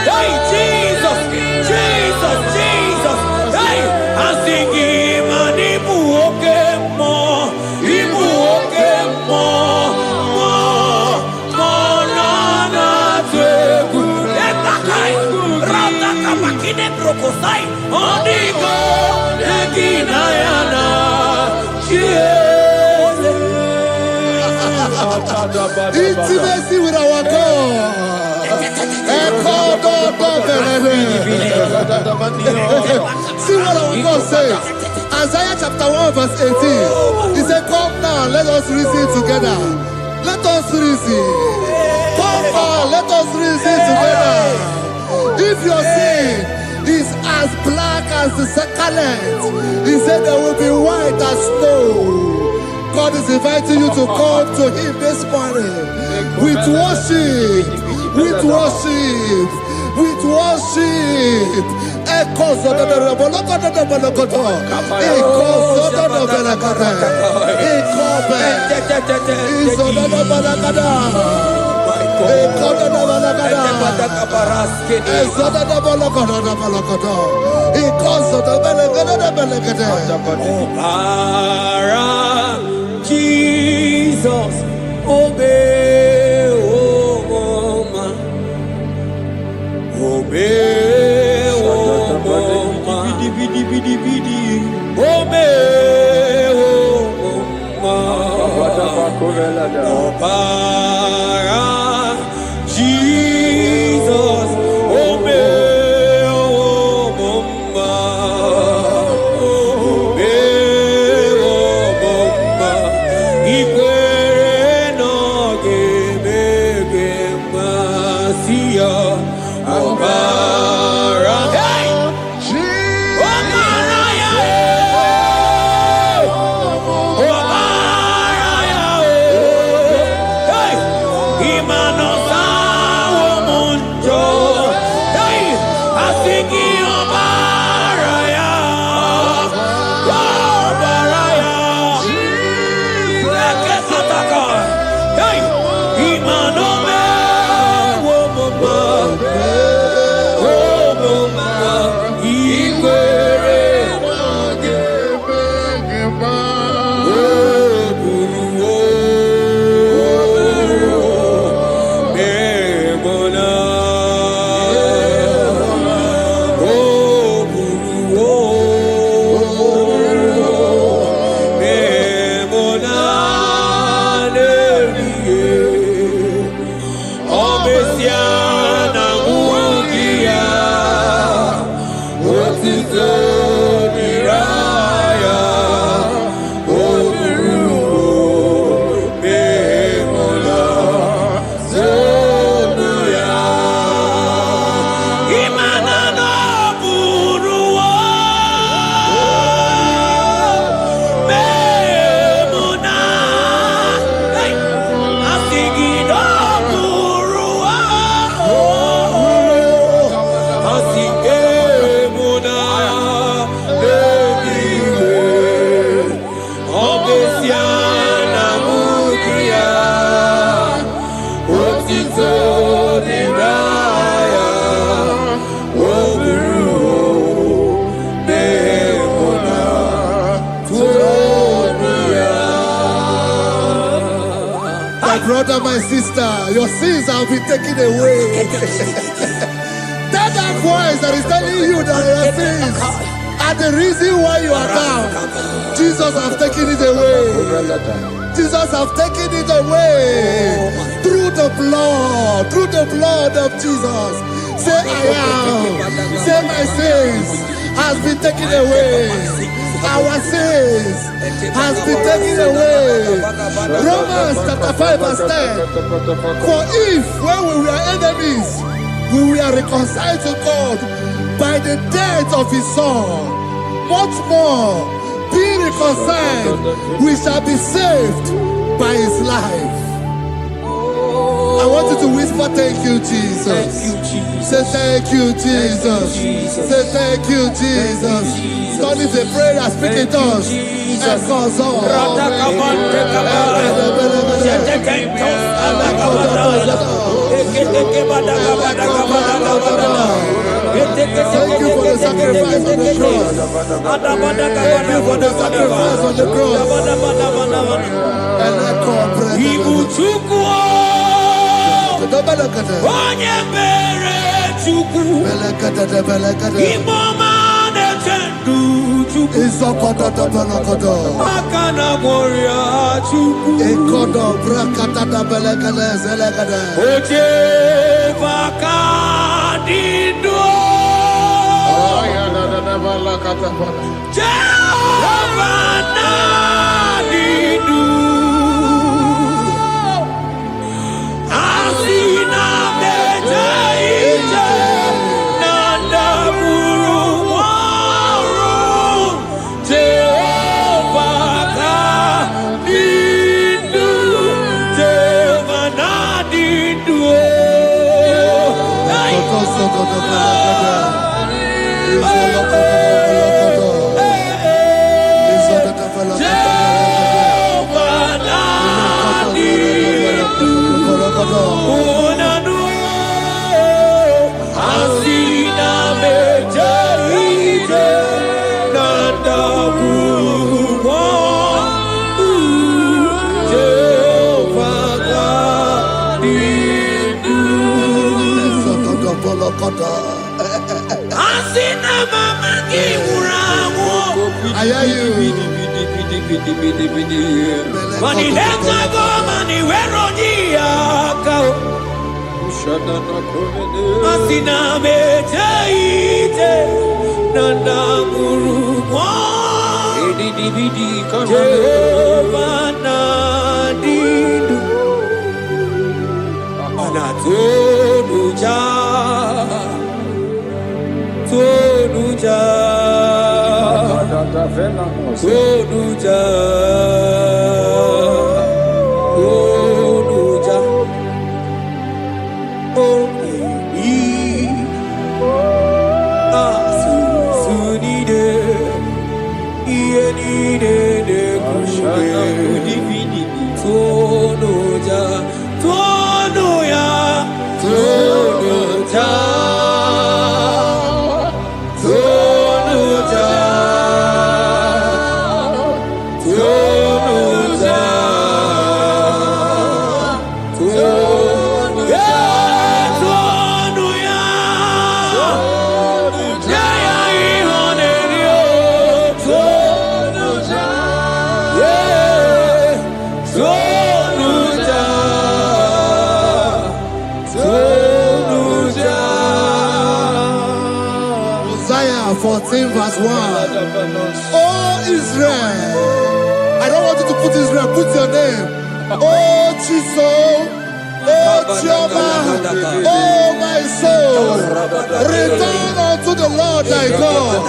Hey, Jesus, Jesus, Jesus. Hey, I'm singing, man, Ibu okemo, na tegu. Etakai, rata kapakine brokosai, onigo, egina yana, Intimacy with our God. See what our God says. Isaiah chapter 1 verse 18. He said, come now, let us reason together. Let us reason. Come now, let us reason together. If your sin is as black as the scarlet, he said there will be white as snow. God is inviting you to come to him this morning with worship, with worship, with worship. Echoes of the Jesus, obey, oh mama, obey, oh mama, obey, oh mama, Jesus, obey, oh mama. Brother, my sister, your sins have been taken away. That voice that is telling you that your sins are the reason why you are down. Jesus has taken it away. Jesus has taken it away through the blood of Jesus. Say I am. Say my sins has been taken away. Our sins has been taken away. Romans chapter 5 verse 10. For if when we were enemies, we were reconciled to God by the death of his son, much more, being reconciled, we shall be saved by his life. I want you to whisper, thank you, Jesus. Thank you, Jesus. Say thank you, Jesus. Thank you, Jesus. Say thank you, Jesus. Turn it a prayer, speak in tongues. Thank you for the sacrifice on the cross. Thank you for the sacrifice on the cross. I hear you. Isaiah 14 verse 1. Oh Israel, I don't want you to put Israel, put your name. Oh Chiso, oh Chioma, oh my soul, return unto the Lord thy God,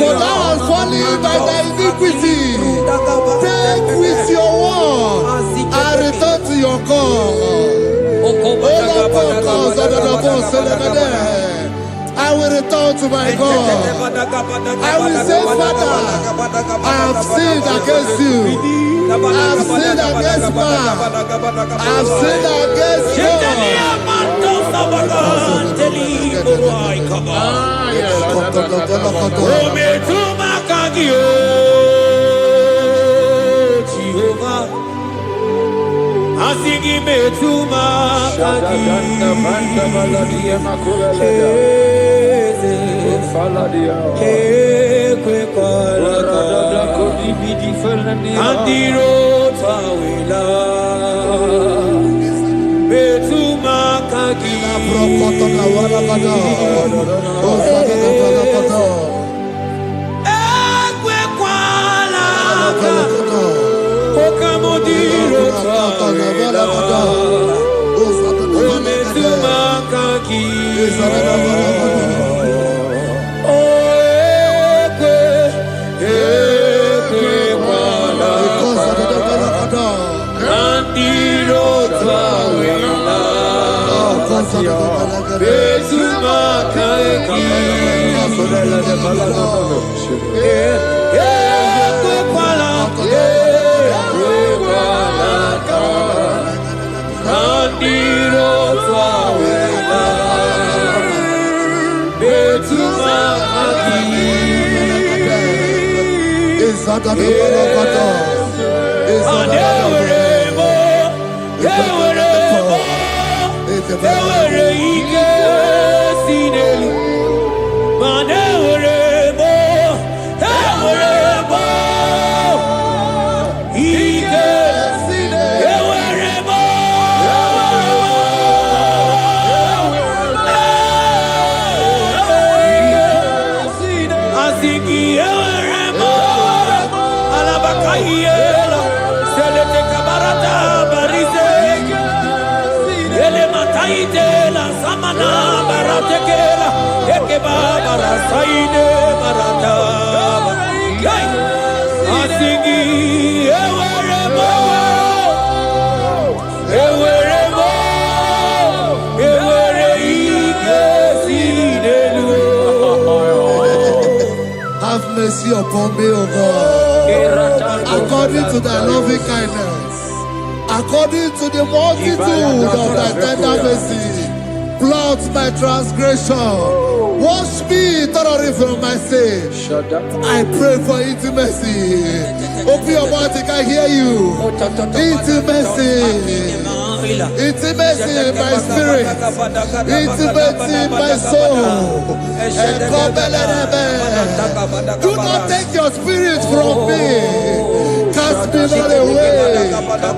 for thou hast fallen by thy iniquity. Take with your word and return to your God. I will return to my God. I will say, Father, I have sinned against you. I have sinned against man. I have sinned against Asingi metuma kagi kwe andiro tawela metuma kagi Okamodiro tawela metuma kagi Andiro tawela Have mercy upon me, O God, according to thy loving kindness, according to the multitude of thy tender mercy. Blot my transgression, wash me thoroughly from my sin. I pray for intimacy. Open your mouth, I can hear you. Intimacy. Intimacy in my spirit, intimacy in my soul. Do not take your spirit from me. Cast me not away.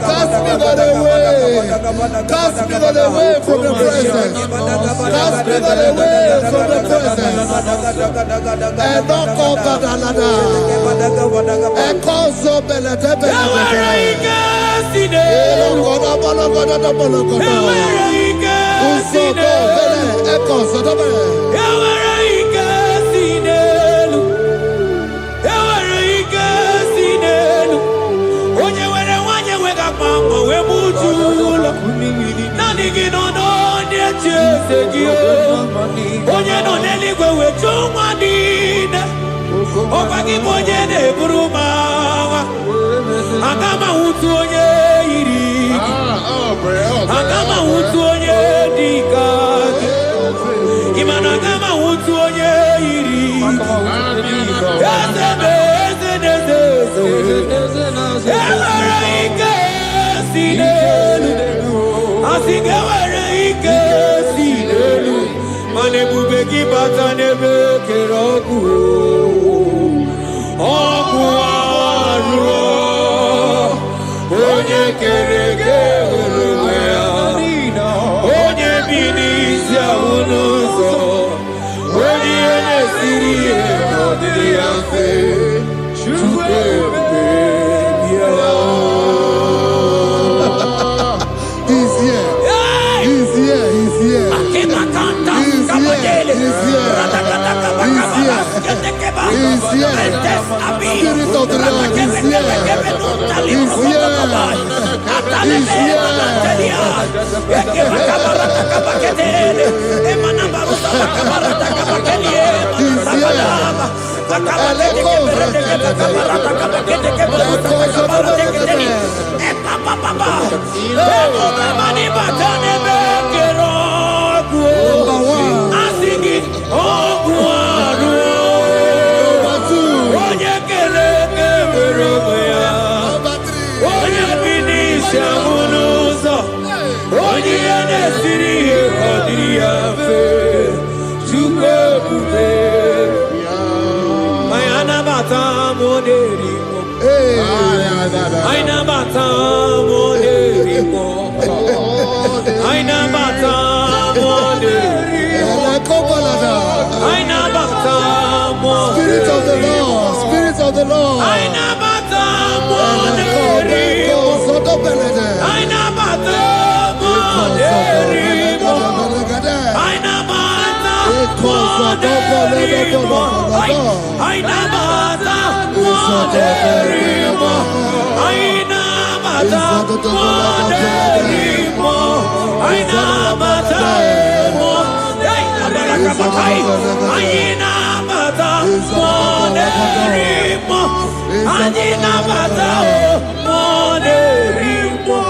Cast me not away. Cast me not away from your presence. Cast me not away from the presence. And not come back another. And cause of Spirit of the Lord, Spirit of the Lord. Aina Rabakai, Ayina Bata, Moderimo, Ayina Bata, Moderimo,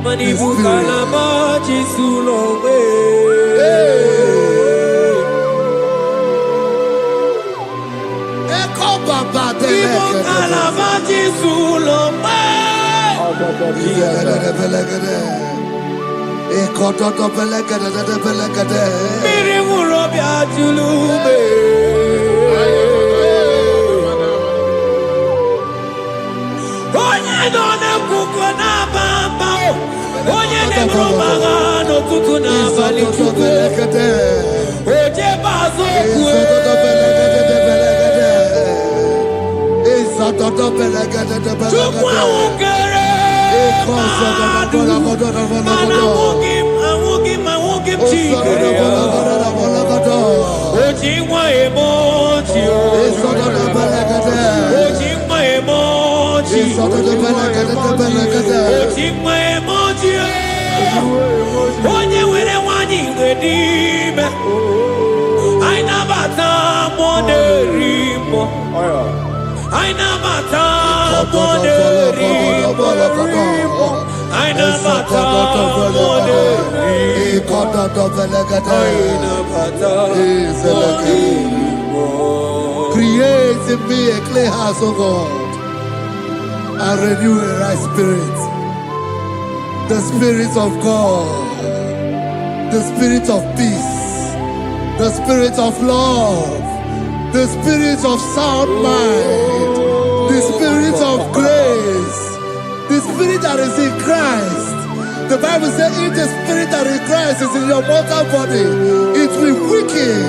Manibuka Lamachi Sulowe. Manibuka Lamachi Sulowe. Miri Murobia Tulube. Onye done kuko na bamba. Onye ne bromaga no tutu na bali tuku. Oje bazo kue. Chukwa ukere. I won't give chikere. Ojingwa emoji. Ojingwa emoji. Ojingwa emoji. Onye were wani ngedime. Aina bata moderimo. Aina bata moderimo. Aina bata moderimo. Aina bata moderimo. Create in me a clean house, O God, and renew a right spirit. The spirit of God, the spirit of peace, the spirit of love, the spirit of sound mind, the spirit of grace, the spirit that is in Christ. The Bible says if the spirit that is in Christ is in your mortal body, it will weaken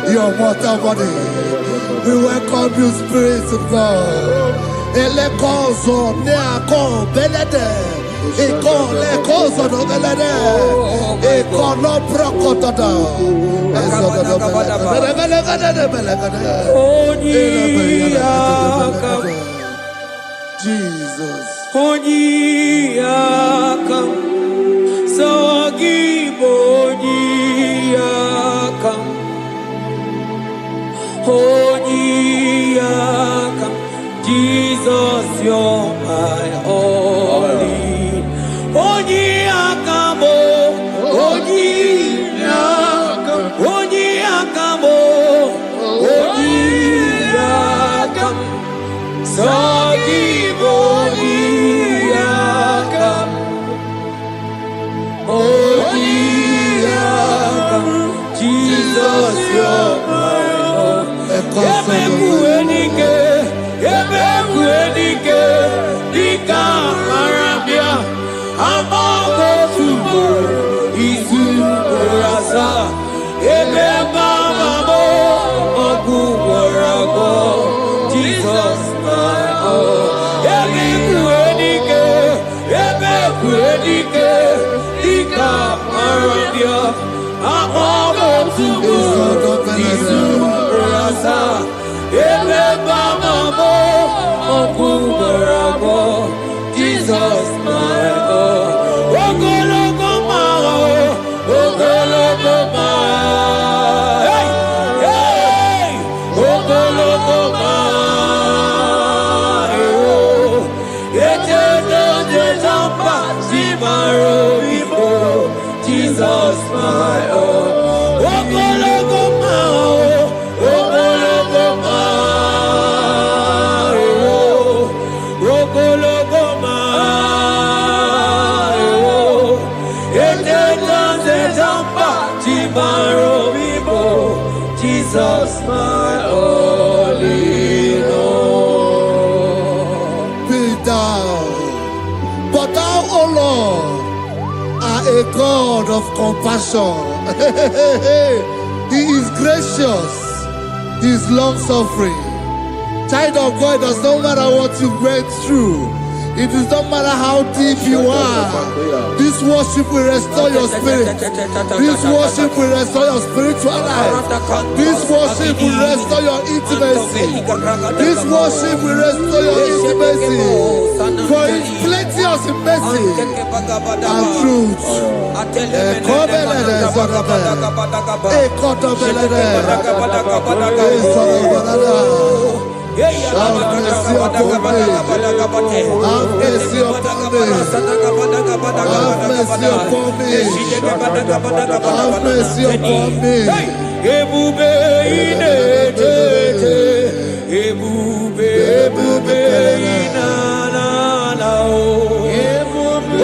your mortal body. We welcome you, Spirit of God. Elekozo neako belede, eko lekozo no belede, eko no prokotoda. Jesus. Onyiyakam, Sogibonyiyakam, Onyiyakam, Jesus, you're my only. Onyiyakam, Onyiyakam, Onyiyakam, Onyiyakam, Sogibonyiyakam, Onyiyakam, Jesus, you're my Lord. Ebekuenike, ebekuenike, dika marabia, amoko tubo, izu rasa, ebeba mamo, okuwarago, Jesus, my Lord. Ebekuenike, ebekuenike, dika marabia, amoko tubo, izu rasa, ebeba mamo, okuwarago, Jesus, my Lord. Ogologo mao, ogologo mao, hey, hey, ogologo mao, ejedo jejamba, simaro ibo, Jesus, my Lord. Ogologo mao, ogologo mao, ogologo mao, ejedo jejamba, simaro ibo, Jesus, my only Lord. Be thou, but thou, O Lord, are a God of compassion. He is gracious. He is long-suffering. Child of God, it does not matter what you went through. It does not matter how deep you are. This worship will restore your spirit. This worship will restore your spiritual life. This worship will restore your intimacy. This worship will restore your intimacy. For it's plenty us in mercy and truth. Have mercy upon me. Have mercy upon me. Have mercy upon me. Have mercy upon me. Ebube inetete, ebube inanana o.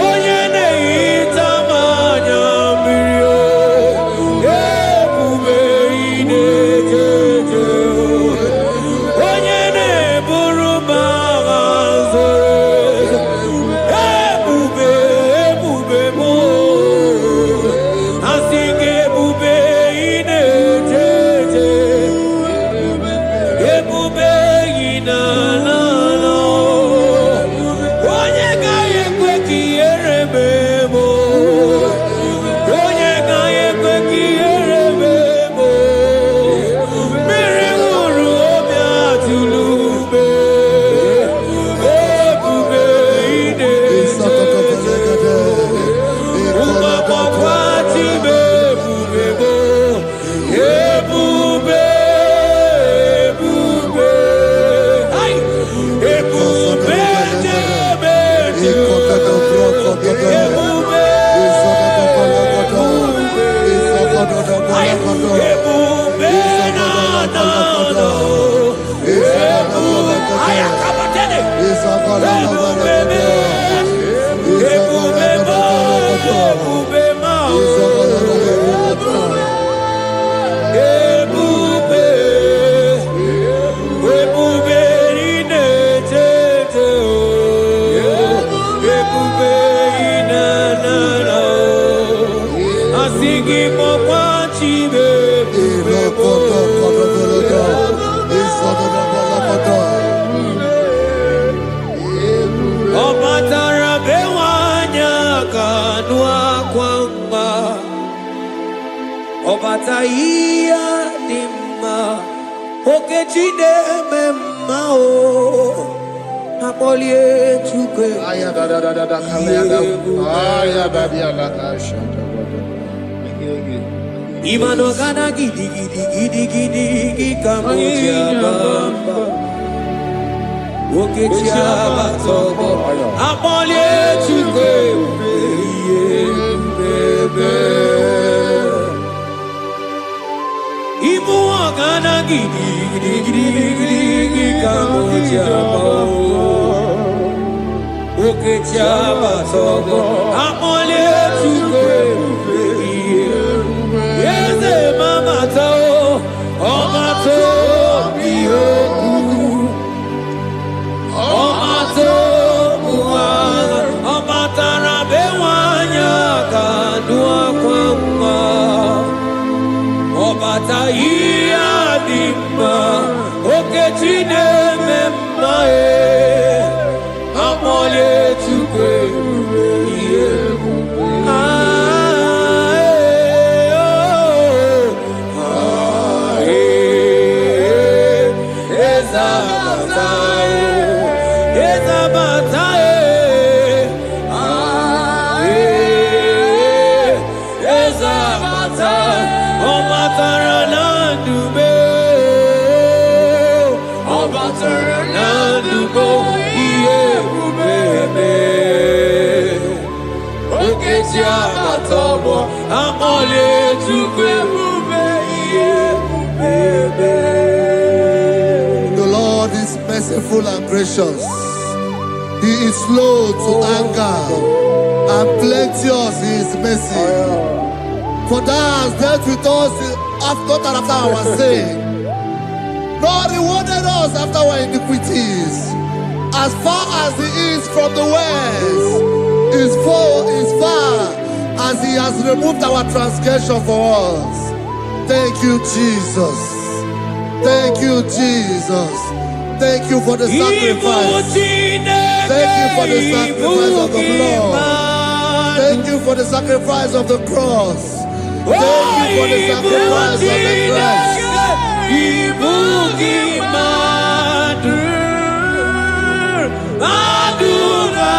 Onye neita manya mirio, ebube inetete. Onye neburu magazo, ebube mo. Asing ebube inetete, ebube inanana. Onye ga-ekwe ka ihere mee mo, onye ga-ekwe ka ihere mee mo. Mmiri ṅụrụ obi atụrụ ube, ebube inetete. Ụmụagbọghọ tibe ebube mo, ebube, ebube, ai, ebube jebe jebe, ebube, ai, ebube na na na, ebube, ai, akabatene, ebube me, ebube ma, ebube ma, ebube, ebube inetete, ebube inanana. Asigi mokwachi ebube mo. Ọbatara bewanya kanua kwamba, ọbata iya dimma, okechide memma o, akpolie chukwe. Imano gana gidi gidi gidi gidi gikamuja bamba, okecha batobo, akpolie chukwe bebe. Imu gana gidi gidi gidi gidi gikamuja bamba, okecha batobo, akpolie chukwe bebe. Yeze mama tao, omato biyoku, omato buwana, omatara bewanya kanua kwamba, obata iya dimma, okechine memma e, amole chukwe The Lord is merciful and gracious. He is slow to anger and plenteous in his mercy. For thou hast dealt with us after our sin, nor rewarded us after our iniquities. As far as the east from the west is far as he has removed our transgression for us. Thank you, Jesus. Thank you, Jesus. Thank you for the sacrifice. Thank you for the sacrifice of the blood. Thank you for the sacrifice of the cross. Thank you for the sacrifice of the Christ. Adura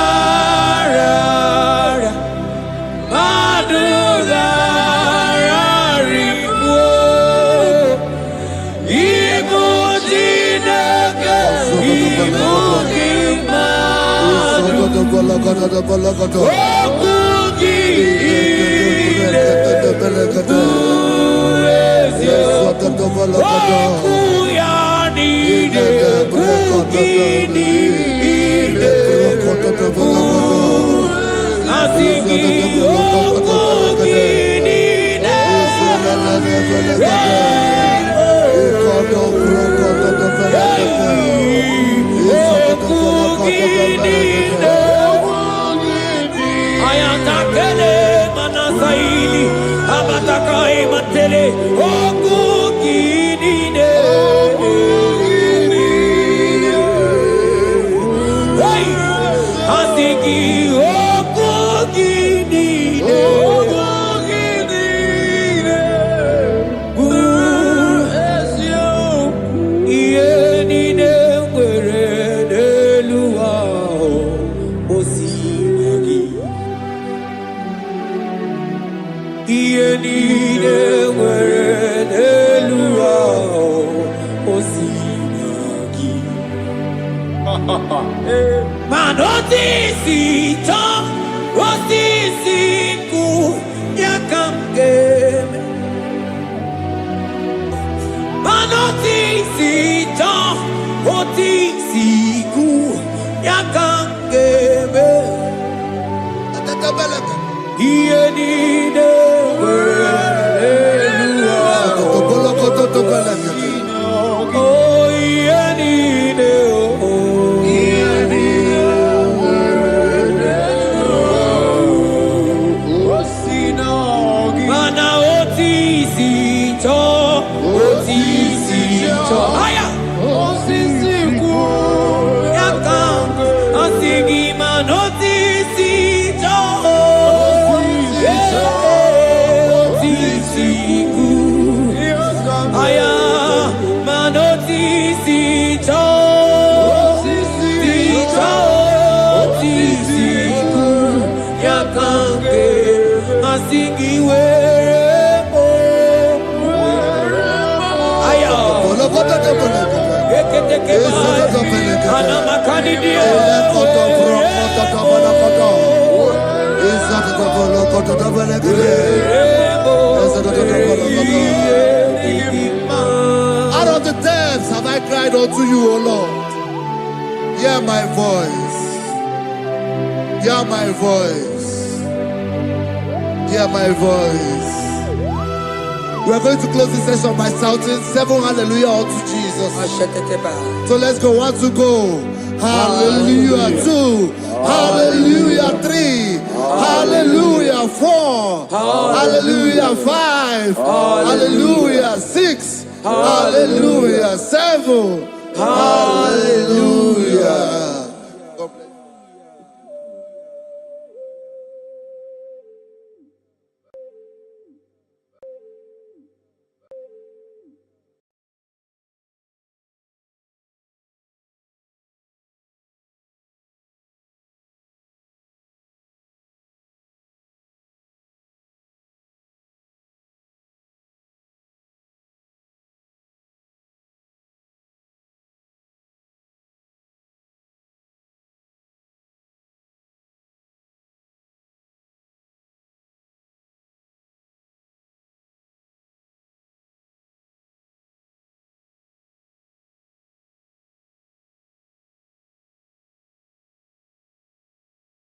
Out of the depths have I cried unto you, O Lord. Hear my voice. Hear my voice. Hear my voice. We are going to close this session by shouting 7 hallelujah unto Jesus. So let's go. 1, 2, go. Hallelujah. 2. Hallelujah. 3. Hallelujah. 4. Hallelujah. 5. Hallelujah. 6. Hallelujah. 7. Hallelujah.